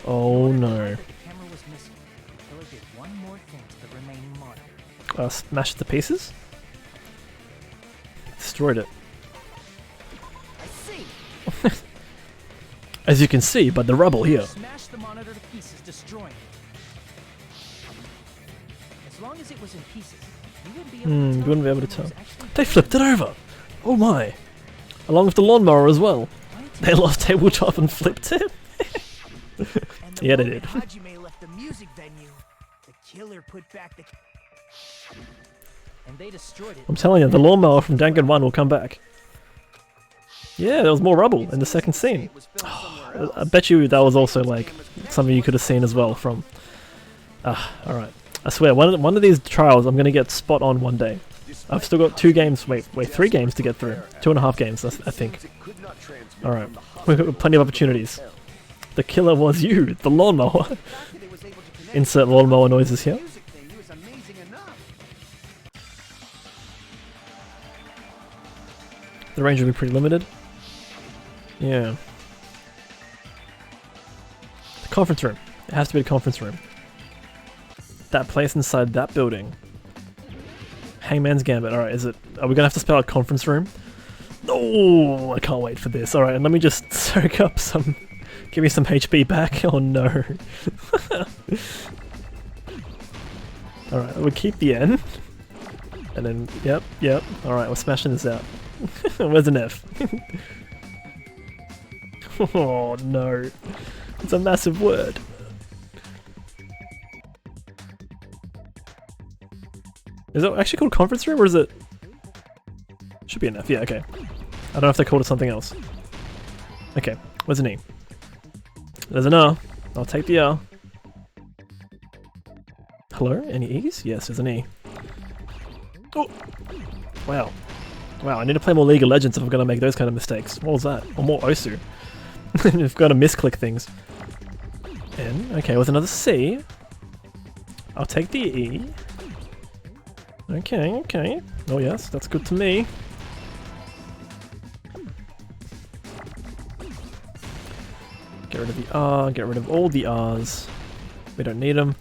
Oh no. The camera was missing. The killer did one more thing to the remaining monitor. Smashed it to pieces? Destroyed it. I see. As you can see by the rubble here. Smash the monitor to pieces, destroying it. As long as it was in pieces, you wouldn't be able to tell. You wouldn't be able to the tell. camera was actually They flipped it over! Oh my! Along with the lawnmower as well. They lost tabletop and flipped it? And the Yeah, they moment did. Hajime left the music venue, the killer put back the. And they destroyed it. I'm telling you, the lawnmower from Danganronpa will come back. Yeah, there was more rubble in the second scene. I bet you that was also like something you could have seen as well from. Alright. I swear, one of these trials I'm gonna get spot on one day. I've still got 2 games, wait, 3 games to get through. 2.5 games, I think. Alright, we've got plenty of opportunities. The killer was you, the lawnmower. Insert lawnmower noises here. The range will be pretty limited. Yeah. The conference room. It has to be the conference room. That place inside that building. Hangman's Gambit. Alright, is it... Are we gonna have to spell out conference room? Oh, I can't wait for this. Alright, and let me just soak up some... Give me some HP back. Oh no. Alright, we'll keep the N. And then, yep. Alright, we're smashing this out. Where's an F? Oh no. It's a massive word. Is it actually called conference room or is it... Should be an F, yeah, okay. I don't know if they called it something else. Okay, where's an E? There's an R. I'll take the R. Hello? Any E's? Yes, there's an E. Oh! Wow. Wow, I need to play more League of Legends if I'm gonna make those kind of mistakes. What was that? Or more Osu. I've got to misclick things. N. Okay, with another C. I'll take the E. Okay. Oh yes, that's good to me. Get rid of the R, get rid of all the R's. We don't need them.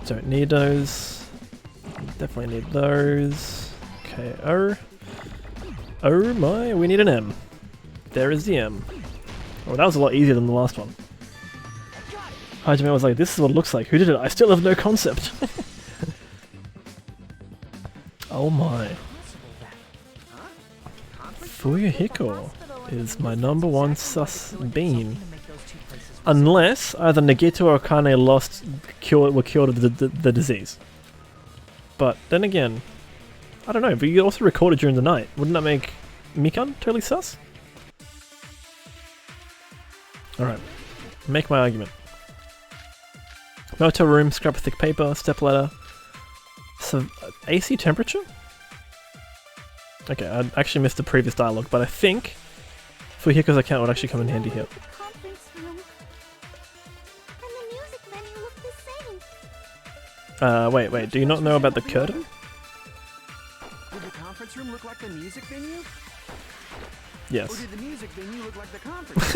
Don't need those. Definitely need those. Okay, O. Oh my, we need an M. There is the M. Oh, that was a lot easier than the last one. Hajime was like, this is what it looks like. Who did it? I still have no concept. Oh my. Fuyuhiko is my #1 sus bean. Unless either Nagito or Akane were cured of the disease. But then again, I don't know, but you also recorded during the night. Wouldn't that make Mikan totally sus? Alright, make my argument. Motel room, scrap of thick paper, step ladder. So, AC temperature? Okay, I actually missed the previous dialogue, but I think Fuyuhiko's account would actually come in handy here. Conference room. And the music venue looked the same. Wait, do you not know about the curtain? Did the conference room look like the music venue? Or Yes. did the music venue look like the conference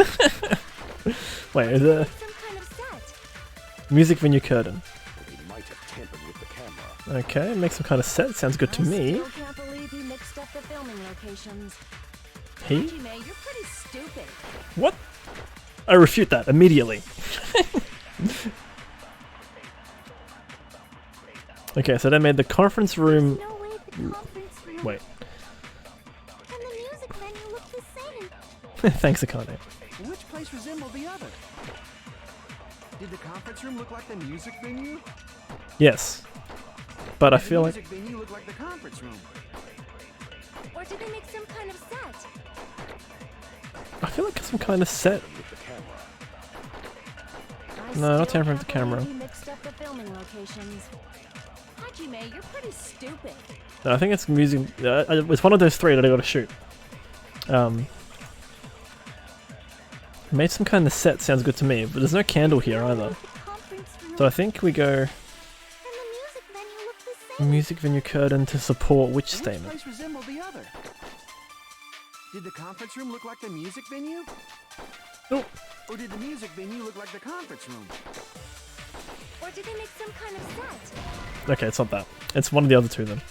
room? Wait, is there Some kind of set. music venue curtain? He might have tampered with the camera. Okay, make some kind of set, sounds good to me. Still can't believe he mixed up the filming locations. He? Hajime, you're pretty stupid. What? I refute that immediately. Okay, so they made the conference room... No way the conference room. Wait. And the music venue looked the same. Thanks, Akane. Which place resembled the other? Did the conference room look like the music venue? Yes. But I feel like... The music venue looked like the conference room. Or did they make some kind of set? I feel like some kind of set. With the camera. I No, not still tampering with the can't camera. believe he mixed up the filming locations. Hajime, you're pretty stupid. No, I think it's music. It's one of those three that I gotta shoot. Made some kind of set sounds good to me, but there's no candle here either. So I think we go And the music venue looked the same. music venue curtain to support which Which statement? place resembled the other? Did the conference room look like the music venue? Oh. Or did the music venue look like the conference room? Or did they make some kind of set? Okay, it's not that. It's one of the other two then.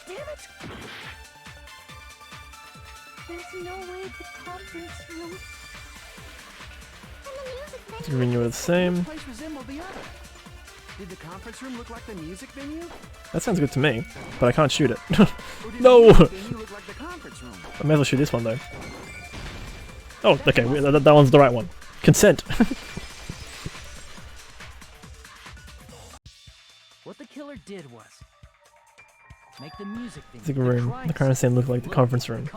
Damn it! There's no way the conference room and the music Music venue. venue are the same. Which place resembled the other? Did the conference room look like the music venue? That sounds good to me, but I can't shoot it. Or did No! the music venue look like the conference room? I may as well shoot this one though. Oh, okay, that one's the right one. Consent. What the killer did was make the music thing. Music room. The current scene looked like the conference room.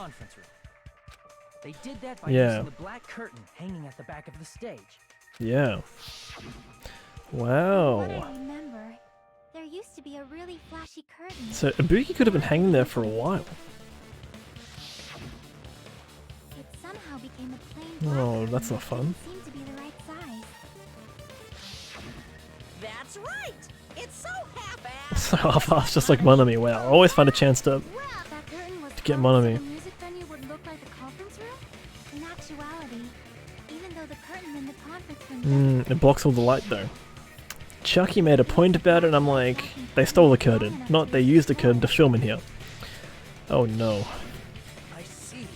They did that by Yeah. using the black curtain hanging at the back of the stage. Yeah. What Wow. I remember, there used to be a really flashy curtain. So Ibuki could have been hanging there for a while. It somehow became a plain black Oh, curtain that's not that fun. didn't seem to be the right size. That's right! It's so half-assed! So half-assed, just like Monami. Wow, I always find a chance to. That curtain was get closed Monami. so the music venue would look like the conference room? In actuality, even though the curtain in the conference room It blocks all the light though. Chucky made a point about it, and I'm like, they stole the curtain, not they used the curtain to film in here. Oh no. I see.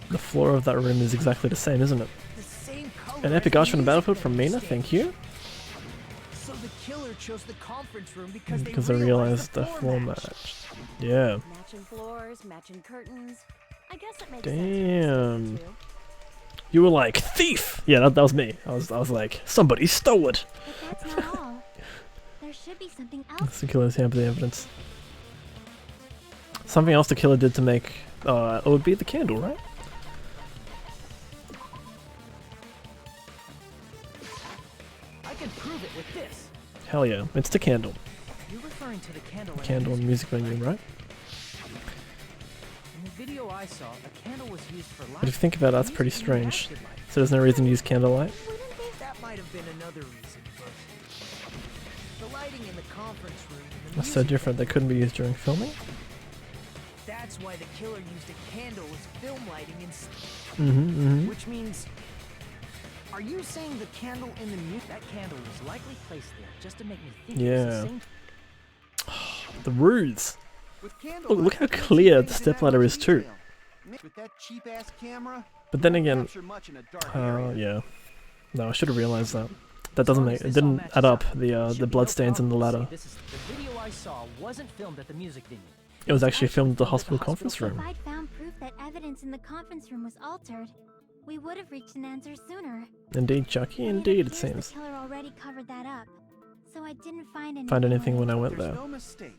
The floor of that room is exactly the same, isn't it? The same color. An epic as arch from the music battlefield from venue Mina, stage. thank you. So the killer chose the conference room because Because I realized the floor match. match. Yeah. Matching floors, matching curtains. I guess it makes Damn. sense. Too. You were like, thief! Yeah, that was me. I was like, somebody stole it! But that's not all. There should be something else. That's the killer's hand for the evidence. Something else the killer did to make, it would be the candle, right? I can prove it with this. Hell yeah, it's the candle. You're referring to the candle. in the Candle and music venue, right? In the video I saw, a candle was used for light. But if you think about it, that's pretty strange. So there's no reason to use candlelight? That might have been another reason, but the lighting in the conference room and the That's so music different, they venue- couldn't be used during filming? That's why the killer used a candle as film lighting instead. Mm-hmm. Which means... Are you saying the candle in the music... That candle was likely placed there just to make me think it Yeah. was the same. The ruse! With candlelight, Look how you can see clear the things in stepladder that is too. detail. Mixed with that cheap-ass camera, But then you won't again, capture much in a dark area. yeah. No, I should have realized that. That doesn't make, it didn't add up, the bloodstains in the ladder. This is the video I saw wasn't filmed at the music venue. It was actually filmed at the hospital conference If room. I'd found proof that evidence in the conference room was altered, we would have reached an answer sooner. Indeed, Chucky, But indeed, it appears seems. The killer already covered that up, so I didn't find anything. Find anything when I went There's there. no mistake.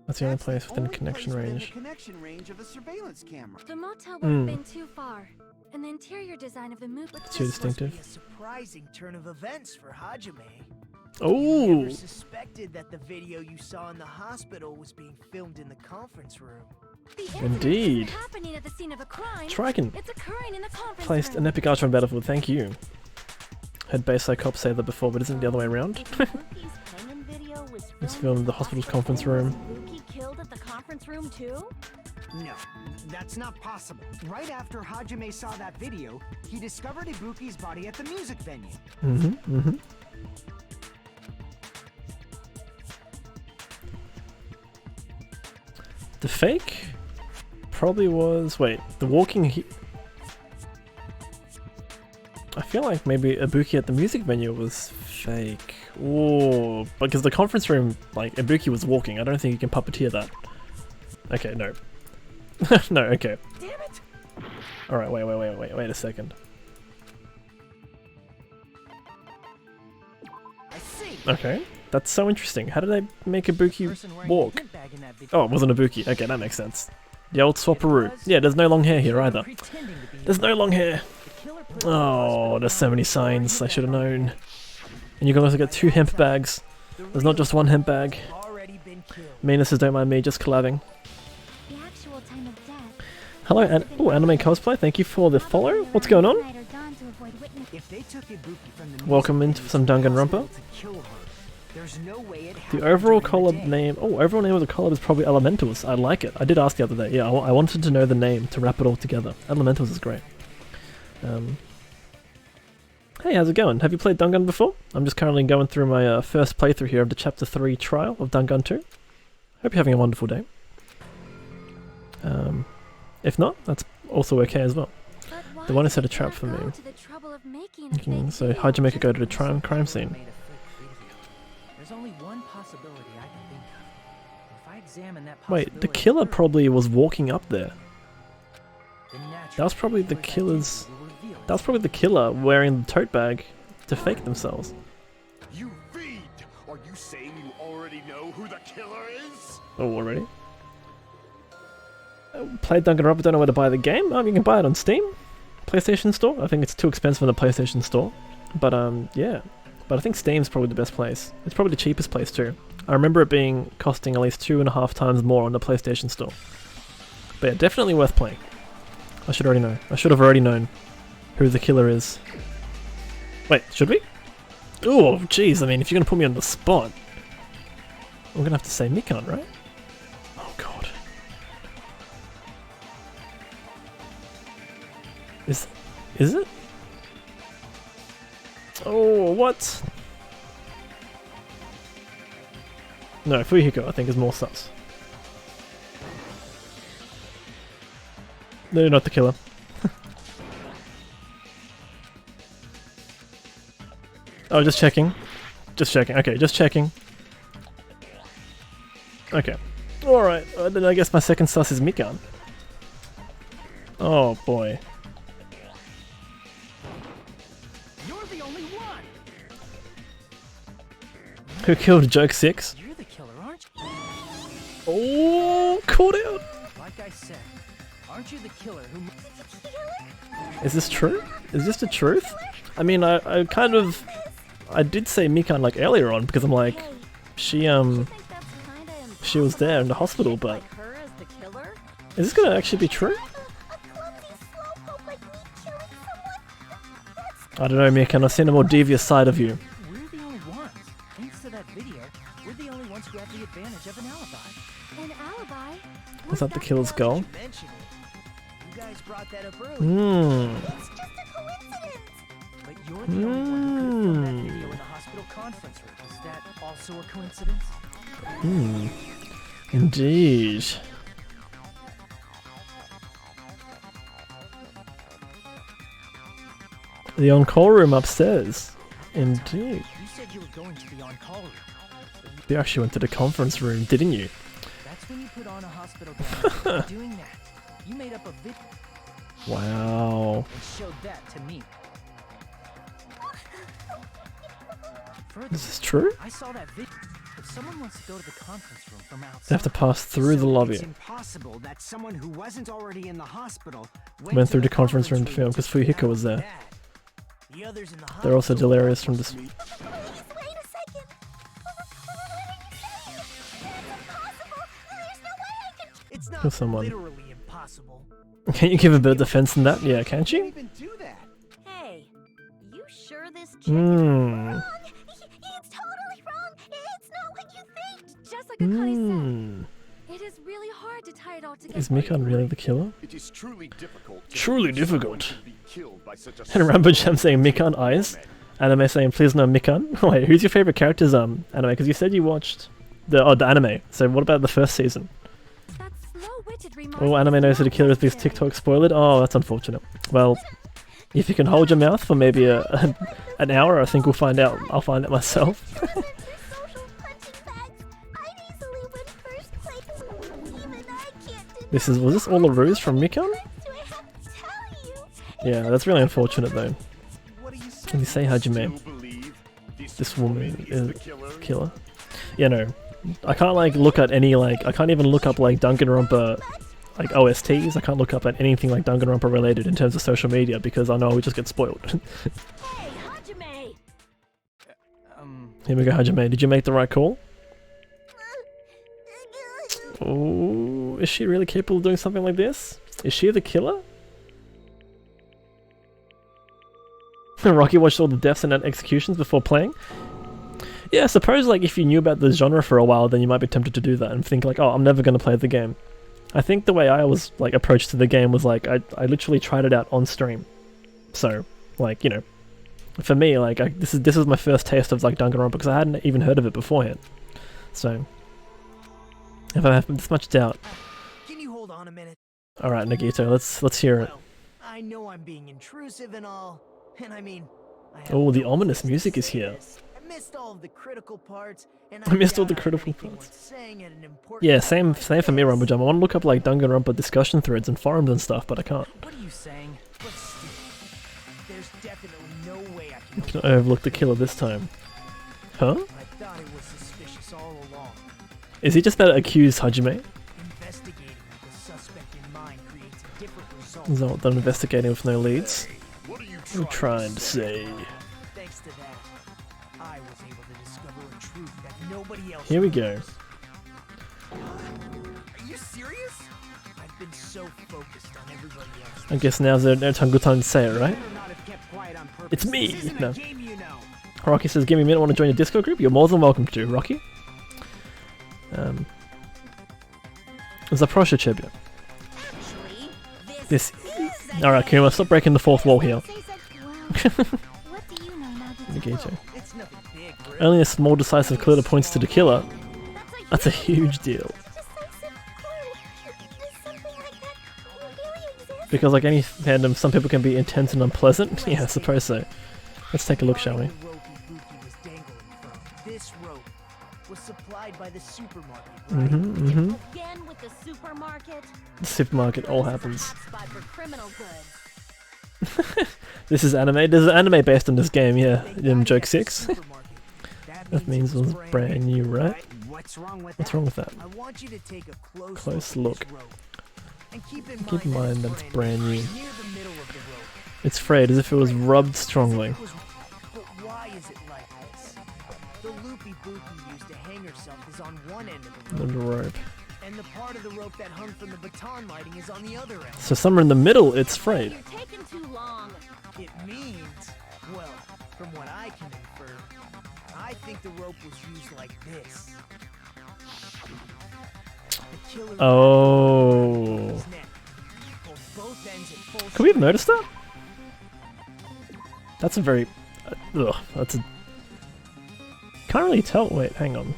That's the only That's place within only connection place within range. the connection range of the surveillance camera. The motel would Hmm. have been too far, and the interior design of the movie. Too This must be distinctive. a surprising turn of events for Hajime. You Oh! never suspected that the video you saw in the hospital was being filmed in the conference room. The incident Indeed. isn't happening at the scene of a crime. Trigon It's occurring in the conference placed room. an epic arch on battlefield, thank you. Heard Bayside Cop say that before, but isn't it the other way around? If Ibuki's hanging video was It's filmed filmed in in the hospital's conference room. Ibuki killed at the conference room too? No, that's not possible. Right after Hajime saw that video, he discovered Ibuki's body at the music venue. Mm-hmm. The fake probably was... Wait, the walking... I feel like maybe Ibuki at the music venue was fake. Oh, because the conference room, like, Ibuki was walking. I don't think you can puppeteer that. Okay, no. No, okay. Damn it! Alright, wait a second. I see. Okay, that's so interesting. How did they make Ibuki Person wearing walk? a hint bag in that video. Oh, it wasn't Ibuki. Okay, that makes sense. The old swapperoo. Yeah, there's no long hair here either. Pretending to be There's no long hair. The killer Oh, there's so many signs. I should have known. And you can also get 2 hemp bags. There's not just 1 hemp bag. Meanuses, don't mind me, just collabing. The actual time of death. Hello, anime cosplay. Thank you for the follow. What's going on? If they took Ibuki from the Welcome music into some video Danganronpa. to kill her, there's no way it The happened overall during the collab day. name. Oh, overall name of the collab is probably Elementals. I like it. I did ask the other day. Yeah, I wanted to know the name to wrap it all together. Elementals is great. Hey, how's it going? Have you played Dangan before? I'm just currently going through my first playthrough here of the Chapter 3 trial of Dangan 2. Hope you're having a wonderful day. If not, that's also okay as well. The one who set a trap for me. So Hajime go to the crime scene. There's only one possibility I can think of. If I examine that Wait, the possibility killer further, probably was walking up there. the natural That was probably the killer's killer's... activity will reveal That was probably the killer wearing the tote bag to fake themselves. You feed! Are you saying you already know who the killer is? Oh, already? Played Danganronpa, don't know where to buy the game. You can buy it on Steam. PlayStation Store. I think it's too expensive on the PlayStation Store. But yeah. But I think Steam's probably the best place. It's probably the cheapest place too. I remember it being costing at least 2.5 times more on the PlayStation Store. But yeah, definitely worth playing. I should already know. I should have already known who the killer is. Wait, should we? Oh, jeez, I mean, if you're gonna put me on the spot, we're gonna have to say Mikan, right? Oh god. Is it? Oh, what? No, Fuyuhiko I think is more sus. No, not the killer. Oh, just checking. Just checking. Okay, just checking. Okay. Alright, then I guess my second sus is Mikan. Oh boy. You're the only one. Who killed Joke 6? You're the killer, aren't you? Oh, caught out! Like I said, aren't you the killer who? Is this true? Is this the truth? I mean, I kind of... I did say Mikan like earlier on because I'm like, she was there in the hospital, but Her as the killer? is this gonna actually be true? I don't know, Mikan, I've seen a more devious side of you. We're the only ones. Thanks to that video, we're the only ones who have the advantage of an alibi. An alibi? Was that the killer's goal? Mention it. You guys brought that up earlier. Hmm. It's just a coincidence. But you're the only one who could have filmed that video in the hospital conference room. Is that also a coincidence? Hmm. Indeed. The on-call room upstairs. Indeed. You said you were going to the on-call room. You actually went to the conference room, didn't you? That's when you put on a hospital gown. Doing that, you made up a video Wow. and showed that to me. Further, Is this true? I saw that video. If someone wants to go to the conference room from outside, They have to pass through the So lobby. It's impossible that someone who wasn't already in the hospital Went to through the conference room to film because find Fuyuhiko out was there. that. the others in the They're also hospital delirious from this. Please wait a second. Impossible. There's no way I can. It's not Kill someone. literally impossible. Can you give a bit of defense in that? Yeah, can't Can't you? even do that. Hey, you sure this chick Hmm. Wrong. It's totally wrong. It's not what you think. Just like Akane Hmm. said, it is really hard to tie it all together. Is Mikan really the killer? It is truly difficult. Truly believe someone difficult. could be killed by such a And simple Rambo Jam saying Mikan eyes. Anime saying please no Mikan. Wait, who's your favorite characters anime? Because you said you watched the anime. So what about the first season? That slow-witted remark Oh, anime is knows that the not killer is because necessary. TikTok spoiled it. Oh, that's unfortunate. Well, if you can hold your mouth for maybe an hour, I think we'll find out. I'll find it myself. Social punching bags. I'd easily win first place. Even I can't deny Was this all a ruse from Mikan? Do I have to tell you? Yeah, that's really unfortunate though. What do you say? Can you say Hajime? Still believe This woman is the is killer. killer. Yeah, no. I can't like look at any like I can't even look up like Danganronpa like OSTs. I can't look up at anything like Danganronpa related in terms of social media because I know we just get spoiled. Hey, Hajime! Here we go, Hajime. Did you make the right call? Oh, is she really capable of doing something like this? Is she the killer? Rocky watched all the deaths and executions before playing? Yeah, I suppose like if you knew about the genre for a while, then you might be tempted to do that and think like, oh, I'm never going to play the game. I think the way I was like approached to the game was like I literally tried it out on stream. So, like, you know, for me, like this is my first taste of like Danganronpa because I hadn't even heard of it beforehand. So, if I have this much doubt. Can you hold on a minute? All right, Nagito, let's hear it. Well, I know I'm being intrusive and all, and I mean, I have Oh, the no ominous business music to is say here. this. I missed all of the critical parts, and I missed all doubt the I critical have anything parts. worth saying at an important Yeah, time same like for me, this. Rumble Jam. I want to look up like Danganronpa discussion threads and forums and stuff, but I can't. What are you saying? But still, there's definitely no way I I can can overlook the killer this time. Huh? I thought it was suspicious all along. Is he just about to accuse Hajime? Investigating with the suspect in mind creates a different result. Is that what they're investigating with no leads? What are you I'm trying to say. Thanks to that, I was able to discover a truth that nobody else Here we go. knows. Are you serious? I've been so focused on everybody else. I guess now's no good time to say it, right? Better not have kept quiet on purpose. It's me! This isn't No. a game, you know. Rocky says, give me a minute, want to join your Discord group? You're more than welcome to, Rocky. Zaprosha Chebia. Actually, This Alright, Kuma, stop breaking the fourth wall here. Well, what do you know now that Nagito. It's nothing big, really. Only a small decisive clue that points to the killer. That's a huge deal. Because like any fandom, some people can be intense and unpleasant. Yeah, I suppose so. Let's take a look, shall we? The rope Ibuki was dangling from. This rope was supplied by the supermarket, right? again with the supermarket. The supermarket all happens. Hotspot for criminal goods. This is anime. There's an anime based on this game, yeah. They In got it Joke at the 6. supermarket. That means it was brand new, right? What's wrong with What's that? wrong with that? I want you to take a close, Close look. look. At this rope. And keep in Keep in mind that it's brand new. Near the middle of the rope. It's frayed as if it was rubbed strongly. But why is it like this? The loop Ibuki used to hang herself is on one end of the The rope, rope. and the part of the rope that hung from the baton lighting is on the other end. So somewhere in the middle, it's frayed. You're taking too long. It means, well, from what I can infer, I think the rope was used like this. The killer Oh. his neck, pulled both ends at full Could we have strength. noticed that? That's a very... ugh, that's a... Can't really tell. Wait, hang on.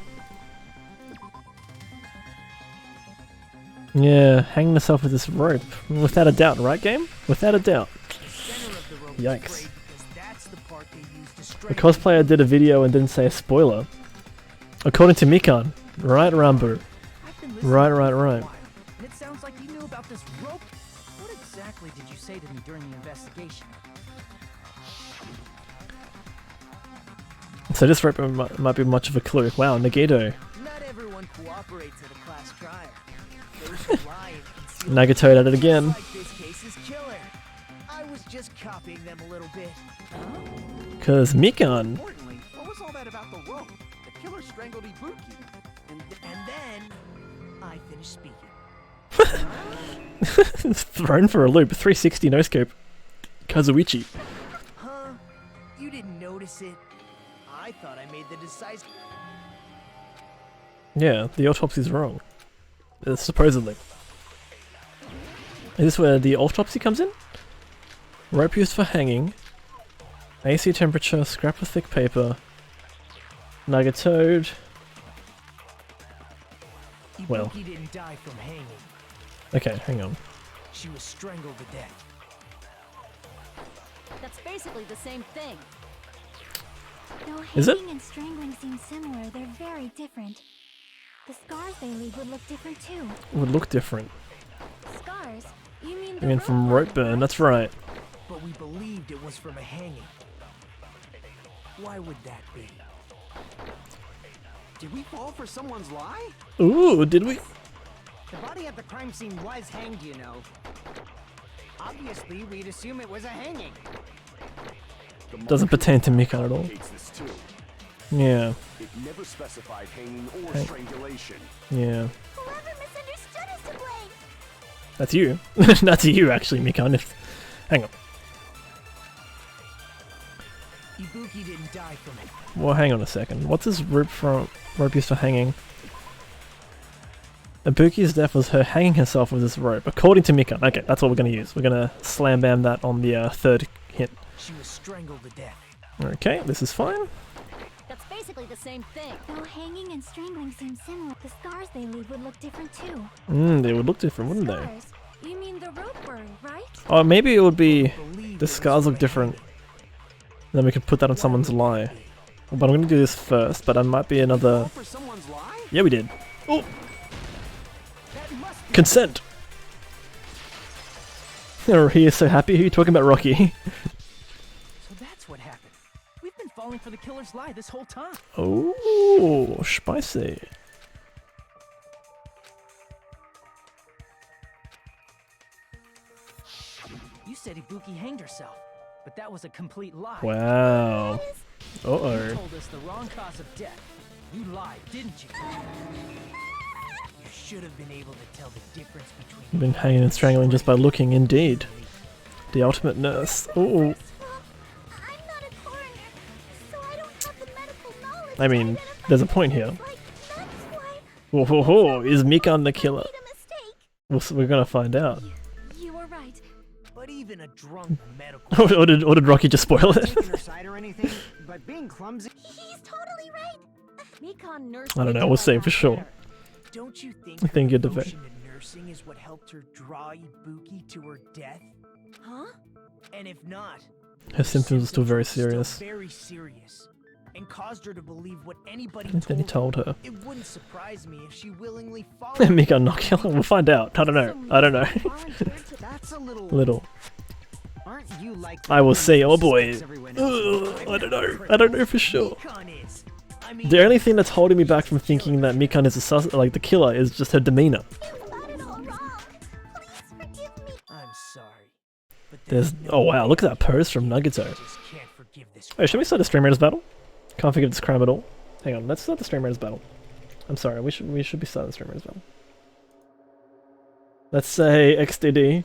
Yeah, hang yourself with this rope. Without a doubt, right game? Without a doubt. Center of the rope is Yikes. frayed because that's the part they used to The strangle. cosplayer did a video and didn't say a spoiler. According to Mikan. Right, Rambo. I've been listening Right, to you right, for a right. while, and it sounds like you knew about this rope. What exactly did you say to me during the investigation? So this rope might be much of a clue. Wow, Nagito. Not everyone cooperates at a class trial. Those who lie and conceal Nagito at it again. like this case's killer. I was just copying them a little bit. Cause Mikan. Importantly, what was all that about the rope? The killer strangled Ibuki. And then I finished speaking. Thrown for a loop. 360 no scope. Kazuichi. Huh? You didn't notice it? I thought I made the decisive. Yeah, the autopsy's wrong. Supposedly. Is this where the autopsy comes in? Rope used for hanging. AC temperature, scrap of thick paper. Nugget-toad. Well. Ibuki didn't die from hanging. Okay, hang on. She was strangled to death. That's basically the same thing. Though Is it? hanging and strangling seem similar, they're very different. The scars they leave would look different too. Would look different. Scars? You mean I the mean rope from line, rope burn, right? that's right. But we believed it was from a hanging. Why would that be? Did we fall for someone's lie? Ooh, did we? The body at the crime scene was hanged, you know. Obviously, we'd assume it was a hanging. Doesn't pertain to Mikan at all. Hates this too. Yeah. It never specified hanging or Hey. strangulation. Yeah. Whoever misunderstood is to blame. That's you. That's you, actually, Mikan. Hang on. Ibuki didn't die from it. Well, hang on a second. What's this rope used for hanging? Ibuki's death was her hanging herself with this rope, according to Mikan. Okay, that's what we're going to use. We're going to slam bam that on the third hint. She was strangled to death. Okay, this is fine. That's basically the same thing. Though hanging and strangling seem similar, the scars they leave would look different too. They would look different, wouldn't they? Scars? You mean the rope burn, right? Oh, maybe it would be Believe the it scars was look for different. hanging. Then we could put that on someone's lie. But I'm going to do this first, but I might be another... All for someone's lie? Yeah, we did. Oh, That must be consent! Oh, he is so happy. Who are you talking about, Rocky? So that's what happened. We've been falling for the killer's lie this whole time. Oh, spicy. You said Ibuki hanged herself, but that was a complete lie. Wow. You Uh-oh. told us the wrong cause of death. You lied, didn't you? You should have been able to tell the difference between. You've been hanging and strangling just by looking, indeed. The ultimate nurse. Oh, Well, I'm not a coroner, so I don't have the medical knowledge. I mean, there's a point here. Like, that's why Whoa, whoa, whoa. Is Mikan the killer? I made a mistake. We're gonna find out. You were right. But even a drunk medical. or did Rocky just spoil it? Taking her side or anything, but being clumsy. He's totally right. Mikan nursed I don't me know, till we'll I see got for sure. better. Don't you think I think her you're the vet. devotion to nursing is what helped her draw Ibuki to her death? Huh? And if not, Her symptoms are still very serious. very serious, and caused her to believe what anybody And then he told her. It wouldn't surprise me if she willingly followed. Mikan not killer? We'll find out. I don't know. I don't know. That's a little. Little. Aren't you like? I will see. Oh boy. Suspects everyone else? Ugh, I don't know. I don't know for sure. Mikan is. I mean, The only thing that's holding me back from thinking that Mikan is the killer is just her demeanor. You got it all wrong. Please forgive me. I'm sorry, but There's no oh wow, way look at that pose from Nagito. I just can't forgive this. Oh, should we start the Stream Raiders battle? Can't forgive this crime at all. Hang on, let's start the Stream Raiders battle. I'm sorry, we should be starting the Stream Raiders battle. Let's say XDD.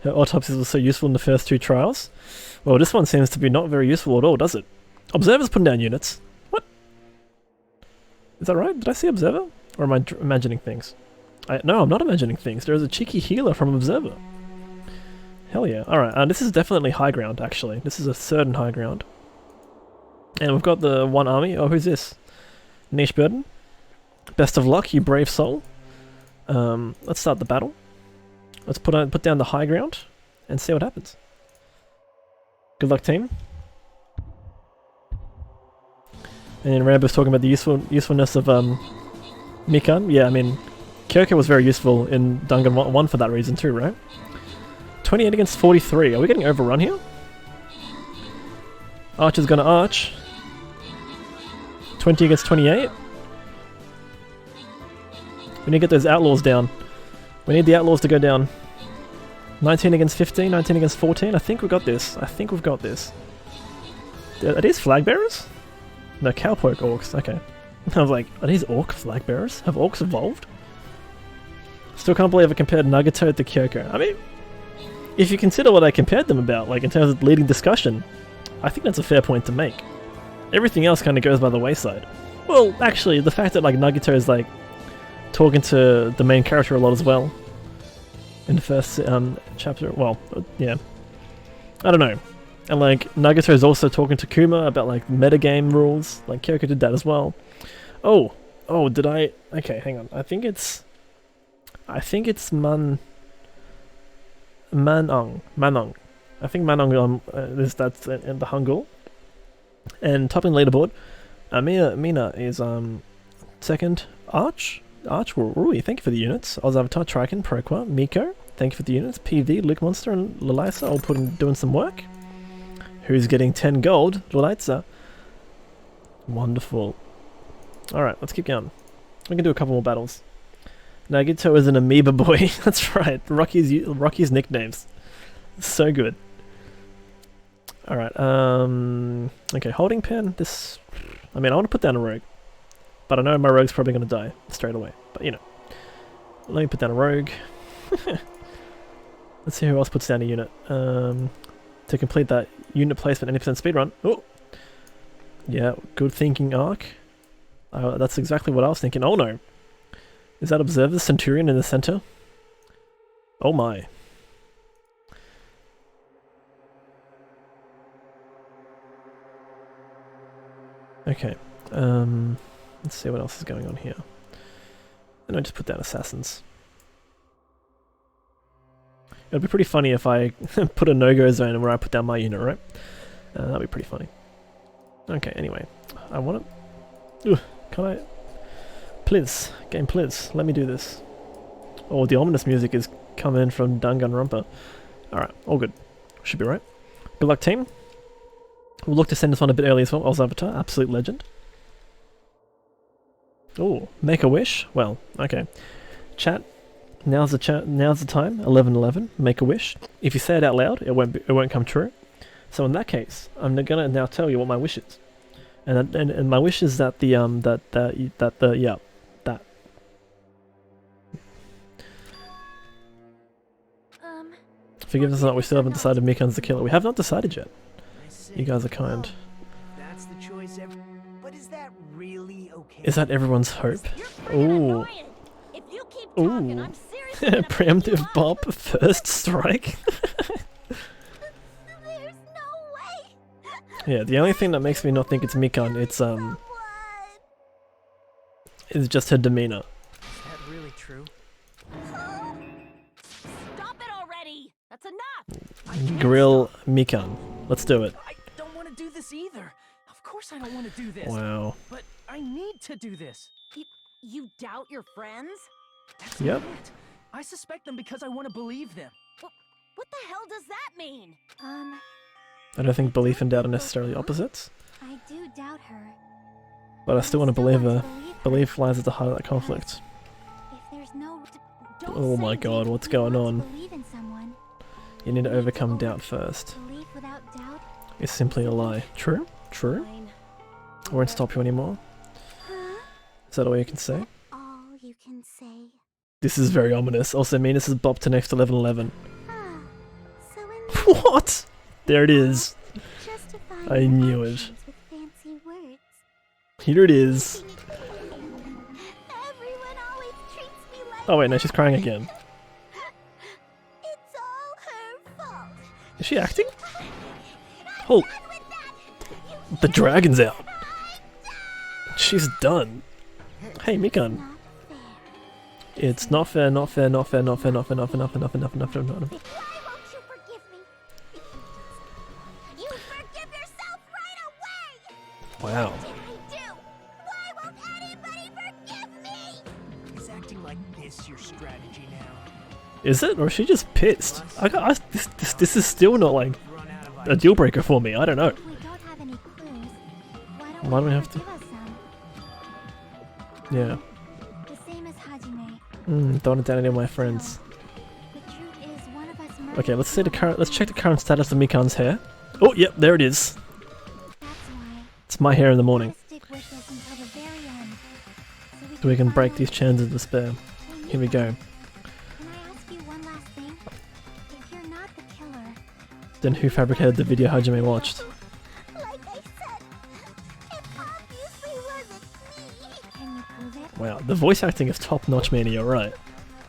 Her autopsies were so useful in the first two trials. Well, this one seems to be not very useful at all, does it? Observer's putting down units. What? Is that right? Did I see Observer? Or am I imagining things? No, I'm not imagining things. There is a cheeky healer from Observer. Hell yeah. Alright, this is definitely high ground, actually. This is a certain high ground. And we've got the one army. Oh, who's this? Niche Burden. Best of luck, you brave soul. Let's start the battle. Let's put down the high ground and see what happens. Good luck, team. And Rambo's talking about the usefulness of Mikan. Yeah, I mean, Kyoko was very useful in Danganronpa 1 for that reason too, right? 28 against 43. Are we getting overrun here? Archer's gonna arch. 20 against 28. We need to get those outlaws down. We need the outlaws to go down. 19 against 15, 19 against 14. I think we got this. I think we've got this. Are these flag bearers? No, cowpoke orcs. Okay. I was like, are these orc flag bearers? Have orcs evolved? Still can't believe I compared Nagito to Kyoko. I mean, if you consider what I compared them about, like in terms of leading discussion, I think that's a fair point to make. Everything else kind of goes by the wayside. Well, actually, the fact that like Nagito is like talking to the main character a lot as well in the first chapter. Well, yeah, I don't know. And like Nagito is also talking to Kuma about like metagame rules. Like Kyoko did that as well. Oh, did I? Okay, hang on. I think it's Manong. I think Manong that's in the Hangul. And topping leaderboard, Mina is second. Arch, Rui, thank you for the units. Ozavatar, Triken, Proqua, Miko, thank you for the units. PV, Luke Monster, and Lalaisa all doing some work. Who's getting 10 gold? Lalaisa. Wonderful. Alright, let's keep going. We can do a couple more battles. Nagito is an amoeba boy. That's right. Rocky's nicknames. So good. Alright, okay, holding pen, this... I mean, I want to put down a rogue. But I know my rogue's probably going to die straight away. But, you know. Let me put down a rogue. Let's see who else puts down a unit. To complete that unit placement, 80% speedrun. Oh! Yeah, good thinking, Arc. That's exactly what I was thinking. Oh no! Is that Observer Centurion in the center? Oh my. Okay, let's see what else is going on here. And I just put down assassins. It'd be pretty funny if I put a no-go zone where I put down my unit, right? That'd be pretty funny. Okay, anyway, I want to... Can I... Please, game please, let me do this. Oh, the ominous music is coming from Danganronpa. Alright, all good. Should be right. Good luck, team. We'll look to send this one a bit early as well. Oz Avatar, absolute legend. Oh, make a wish? Well, okay. Chat, now's the time, 11:11, make a wish. If you say it out loud, it won't come true. So in that case, I'm gonna now tell you what my wish is. And my wish is that that. Forgive us not, we still haven't decided Mikan's the killer. We have not decided yet. You guys are kind. That's the choice but is that really okay? Is that everyone's hope? Ooh. If you keep talking, Ooh. I'm seriously gonna Preemptive bop, first strike. There's no way. Yeah, the only thing that makes me not think it's Mikan, is just her demeanor. Is that really true? Stop it already! That's enough! Grill Mikan. Let's do it. I don't want to do this either. Of course I don't want to do this. Wow. But I need to do this. You doubt your friends? That's Yep. not it. I suspect them because I want to believe them. What the hell does that mean? I don't think belief and doubt are necessarily opposites, I do doubt her. but I still want to believe her. Believe her. Belief lies at the heart of that conflict. If there's no... Don't Oh say my god, what's We going want on? to believe in someone. You need to overcome doubt first. Belief without doubt? It's simply a lie. True? True? Fine. I won't stop you anymore. Huh? Is that all you can say? All you can say. This is very ominous. Also, Minas is bopped to next 11:11. Ah, so in What? There it is. justifying I your knew it. actions with fancy words. Here it is. Everyone always treats me like Oh wait, no, she's crying again. it's all her fault. Is she acting? Hold. The dragon's out. She's done. Hey, Mikan. Not fair. It's not fair, not fair, not fair, not fair, not fair, not fair, not fair, not fair, not fair, not fair, not fair. Why won't you forgive me? You forgive yourself right away! Wow. What did I do? Why won't anybody forgive me? Is acting like this your strategy now? Is it? Or is she just pissed? This is still not like Run out of a deal breaker for me. I don't know. If we don't have any clues, Why do we have to- give us some? Yeah. The same as Hajime. Don't want to down any of my friends. The truth is one of us murdered Okay, let's see the Hiyoko. current. Let's check the current status of Mikan's hair. Oh, yep, there it is. That's why It's my hair in the morning, I stick with this until the very end. so we can break find these chains of despair. Hey, Here we go. Can I ask you one last thing? If you're not the killer, Then who fabricated the video Hajime watched? like I said, it obviously wasn't me. Can you prove it? Wow, the voice acting is top notch, man. You're right.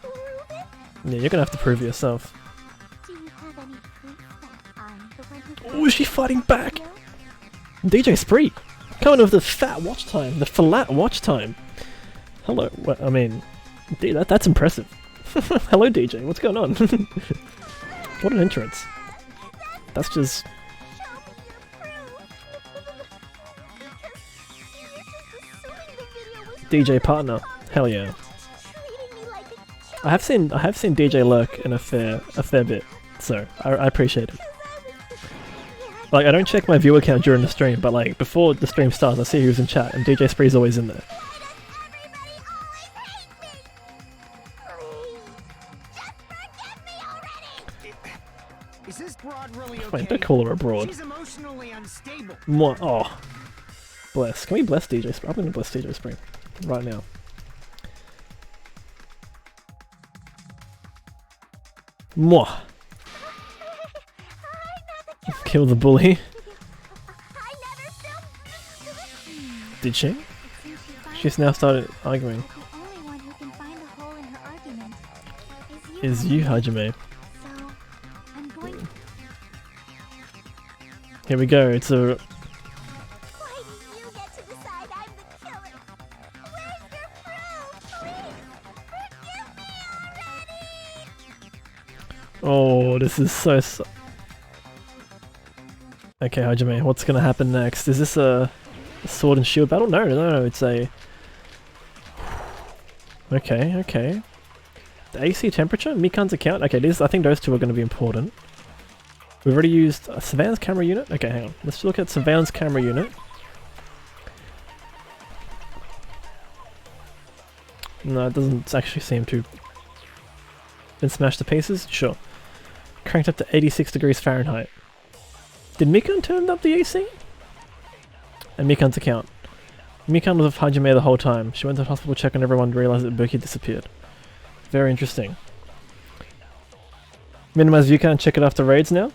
Prove it? Yeah, you're gonna have to prove it yourself. Do you have any proof that I'm the one who Oh, is she fighting back? No? DJ Spree, coming with the fat watch time, the flat watch time. Hello, well, I mean, that's impressive. Hello, DJ. What's going on? What an entrance. That's just. Show me your proof. Because you're just assuming the video was DJ partner. Hell yeah. treating me like a joke. I have seen DJ lurk in a fair bit, so I appreciate it. Like, I don't check my viewer count during the stream, but like before the stream starts, I see who's in chat, and DJ Spree's always in there. Is this broad really okay? Wait, don't call her a broad. She's emotionally unstable. Mwah. Oh. Bless. Can we bless DJ Spring? I'm gonna bless DJ Spring. Right now. Mwah. Kill the bully. Did she? She's now started arguing. The only one who can find a hole in her argument Is you, Hajime. So, I'm going. Here we go. It's a. Why do you get to decide I'm the killer? Where's your proof? Please, forgive me already! Oh, this is so. Okay, Hajime, what's gonna happen next? Is this a sword and shield battle? No, no, no, it's a... Okay, okay. The AC temperature? Mikan's account? Okay, I think those two are gonna be important. We've already used a surveillance camera unit? Okay, hang on. Let's look at surveillance camera unit. No, it doesn't actually seem to... Been smashed to pieces? Sure. Cranked up to 86 degrees Fahrenheit. Did Mikan turn up the AC? And Mikan's account. Mikan was with Hajime the whole time. She went to the hospital check on everyone to realize that Buki disappeared. Very interesting. Minimize view count and check it after raids now.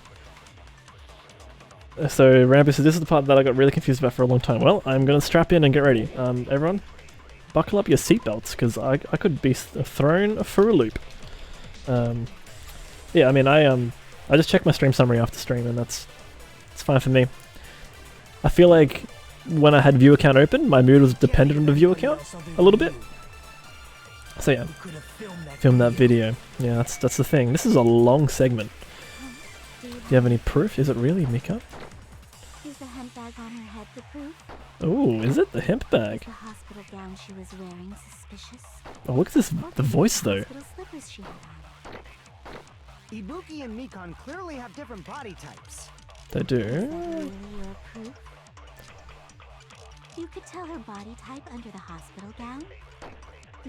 So Rampus says, this is the part that I got really confused about for a long time. Well, I'm gonna strap in and get ready. Everyone, buckle up your seatbelts, because I could be thrown for a loop. Yeah, I mean, I just checked my stream summary after stream, and it's fine for me. I feel like when I had view account open, my mood was dependent on the view account a little bit. So yeah, film that video. Yeah, that's the thing. This is a long segment. Do you have any proof? Is it really Mika? Is the hemp bag on her head the proof? Oh, is it the hemp bag? Is the hospital gown she was wearing suspicious? Oh, look at this, the voice though. Hospital slippers she had on. Ibuki and Mikan clearly have different body types. They Is do. that really your proof? You could tell her body type under the hospital gown?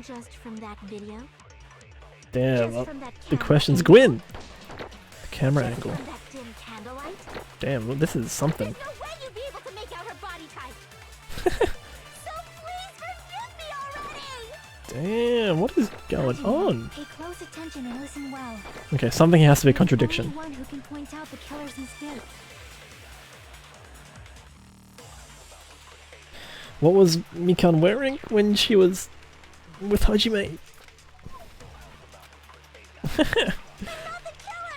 Just from that video? Damn, Just from that the camera question's angle? Gwyn. The camera Just angle. from that dim candlelight? Damn, well, this is something. There's no way you'd be able to make out her body type! So please forgive me already! Damn, what is going on? Pay close attention and listen well. Okay, something has to be a You're the contradiction. only one who can point out the killer's mistake. What was Mikan wearing when she was with Hajime?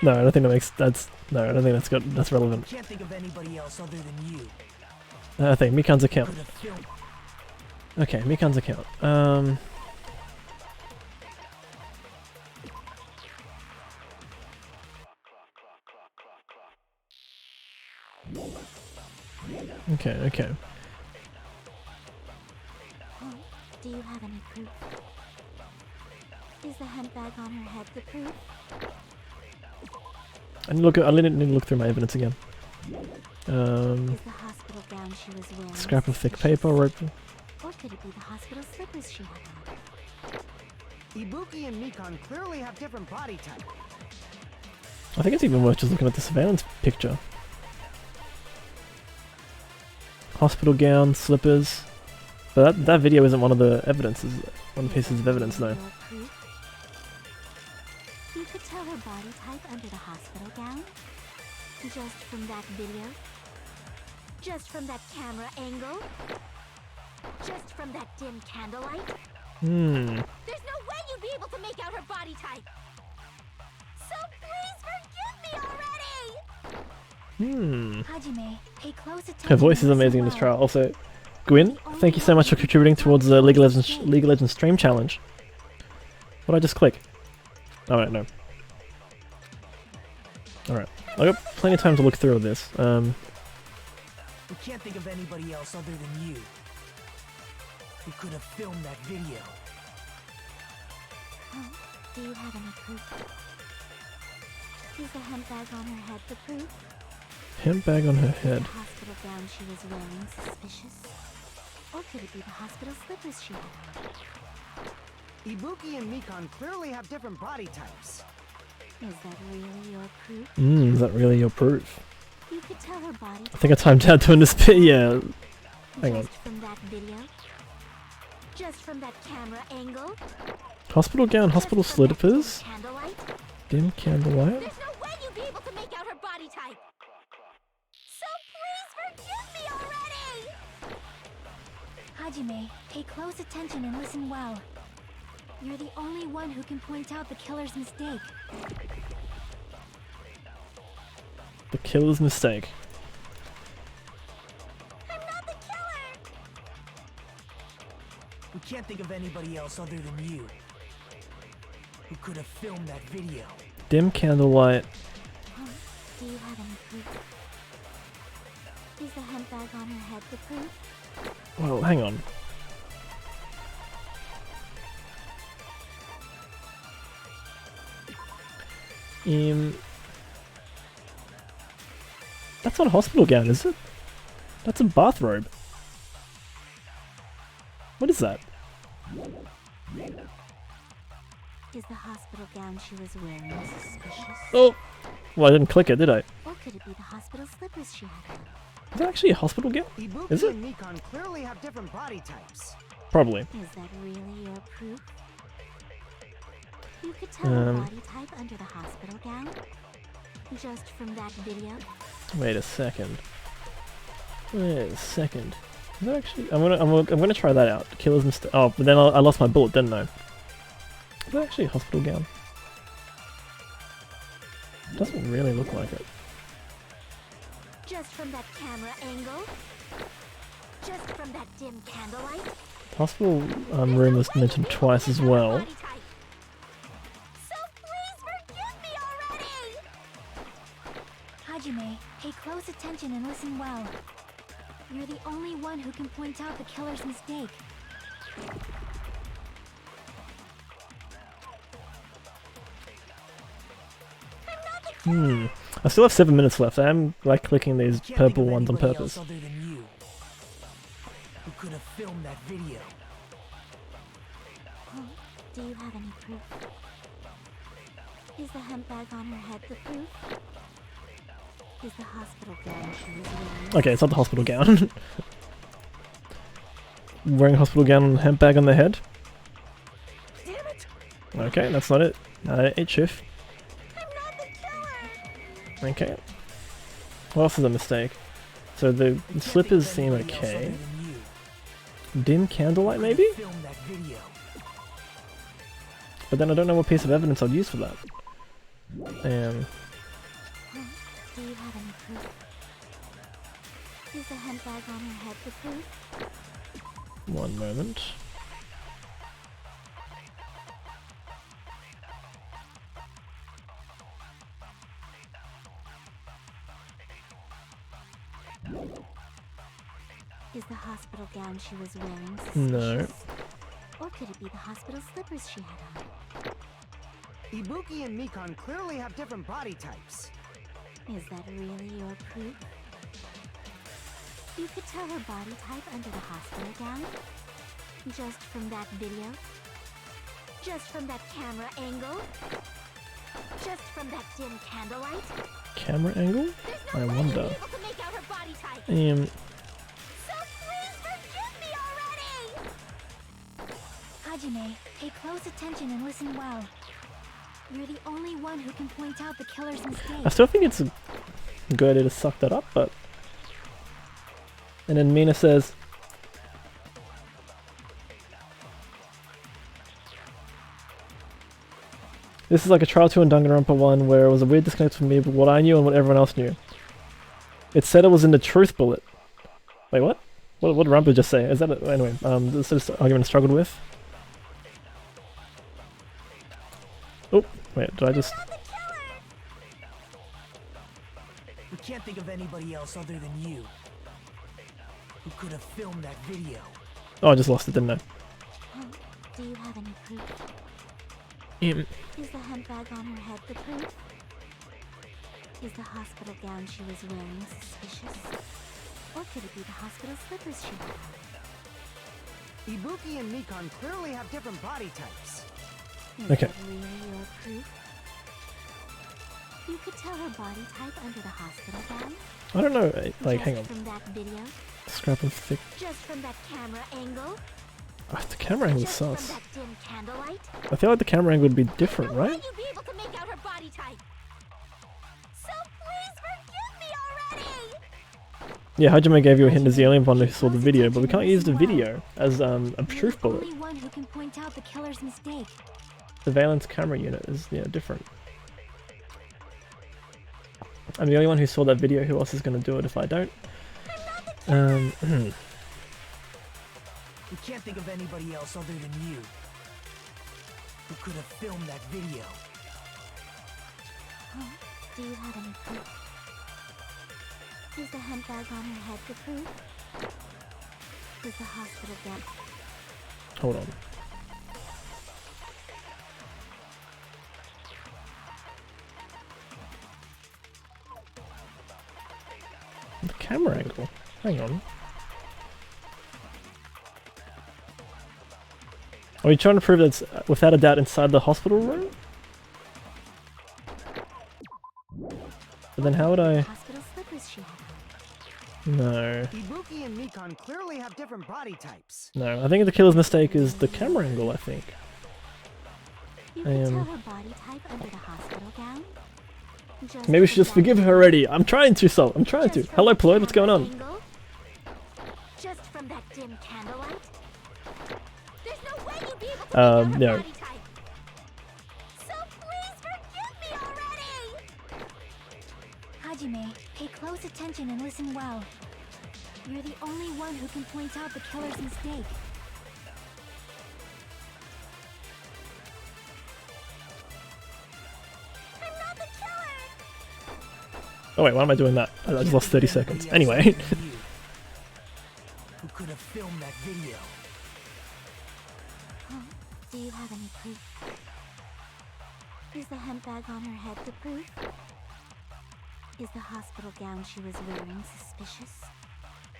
No, I don't think that makes no, I don't think that's relevant. Can't think of anybody else other than you. I think Mikan's account. Could have filmed. Okay, Mikan's account. Okay, okay. Do you have any proof? Is the hemp bag on her head the proof? I need to look through my evidence again. Is the hospital gown she was wearing Scrap of thick suspicious? paper, rope. Or could it be the hospital slippers she had on? Ibuki and Mikan clearly have different body types. I think it's even worth just looking at the surveillance picture. Hospital gown, slippers. But that video isn't one of the evidences, one of the pieces of evidence though. Your proof? You could tell her body type under the hospital gown? Just from that video? Just from that camera angle? Just from that dim candlelight? Hmm. There's no way you'd be able to make out her body type! So please forgive me already! Hajime, pay close attention. Her voice is and amazing in listen this trial. well. Also, Gwyn, thank you so much for contributing towards the League of Legends stream challenge. What'd I just click? Oh wait, no. Alright. I got plenty of time to look through all this. We can't think of anybody else other than you. Who could have filmed that video? Do you have any proof? Is the hemp bag on her head the proof? Hemp bag on her Is head. the hospital gown she was wearing suspicious? Or could it be the hospital slippers she had on? Ibuki and Mikan clearly have different body types. Is that really your proof? Is that really your proof? You could tell her body I think I timed out doing this bit, yeah. Hang on. just from that video. Just from that camera angle. Hospital gown, hospital Just from that slippers, candlelight. dim candlelight. There's no way you'd be able to make out her body type. So please forgive me already! Hajime, pay close attention and listen well. You're the only one who can point out the killer's mistake. The killer's mistake. I'm not the killer! We can't think of anybody else other than you who could have filmed that video. Dim candlelight. Do you have any proof? Is the hemp bag on her head the proof? Well, hang on. That's not a hospital gown, is it? That's a bathrobe. What is that? Is the hospital gown she was wearing suspicious? Oh! Well, I didn't click it, did I? Or could it be the hospital slippers she had on? Is that actually a hospital gown? Ibuki Is it? and Mikon clearly have different body types. Probably. Is that really your proof? You could tell her body type under the hospital gown? Just from that video? Wait a second. Wait a second. Is that actually? I'm gonna try that out. Killer's mistake. Oh, but then I lost my bullet, didn't I? Is that actually a hospital gown? Doesn't really look like it. Just from that camera angle? Just from that dim candlelight? The hospital room was mentioned twice as well. So please forgive me already! Hajime, pay close attention and listen well. You're the only one who can point out the killer's mistake. I still have 7 minutes left. I am like clicking these Can't purple think of ones on anybody purpose. else other than you who could have filmed that video. Do you have any proof? Is the hemp bag on her head the proof? Is the hospital gown she was wearing? Okay, it's not the hospital gown. Wearing a hospital gown and a hemp bag on their head. Damn it! Okay, that's not it. 8 shift. I'm not the killer! Okay. What else is a mistake? So the slippers seem okay. Dim candlelight maybe? But then I don't know what piece of evidence I'd use for that. Do you have any proof? Is the hemp bag on her head the proof? One moment. Is the hospital gown she was wearing suspicious? No. Or could it be the hospital slippers she had on? Ibuki and Mikon clearly have different body types. Is that really your proof? You could tell her body type under the hospital gown? Just from that video? Just from that camera angle? Just from that dim candlelight? Camera angle? There's I no way wonder. you'd be able to make out her body type! So please forgive me already! Hajime, pay close attention and listen well. You're the only one who can point out the killer's mistake. I still think it's a good idea to suck that up, but... And then Mina says... This is like a Trial 2 and Danganronpa 1 where it was a weird disconnect from me but what I knew and what everyone else knew. It said it was in the truth bullet. Wait, what? What did Rampa just say? Is that it? Anyway, this is the argument I struggled with. Oh, wait, did I just... We can't think of anybody else other than you who could have filmed that video. Oh, I just lost it, didn't I? Do you have any proof? Is the hemp bag on her head the proof? Is the hospital gown she was wearing suspicious? Or could it be the hospital slippers she had on? Ibuki and Mikon clearly have different body types. Is Okay. that really your proof? You could tell her body type under the hospital gown. I don't know, like, Just hang on. from that video. Scrap and thick. Just from that camera angle. Oh, the camera angle Just from sus. that dim candlelight. I feel like the camera angle would be different, How would right? you be able to make out her body type? So please forgive me already! Yeah, Hajime gave you a hint as the only one who saw the video, but we can't use the video as a truth You're the bullet. only one who can point out the killer's mistake. Surveillance camera unit is, yeah, different. I'm the only one who saw that video. Who else is going to do it if I don't? We can't think of anybody else other than you who could have filmed that video. Do you have any proof? Is the hemp bag on her head the proof? Is the hospital gown? Hold on. The camera angle. Hang on. Are you trying to prove that's without a doubt inside the hospital room? But then how would I... Hospital slippers she had on. No. Ibuki and Nikon clearly have different body types. No, I think the killer's mistake is the camera angle, I think. You can tell her body type under the hospital gown. Maybe we should just forgive her already. I'm trying to, Sol. I'm trying to. Hello, Ployd. What's going on? Just from that dim candlelight. There's no way you'd be able to make out her No. body type. So please forgive me already. Hajime, pay close attention and listen well. You're the only one who can point out the killer's mistake. I'm not the killer. Oh wait, why am I doing that? I just lost 30 seconds. Anyway. Who could have filmed that video? Do you have any proof? Is the hemp bag on her head the proof? Is the hospital gown she was wearing suspicious?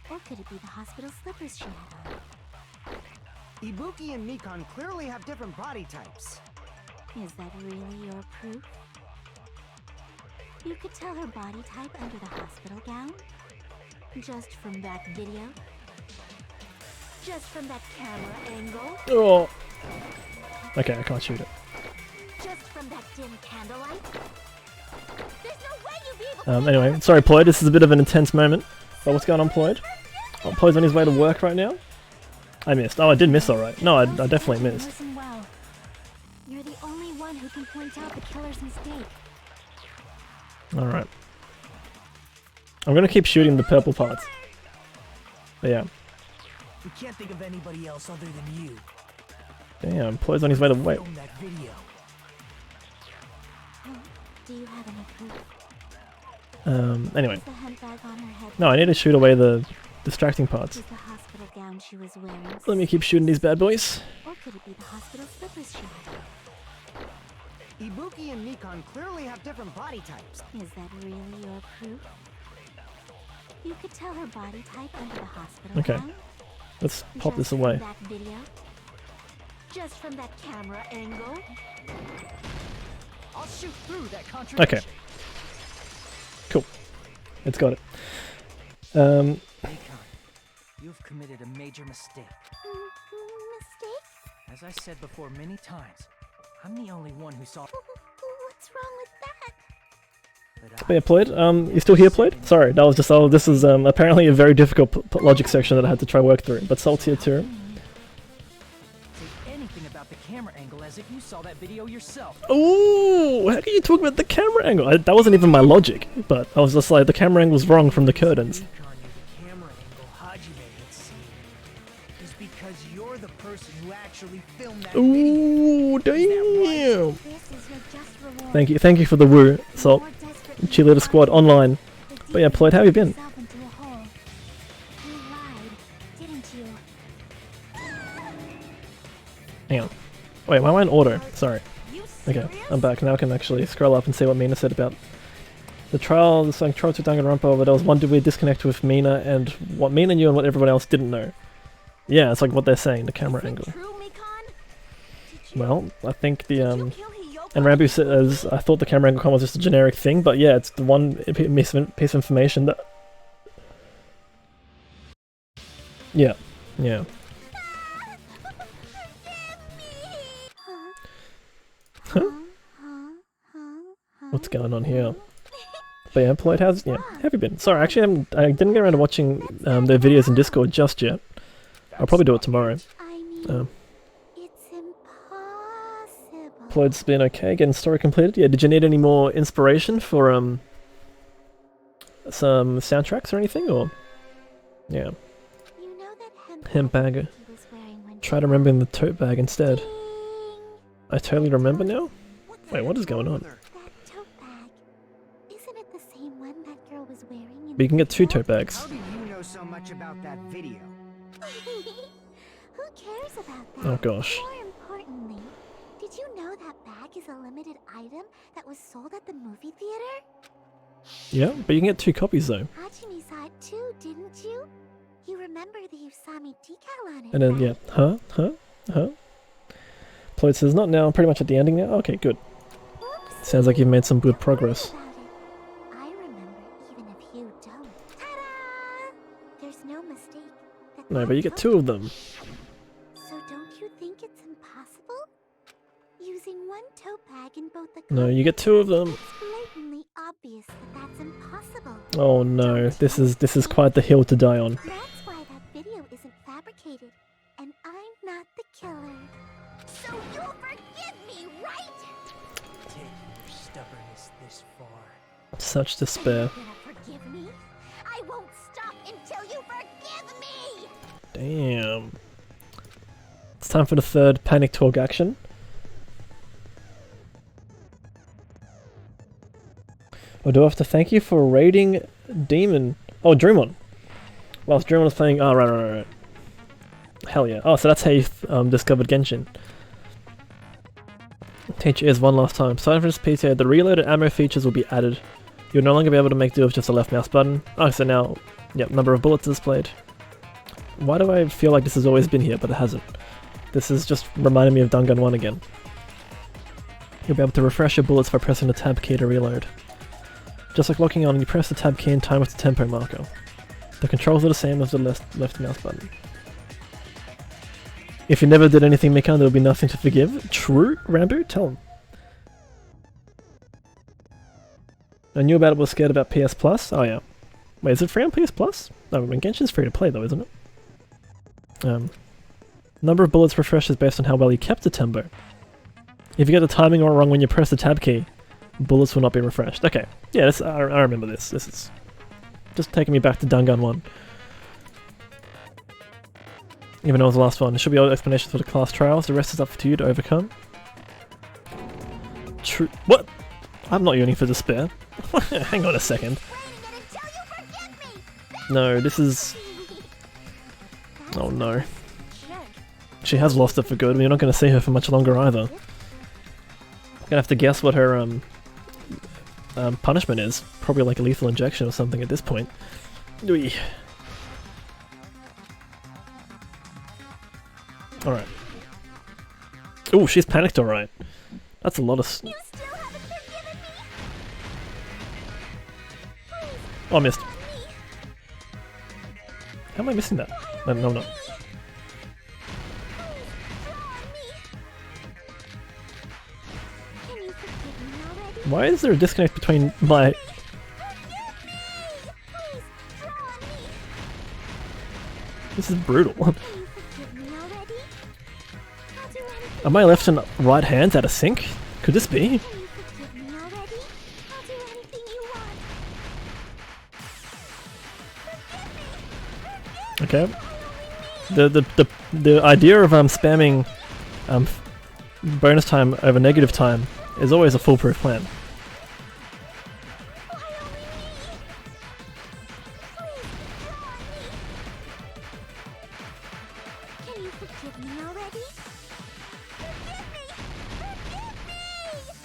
Or could it be the hospital slippers she had on? Ibuki and Nikon clearly have different body types. Is that really your proof? You could tell her body type under the hospital gown? Just from that video? Just from that camera angle? Oh. Okay, I can't shoot it. Just from that dim candlelight? There's no way you'd be able to Anyway, sorry, Ployd. This is a bit of an intense moment. But what's going on, Ployd? Oh, Ployd's on his way to work right now. I missed. Oh, I did miss, alright. No, I definitely missed. Listen well. You're the only one who can point out the killer's mistake. Alright. I'm gonna keep shooting the purple parts. But yeah. We can't think of anybody else other than you. Damn, Ployd's on his way to work. Film that video. Do you have any proof? Anyway. Is the hemp bag on her head? No, I need to shoot away the distracting parts. Is the hospital gown she was wearing? Let me keep shooting these bad boys. Or could it be the hospital slippers she had on? Ibuki and Nikon clearly have different body types. Is that really your proof? You could tell her body type under the hospital Okay. gown? Let's pop this Just away. From that video? Just from that camera angle? I'll shoot through that contradiction. Okay. Cool. It's got it. Nikon, you've committed a major mistake. Mistake? As I said before many times, I'm the only one who saw. What's wrong with that? But yeah, Ployd, you still here, Ployd? Sorry, that was just, this is apparently a very difficult logic section that I had to try work through. But Salt's here too. Say anything about the camera angle as if you saw that video yourself. Ooh, how can you talk about the camera angle? That wasn't even my logic, but I was just like, the camera angle was wrong from the curtains. Nikon, you're the camera angle Hajime had seen. Just because you're the person who actually filmed that video. Ooh, damn! This is your just reward. Thank you for the woo, Salt. More desperate Cheerleader Squad online. But yeah, Ployd, how have you been? yourself into a hole. You lied, didn't you? Hang on. Wait, why am I in order? Sorry. You Okay, serious? I'm back. Now I can actually scroll up and see what Mina said about the trial, the trial to Danganronpa, but there was one weird disconnect with Mina and what Mina knew and what everyone else didn't know. Yeah, it's like what they're saying, the camera Is it angle. true, Mikon? Did you, Well, I think the did you kill Hiyoko And Rambo says, I thought the camera angle was just a generic thing, but yeah, it's the one piece of information that... Yeah, yeah. Huh? What's going on here? But yeah, Polite, how have you been? Sorry, actually I didn't get around to watching their videos in Discord just yet. I'll probably do it tomorrow. It's impossible. Polite's been okay, getting story completed. Yeah, did you need any more inspiration for some soundtracks or anything, or? Yeah. You know that Hemp bag. he was wearing when Try to remember in the tote bag instead. I totally remember now? Wait, what is going on? that tote bag. Isn't it the same one that girl was wearing in But you can get 2 the tote bags. How do you know so much about that video? Who cares about that? Oh gosh. More importantly, did you know that bag is a limited item that was sold at the movie theater? Yeah, but you can get 2 copies though. Hajime saw it too, didn't you? You remember the Usami decal on it, And then, right? yeah, huh? Polite says, not now, I'm pretty much at the ending now. Okay, good. Whoops. Sounds like you've made some good progress. About it. I remember even if you don't. Ta-da! There's no mistake. No, but you get 2 of them. So don't you think it's impossible? Using one tote bag in both the No, you get 2 of them. It's blatantly obvious that that's impossible. Oh no, this is quite the hill to die on. That's why that video isn't fabricated, and I'm not the killer. So you'll forgive me, right? Taking your stubbornness this far. Such despair. Are you gonna forgive me? I won't stop until you forgive me! Damn. It's time for the 3rd panic talk action. Or do I have to thank you for raiding Demon? Oh, Dreamon. Whilst Dreamon was playing. Oh, right. Hell yeah. Oh, so that's how you discovered Genshin. Teacher is one last time. Starting from this PTA, the reloaded ammo features will be added. You'll no longer be able to make do with just a left mouse button. Oh, so now, yep, number of bullets displayed. Why do I feel like this has always been here, but it hasn't? This is just reminding me of Danganronpa again. You'll be able to refresh your bullets by pressing the tab key to reload. Just like locking on, you press the tab key in time with the tempo marker. The controls are the same as the left mouse button. If you never did anything, Mikan, there will be nothing to forgive. True, Rambo? Tell him. I knew about it, was scared about PS Plus. Oh yeah. Wait, is it free on PS Plus? No, I mean, Genshin's free to play though, isn't it? Number of bullets refreshes based on how well you kept the tempo. If you get the timing wrong when you press the tab key, bullets will not be refreshed. Okay, yeah, I remember this. This is just taking me back to Danganronpa. Even though it was the last one. There should be other explanations for the class trials. The rest is up to you to overcome. True. What? I'm not yearning for despair. Hang on a second. No, this is... Oh no. She has lost it for good. We're not going to see her for much longer either. I'm gonna have to guess what her punishment is. Probably like a lethal injection or something at this point. Ui. Alright. Oh, she's panicked alright. That's a lot of... You still haven't forgiven me. Oh, I missed. How am I missing that? No, I'm not. Can you forgive me already? Why is there a disconnect between my... Please, draw on me. This is brutal. Can you forgive me already? I'll do anything. Are my left and right hands out of sync? Could this be? Can you forgive me already? I'll do anything you want. Okay. The idea of spamming bonus time over negative time is always a foolproof plan. Can you forgive me already? Forgive me! Forgive me!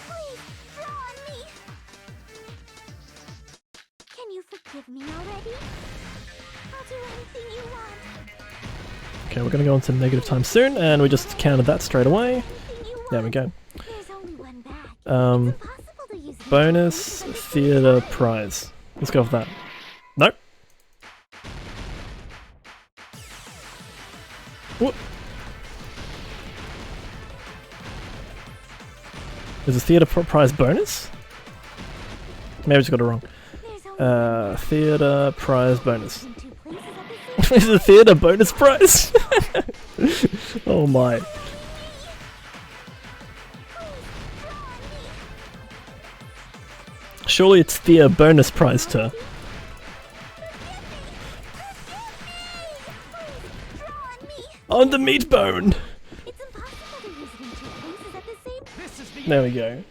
Please, draw on me! Can you forgive me already? I'll do anything you want. Okay, we're gonna go into negative time soon, and we just counted that straight away. Anything you There we want. go. There's only one bag. Impossible to use it. Bonus theater prize. Let's go with that. Nope. What? Is a theater prize bonus? Maybe I just got it wrong. There's only Theater prize bonus. in 2 places at the same Is a theater bonus prize? Oh my. Surely it's theater bonus prize to. On the meat bone! It's impossible to use it in 2 places at the same. This is the There we go.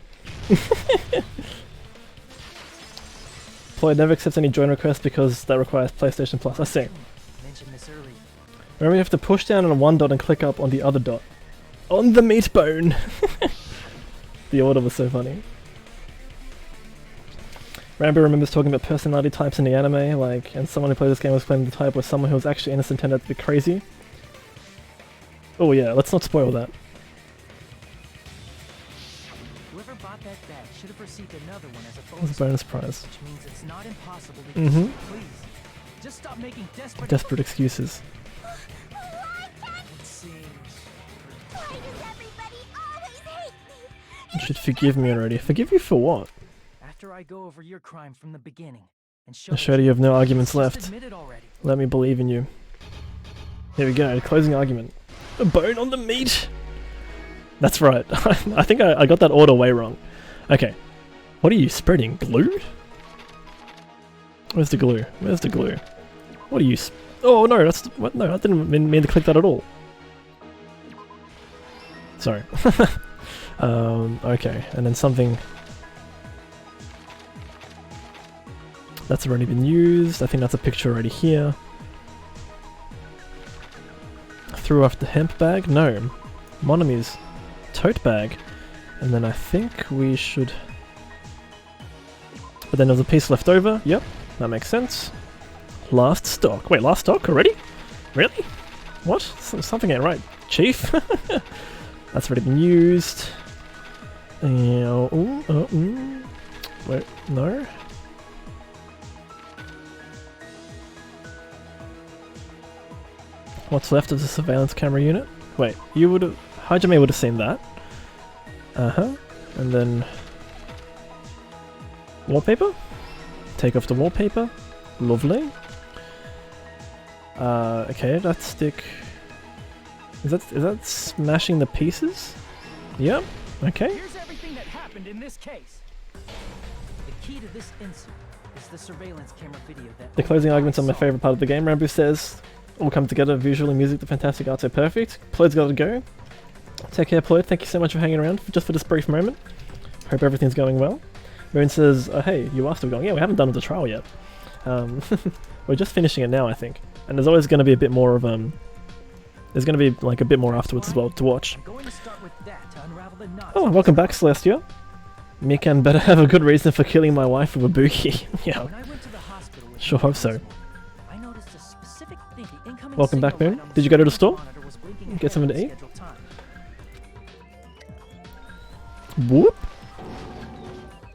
Floyd never accepts any join requests because that requires PlayStation Plus. I see. mentioned this earlier. Remember you have to push down on one dot and click up on the other dot. On the meat bone! The order was so funny. Rambo remembers talking about personality types in the anime, like, and someone who played this game was claiming the type was someone who was actually innocent turned out to be crazy. Oh yeah, let's not spoil that. Whoever bought that bag should have received another one as a It's a bonus prize. which means it's not impossible to Mhm. use. Please, just stop making Desperate excuses. It seems. Why does everybody always hate me? You should forgive me already. Forgive you for what? After I go over your crime from the beginning and show I showed you have no arguments left. Admit it already. Let me believe in you. Here we go, closing argument. A bone on the meat! That's right. I think I got that order way wrong. Okay. What are you spreading? Glue? Where's the glue? Where's the glue? What are you oh no, that's what? No, I didn't mean to click that at all. Sorry. Okay, and then something that's already been used. I think that's a picture already here. Threw off the hemp bag? No. Monomi's tote bag. And then I think we should... But then there's a piece left over. Yep, that makes sense. Last stock. Wait, last stock already? Really? What? Something ain't right. Chief? That's already been used. Wait, no? What's left of the surveillance camera unit? Wait, you would have... Hajime would have seen that. Uh-huh. And then... Wallpaper? Take off the wallpaper. Lovely. Okay, that stick... Is that smashing the pieces? Yep. Okay. Here's everything that happened in this case. The key to this incident is the surveillance camera video that The closing only I arguments are my saw. favourite part of the game. Rambo says, all come together, visually, music, the fantastic art, so perfect. Ployd's gotta go. Take care, Ployd. Thank you so much for hanging around just for this brief moment. Hope everything's going well. Moon says, oh, hey, you are still going. Yeah, we haven't done the trial yet. We're just finishing it now, I think. And there's always going to be a bit more of, there's going to be, like, a bit more afterwards as well to watch. I'm going to start with that to unravel the knots. Oh, welcome back, Celestia. Mikan better have a good reason for killing my wife with a buki. Yeah, When I went to the hospital with sure my hope so. husband, I noticed a specific thing. The incoming Welcome back, signal Moon. light on Did you go to the store? monitor was blinking Get ahead something of to the eat? scheduled time. Whoop.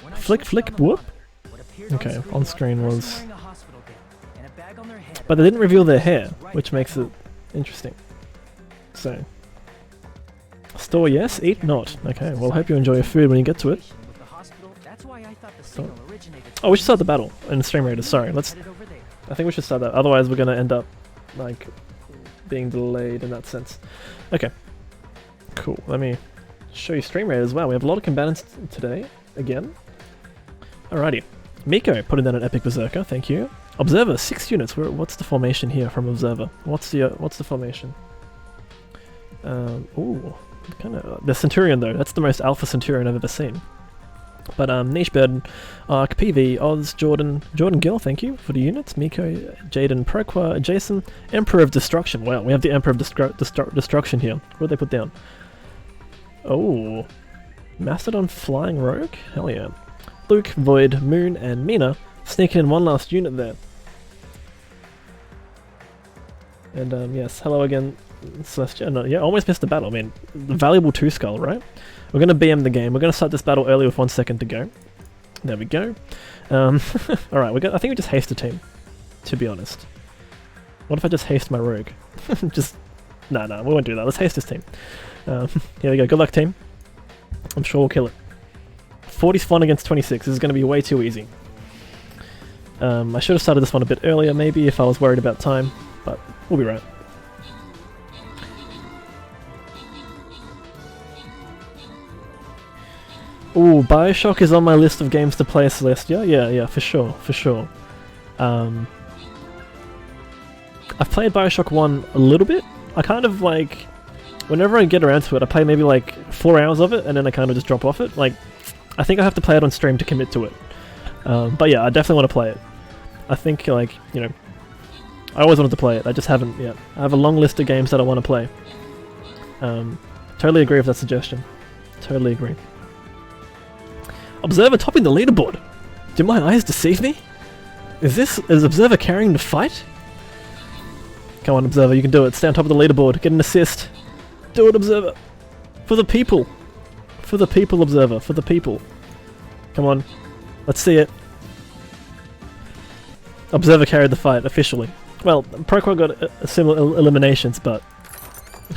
When I Flick, switched flick, on the whoop. monitor, what appeared Okay, on screen was a was... person wearing a hospital gown and a bag on their head. But they didn't reveal their hair, which makes it interesting. So... Store yes, eat not. Okay, well hope you enjoy your food when you get to it. With the hospital, that's why I thought the signal originated Oh, we should start the battle in Stream Raiders, sorry. Let's... headed over there. I think we should start that, otherwise we're gonna end up, like, being delayed in that sense. Okay. Cool, let me show you Stream Raiders. Wow, we have a lot of combatants today, again. Alrighty. Miko, putting down an epic berserker, thank you. Observer, 6 units. What's the formation here from Observer? What's the formation? Ooh, kind of the Centurion though. That's the most alpha Centurion I've ever seen. But Niche Bird, Arc, PV, Oz, Jordan Gill, thank you for the units. Miko, Jaden, Proqua, Jason, Emperor of Destruction. Wow, we have the Emperor of Destruction here. What did they put down? Oh, Mastodon Flying Rogue. Hell yeah. Luke, Void, Moon, and Mina sneaking in one last unit there. And yes, hello again, Celestia? No, yeah, almost missed the battle. I mean, the valuable 2 skull, right? We're going to BM the game. We're going to start this battle early with 1 second to go. There we go. Alright, I think we just haste the team, to be honest. What if I just haste my rogue? Just... Nah, we won't do that. Let's haste this team. Here we go. Good luck, team. I'm sure we'll kill it. 41 against 26. This is going to be way too easy. I should have started this one a bit earlier, maybe, if I was worried about time, but we'll be right. Ooh, Bioshock is on my list of games to play, Celestia. Yeah, for sure. I've played Bioshock 1 a little bit. I kind of like... Whenever I get around to it, I play maybe like 4 hours of it, and then I kind of just drop off it. Like, I think I have to play it on stream to commit to it. But yeah, I definitely want to play it. I think, like, you know, I always wanted to play it, I just haven't yet. I have a long list of games that I want to play. Totally agree with that suggestion. Totally agree. Observer topping the leaderboard! Do my eyes deceive me? Is Observer carrying the fight? Come on, Observer, you can do it. Stay on top of the leaderboard, get an assist. Do it, Observer! For the people! For the people, Observer, for the people. Come on, let's see it. Observer carried the fight, officially. Well, Proquo got similar eliminations, but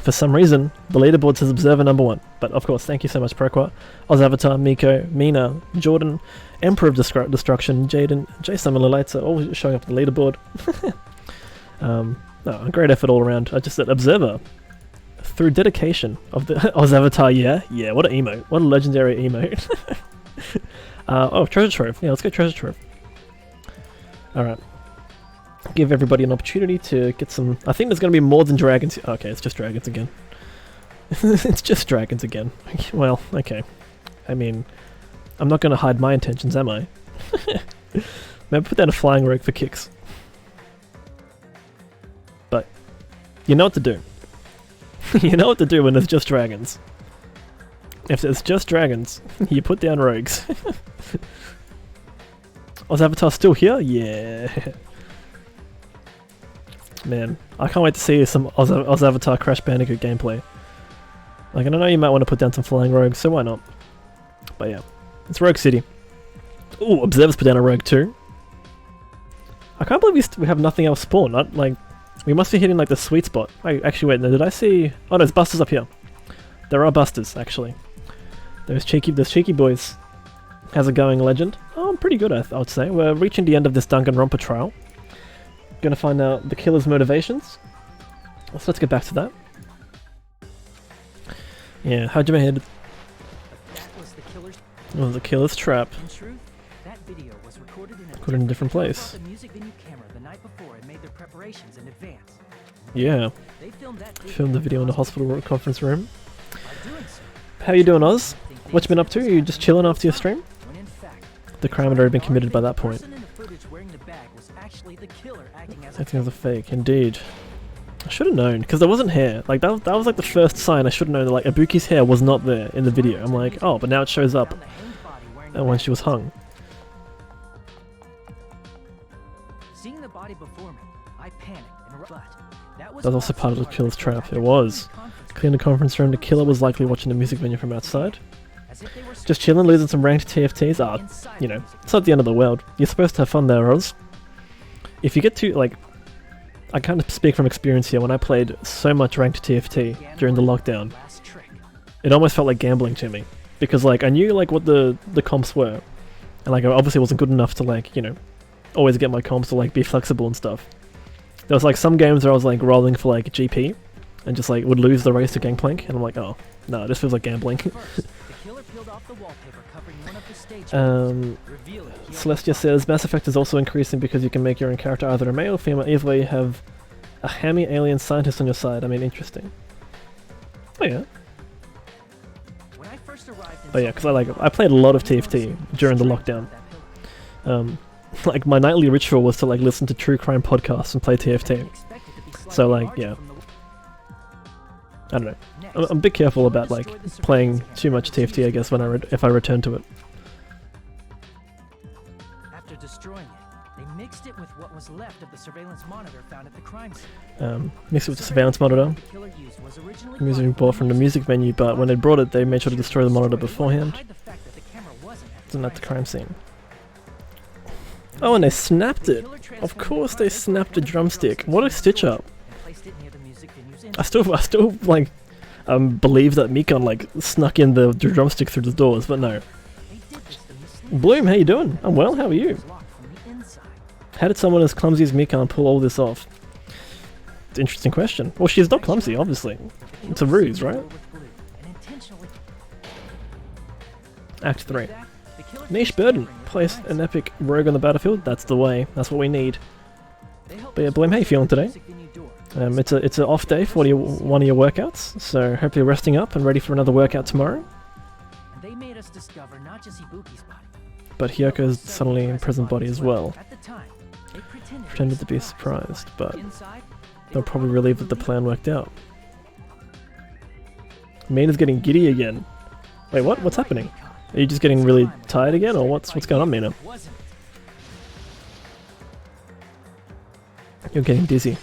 for some reason, the leaderboard says Observer #1. But of course, thank you so much, Proquo. Ozavatar, Miko, Mina, Jordan, Emperor of Destruction, Jaden, Jason, and Lilitza, all showing up on the leaderboard. No, great effort all around. I just said Observer. Through dedication of the Ozavatar, yeah, what an emote. What a legendary emote. Oh, treasure trove. Yeah, let's go treasure trove. Alright. Give everybody an opportunity to get some... I think there's going to be more than dragons. Okay, it's just dragons again. It's just dragons again. Well, okay. I mean, I'm not going to hide my intentions, am I? Maybe put down a flying rogue for kicks. But, you know what to do. You know what to do when there's just dragons. If there's just dragons, you put down rogues. Ozavatar still here? Yeah. Man, I can't wait to see some Ozavatar Crash Bandicoot gameplay. Like, I know you might want to put down some flying rogues, so why not? But yeah, it's Rogue City. Ooh, Observer's put down a rogue too. I can't believe we have nothing else spawn. Like, we must be hitting like the sweet spot. Actually, wait, no, did I see... Oh, there's busters up here. There are busters, actually. Those cheeky boys. How's it going, Legend? Oh, I'm pretty good, I would say. We're reaching the end of this Danganronpa trial. Gonna find out the killer's motivations. So let's get back to that. Yeah, Hajime had... That was the killer's... Oh, the killer's trap. In truth, that video was recorded in a different place. The music venue camera the night before and made their preparations in advance. Yeah. They Filmed the video in the hospital conference room. How you doing, Oz? What you been up to? You just chilling after your stream? The crime had already been committed by that point. Acting as a fake, indeed. I should have known, because there wasn't hair. Like, that was like the first sign I should have known that, like, Ibuki's hair was not there in the video. I'm like, oh, but now it shows up when she was hung. Seeing the body before me, I panicked and that was also part of the killer's trap. It was. Clearing the conference room, the killer was likely watching the music venue from outside. Just chilling, losing some ranked TFTs. Ah, you know, it's not the end of the world. You're supposed to have fun there, Oz. If you get to, like... I kind of speak from experience here. When I played so much ranked TFT during the lockdown, it almost felt like gambling to me. Because, like, I knew, like, what the comps were. And, like, I obviously wasn't good enough to, like, you know, always get my comps to, like, be flexible and stuff. There was, like, some games where I was, like, rolling for, like, GP. And just, like, would lose the race to Gangplank. And I'm like, oh, no, this feels like gambling. Celestia says, Mass Effect is also increasing because you can make your own character either a male or female. Either way, you have a hammy alien scientist on your side. I mean, interesting. Oh yeah. But yeah, because I played a lot of TFT during the lockdown. Like, my nightly ritual was to, like, listen to true crime podcasts and play TFT. So, like, yeah. I don't know. I'm a bit careful about, like, playing too much TFT, I guess, when if I return to it. After destroying it, they mixed it it with what was left of the surveillance monitor found at the crime scene. Mix it with the surveillance monitor. The killer used was originally Music bought from the music menu, but when they brought it, they made sure to destroy the monitor beforehand. hide the fact that the camera wasn't Isn't at the crime scene. Oh, and they snapped it! Of course they snapped a drumstick. What a stitch up! and placed it near the music venue's I still like believe that Mikan like snuck in the drumstick through the doors, but no. They did this to Miss Lee. Bloom, how you doing? I'm well. How are you? It was locked from the inside. How did someone as clumsy as Mikan pull all this off? It's an interesting question. Well, she's not clumsy, obviously. It's a ruse, right? With glue and intentionally Act 3. that, the killer Niche kept burden. tampering with Place the an crime epic rogue on the battlefield. That's the way. That's what we need. scene. They helped But yeah, us Bloom, how you find feeling the today? music venue door. It's an off day for one of your workouts, so hope you're resting up and ready for another workout tomorrow. And they made us discover not just Ibuki's body. But Hyoko's suddenly in present body as well. At the time, they Pretended to be surprised, but Inside, they'll probably relieve that the plan worked out. Mina's getting giddy again. Wait, what? What's happening? Are you just getting really tired again, or what's going on, Mina? You're getting dizzy.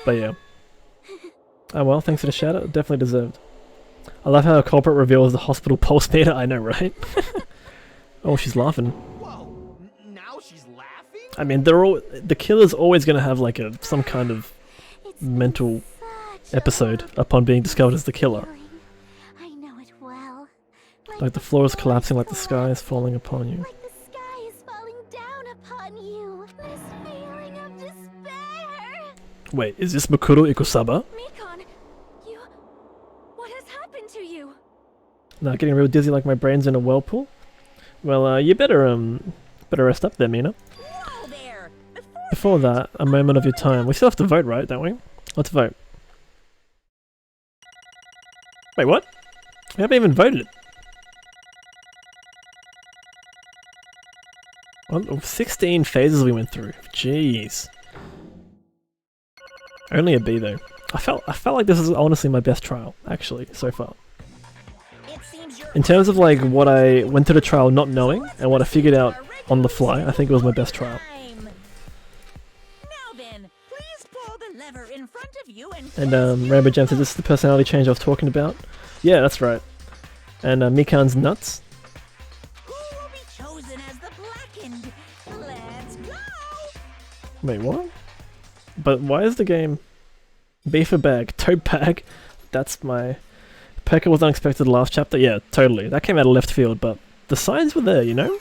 But yeah. Oh well, thanks for the shout out. Definitely deserved. I love how a culprit reveals the hospital pulse meter. I know, right? Oh, she's laughing. Whoa! Now she's laughing? I mean, the killer's always going to have like some kind of mental episode upon being discovered as the killer. I know it well. Like the floor is collapsing, like the sky is falling upon you. Like the sky is falling down upon you. This feeling of despair. Wait, is this Mukuro Ikusaba? Mikon, you... What has happened to you? Nah, getting real dizzy like my brain's in a whirlpool? Well, you better rest up there, Mina. Whoa there! Before that, a moment of your time. We still have to vote, right, don't we? Let's vote. Wait, what? We haven't even voted. Well, 16 phases we went through. Jeez. Only a B though. I felt like this is honestly my best trial, actually, so far. In terms of like what I went to the trial not knowing and what I figured out on the fly, I think it was my best trial. Now then, please pull the lever in front of you And Rainbow Jam said this is the personality change I was talking about. Yeah, that's right. And Mikan's nuts. Who will be chosen as the blackened? Let's go! Wait, what? But why is the game B for bag, tote bag? That's my... Pekka was unexpected last chapter? Yeah, totally. That came out of left field, but the signs were there, you know?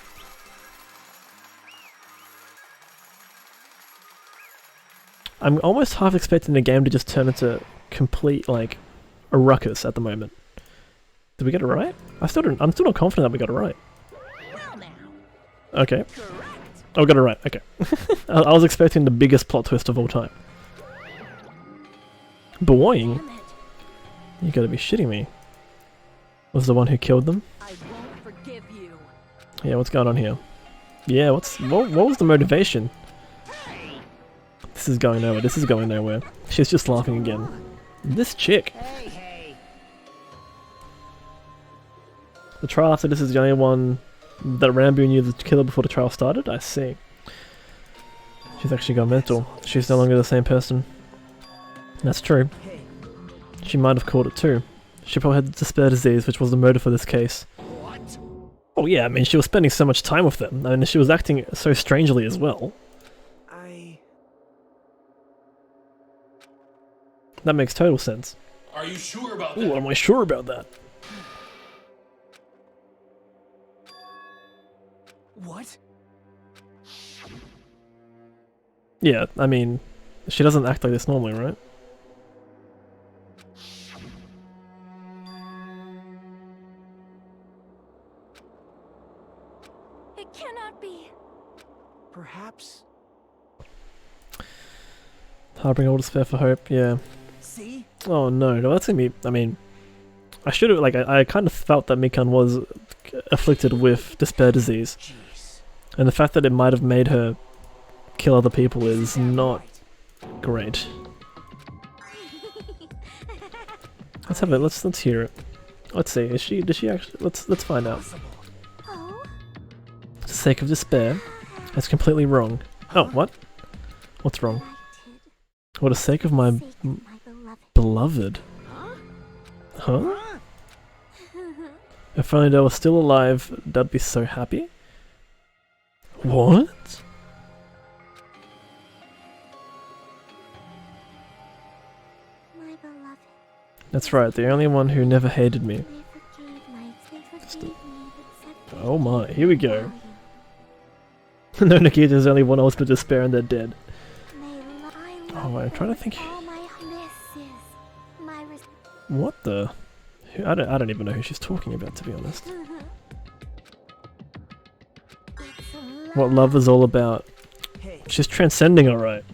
I'm almost half expecting the game to just turn into complete, like, a ruckus at the moment. Did we get it right? I'm still not confident that we got it right. Well now, Okay. correct. Oh, got it right. Okay. I was expecting the biggest plot twist of all time. Boing. Damn it. You gotta be shitting me. Was the one who killed them? I won't forgive you. Yeah, what's going on here? Yeah, what was the motivation? This is going nowhere. This is going nowhere. She's just laughing again. This chick. Hey, hey. The trial after this is the only one that Rambo knew the killer before the trial started? I see. She's actually gone mental. She's no longer the same person. That's true. Hey. She might have caught it too. She probably had despair disease, which was the motive for this case. What? Oh yeah, I mean, she was spending so much time with them, and she was acting so strangely as well. That makes total sense. Are you sure about that? Ooh, am I sure about that? What? Yeah, I mean, she doesn't act like this normally, right? It cannot be. Perhaps. Harboring all despair for hope, yeah. See? Oh no, that's gonna be, I mean, I should have, like, I kind of felt that Mikan was afflicted with despair disease. Jeez. And the fact that it might have made her kill other people is not great. Let's have it, let's hear it. Let's see, does she actually, let's find out. Oh? sake of despair. That's completely wrong. Oh, what? What's wrong? For the sake of my beloved. Huh? If only they were still alive, they'd be so happy. What? My beloved. That's right, the only one who never hated me. They forgave Light. They forgave me and accepted Oh my, here we go. No, Nikita, there's only one ultimate despair and they're dead. Oh, I'm trying to think. all my misses. My What the? I don't even know who she's talking about, to be honest. What love is all about. She's transcending, alright.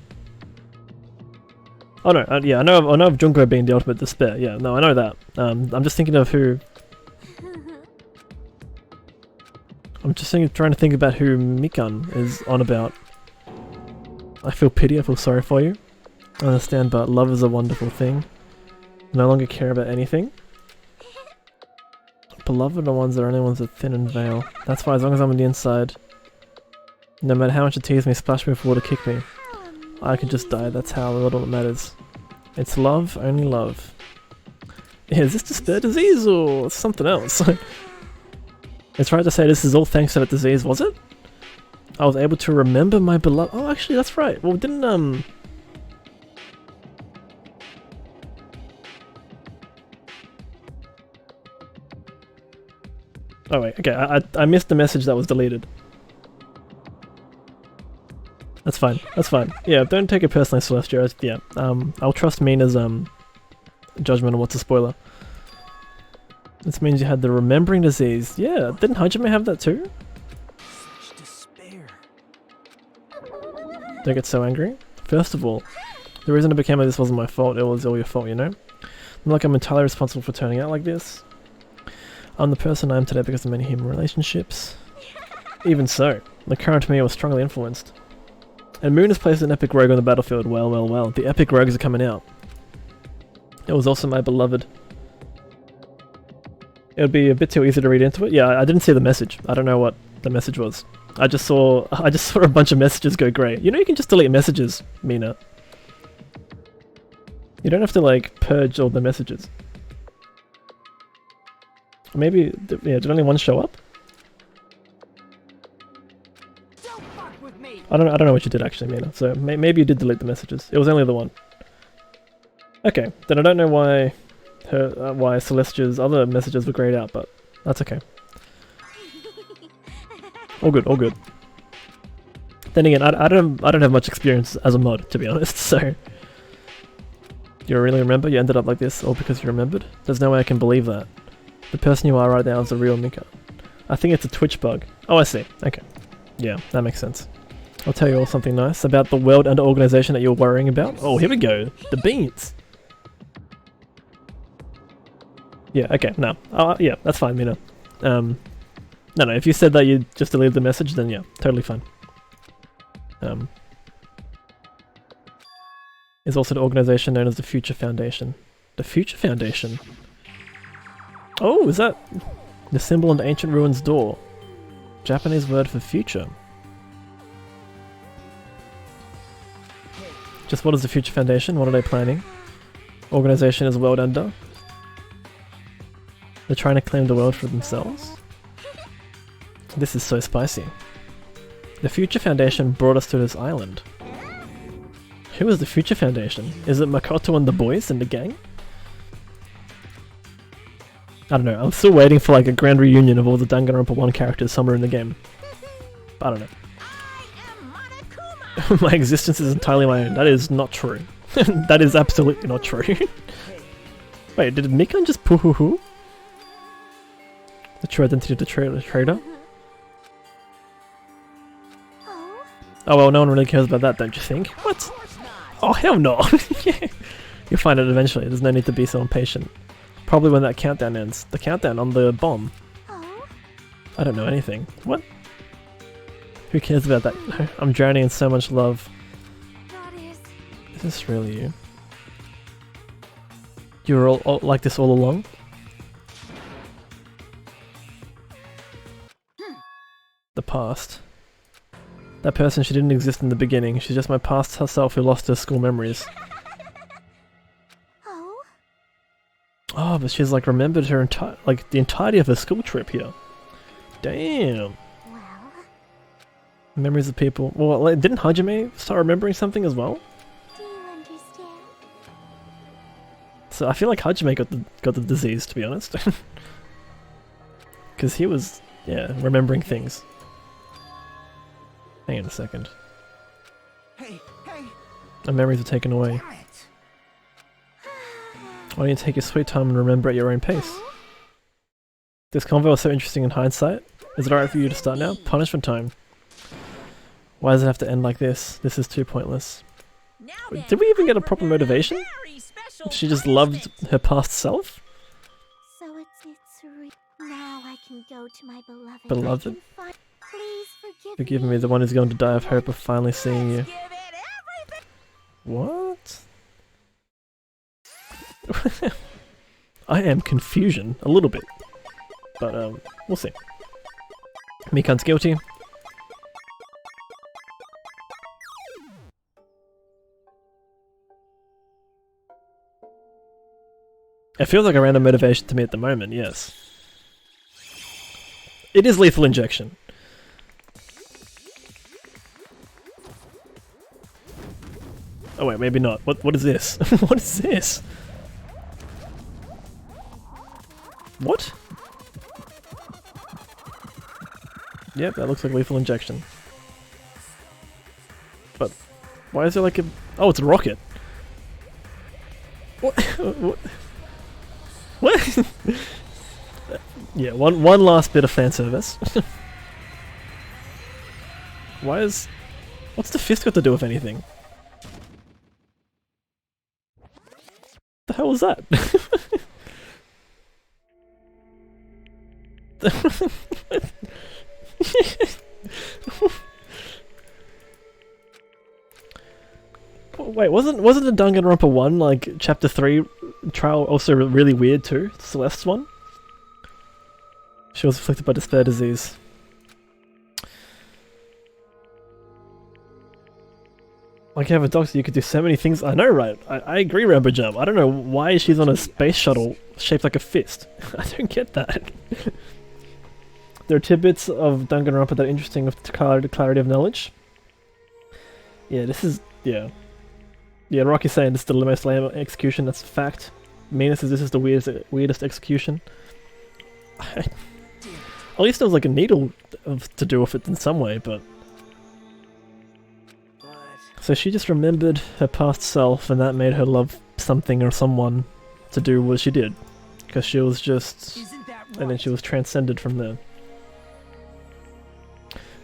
Oh no, yeah, I know of Junko being the ultimate despair. Yeah, no, I know that. I'm just thinking of who. I'm just trying to think about who Mikan is on about. I feel pity. I feel sorry for you. I understand, but love is a wonderful thing. No longer care about anything. Beloved are the ones that are only ones that thin and veil. That's why as long as I'm on the inside, no matter how much it tease me, splash me with water, kick me, I could just die. That's how little it matters. It's love, only love. Yeah, is this despair disease or something else? It's right to say this is all thanks to that disease, was it? I was able to remember my beloved. Oh, actually, that's right. Well, didn't Oh wait, okay, I missed the message that was deleted. That's fine, that's fine. Yeah, don't take it personally, Celestia. Yeah, I'll trust Mina's judgment on what's a spoiler. This means you had the remembering disease. Yeah, didn't Hajime have that too? Such despair. Don't get so angry. First of all, the reason it became like this wasn't my fault, it was all your fault, you know? Not like I'm entirely responsible for turning out like this. I'm the person I am today because of many human relationships. Even so, the current me was strongly influenced. And Moon has placed an epic rogue on the battlefield. Well, well, well. The epic rogues are coming out. It was also my beloved. It would be a bit too easy to read into it. Yeah, I didn't see the message. I don't know what the message was. I just saw a bunch of messages go grey. You know you can just delete messages, Mina. You don't have to like purge all the messages. Or maybe, yeah, did only one show up? Don't fuck with me. I don't know what you did actually, Mina. So maybe you did delete the messages. It was only the one. Okay, then I don't know why why Celestia's other messages were grayed out, but that's okay. All good, all good. Then again, I don't have much experience as a mod, to be honest. So you really remember? You ended up like this, all because you remembered? There's no way I can believe that. The person you are right now is the real Mika. I think it's a Twitch bug. Oh, I see. Okay. Yeah, that makes sense. I'll tell you all something nice about the world and organization that you're worrying about. Oh, here we go. The beans. Yeah, okay, no. Yeah, that's fine, Mina. No, if you said that you just deleted the message, then yeah, totally fine. Is also the organization known as the Future Foundation. The Future Foundation? Oh, is that the symbol on the ancient ruins door? Japanese word for future. Just what is the Future Foundation? What are they planning? Organization is world ender. They're trying to claim the world for themselves? This is so spicy. The Future Foundation brought us to this island. Who is the Future Foundation? Is it Makoto and the boys and the gang? I don't know, I'm still waiting for like a grand reunion of all the Danganronpa 1 characters somewhere in the game. I don't know. My existence is entirely my own. That is not true. That is absolutely not true. Wait, did Mikan just poo-hoo-hoo? The true identity of the trader? Oh well, no one really cares about that, don't you think? What? Oh hell no! You'll find it eventually, there's no need to be so impatient. Probably when that countdown ends. The countdown on the bomb. I don't know anything. What? Who cares about that? I'm drowning in so much love. Is this really you? You were all like this all along? The past. That person, she didn't exist in the beginning. She's just my past herself who lost her school memories. Oh? Oh, but she's like remembered her the entirety of her school trip here. Damn. Well, Memories of people. Well, like, didn't Hajime start remembering something as well? do you understand? So I feel like Hajime got the disease, to be honest. Because he was, yeah, remembering things. Hang on a second. Hey, hey! The memories are taken away. Damn it. Why don't you take your sweet time and remember at your own pace? This convo was so interesting in hindsight. Is it alright for you to start now? Punishment time. Why does it have to end like this? This is too pointless. Wait, did we even get a proper motivation? She just loved her past self? So now I can go to my beloved. Beloved? Please Forgive me, the one who's going to die of hope of finally seeing you. What? I am confusion, a little bit. But, we'll see. Mikan's guilty. It feels like a random motivation to me at the moment, yes. It is lethal injection. Oh wait, maybe not. What is this? What is this? What? Yep, that looks like lethal injection. But why is there like a... Oh, it's a rocket. What? What? What? Yeah, one last bit of fan service. Why is... What's the fist got to do with anything? The hell was that? Wait, wasn't the Danganronpa 1, like, chapter 3 trial also really weird too? Celeste's one? She was afflicted by despair disease. Like, you have a doctor, you could do so many things. I know, right? I agree, Rambo Jump. I don't know why she's on a space shuttle shaped like a fist. I don't get that. There are tidbits of Danganronpa that are interesting with clarity of knowledge. Yeah, this is... yeah. Yeah, Rocky's saying this is the most lame execution, that's a fact. Mina says this is the weirdest execution. At least there was like a needle to do with it in some way, but... So she just remembered her past self and that made her love something or someone to do what she did. Because she was just... and then she was transcended from there.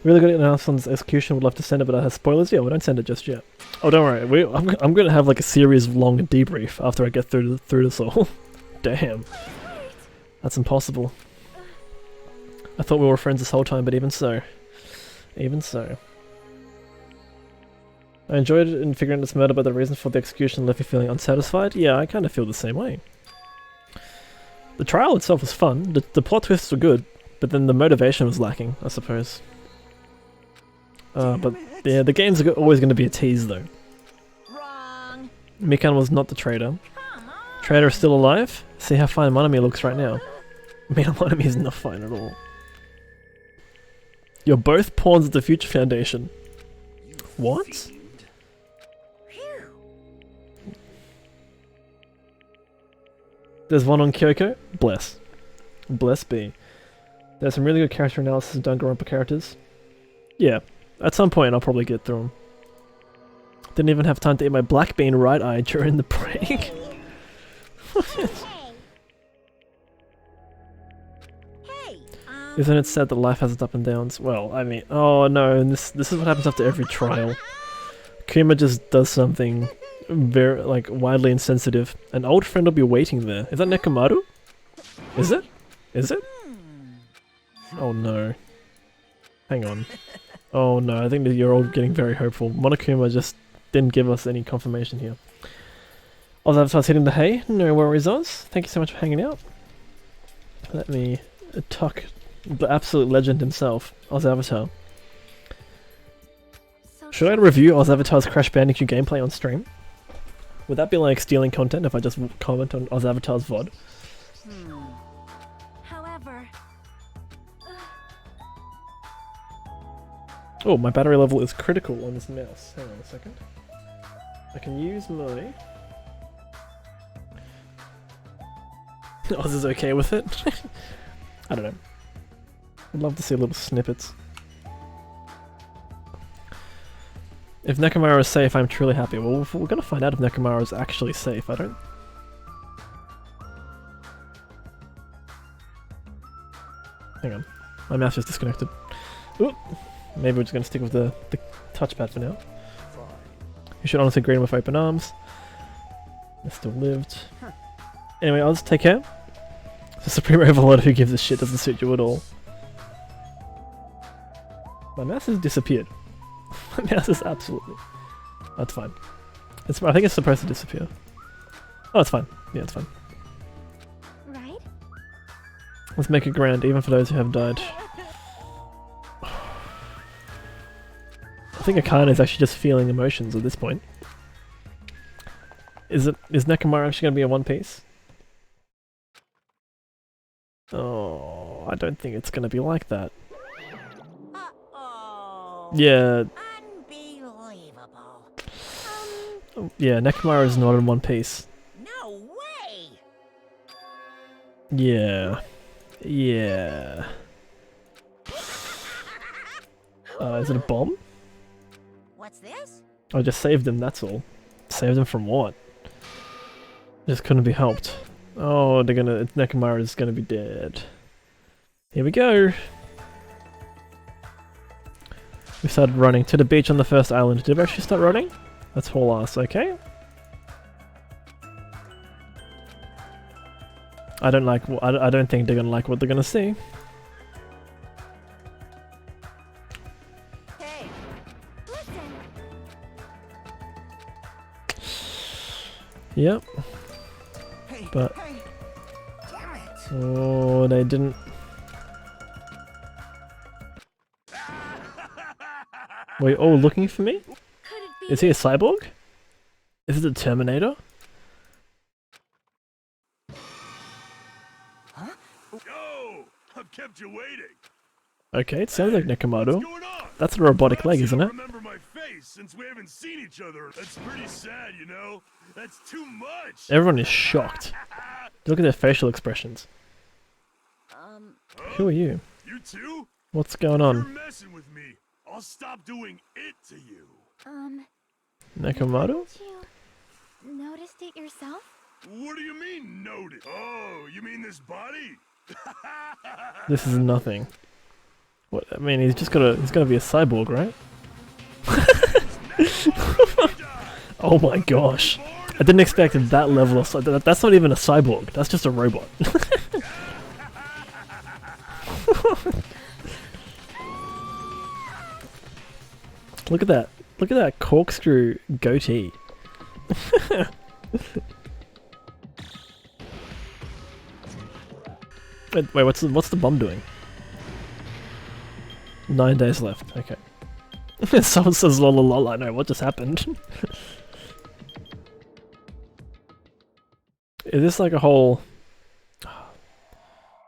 Really good analysis on this execution, would love to send it, but I have spoilers. Yeah, we don't send it just yet. Oh, don't worry, I'm gonna have like a series-long debrief after I get through this all. Damn. That's impossible. I thought we were friends this whole time, but even so. Even so. I enjoyed it in figuring out this murder, but the reason for the execution left me feeling unsatisfied. Yeah, I kind of feel the same way. The trial itself was fun, the plot twists were good, but then the motivation was lacking, I suppose. But yeah, the game's always going to be a tease though. Wrong. Mikan was not the traitor. Traitor is still alive? See how fine Monami looks right now. I mean, Monami is not fine at all. You're both pawns of the Future Foundation. What? There's one on Kyoko? Bless. Bless be. There's some really good character analysis of Danganronpa characters. Yeah, at some point I'll probably get through them. Didn't even have time to eat my black bean right eye during the break. Isn't it sad that life has its up and downs? Well, I mean, oh no, and this is what happens after every trial. Kuma just does something very, like, widely insensitive. An old friend will be waiting there. Is that Nekomaru? Is it? Is it? Oh no. Hang on. Oh no, I think that you're all getting very hopeful. Monokuma just didn't give us any confirmation here. Oz Avatar's hitting the hay. No worries, Oz. Thank you so much for hanging out. Let me tuck The absolute legend himself, Oz Avatar. So Should I review Oz Avatar's Crash Bandicoot gameplay on stream? Would that be like stealing content if I just comment on Oz Avatar's VOD? However, Oh, my battery level is critical on this mouse. Hang on a second. I can use my... Oz is okay with it? I don't know. I'd love to see little snippets. If Nekomaru is safe, I'm truly happy. Well, we're gonna find out if Nekomaru is actually safe. I don't... Hang on. My mouse just disconnected. Oop! Maybe we're just gonna stick with the touchpad for now. You should honestly greet him with open arms. I still lived. Anyway, Oz, take care. The Supreme Overlord who gives a shit doesn't suit you at all. My mouse has disappeared. My mouse is absolutely... That's fine. I think it's supposed to disappear. Oh, it's fine. Yeah, it's fine. right? Let's make it grand, even for those who have died. I think Akane is actually just feeling emotions at this point. Is Nekomaru actually going to be a One Piece? Oh, I don't think it's going to be like that. Uh-oh. Yeah, Unbelievable. yeah, Nekomaru is not in One Piece. No way! Yeah. Yeah. Is it a bomb? What's this? I just saved him, that's all. Saved him from what? Just couldn't be helped. Oh, Nekomaru is gonna be dead. Here we go! We started running to the beach on the first island. Did we actually start running? That's haul ass, okay. I don't think they're gonna like what they're gonna see. Hey, Listen, Yep. Hey, But- hey! Damn it! Oh, they didn't. Wait, oh, looking for me? could it be? Is he a cyborg? Is it the Terminator? Yo! I've kept you waiting. Okay, it sounds like What's Nekomaru. going on? That's a robotic leg, Perhaps you isn't don't it? remember my face since we haven't seen each other. That's pretty sad, you know? That's too much. Everyone is shocked. Look at their facial expressions. Who are you? You too? What's going You're on? messing with me. I'll stop doing it to you. Nekomaru? Haven't you noticed it yourself? What do you mean, noted? Oh, you mean this body? This is nothing. What? I mean, he's gotta be a cyborg, right? Oh my gosh! I didn't expect that level of that's not even a cyborg. That's just a robot. Look at that! Look at that corkscrew goatee. Wait, what's the bomb doing? 9 days left. Okay. Someone says lol lol. I know what just happened. Is this like a whole?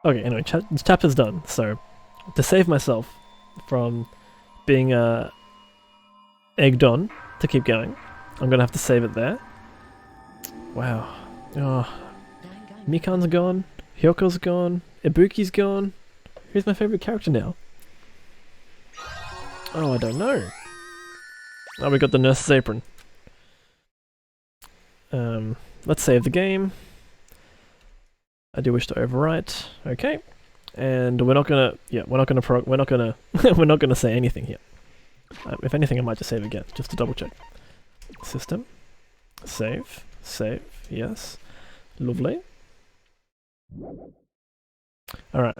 Okay. Anyway, this chapter's done. So, to save myself from being egged on to keep going, I'm gonna have to save it there. Wow. Oh, Mikan's gone. Hyoko's gone. Ibuki's gone. Who's my favorite character now? Oh, I don't know. Oh, we got the nurse's apron. Let's save the game. I do wish to overwrite. Okay, and we're not gonna. Yeah, we're not gonna. We're not gonna say anything here. If anything, I might just save again, just to double check. System. Save. Save. Yes. Lovely. All right.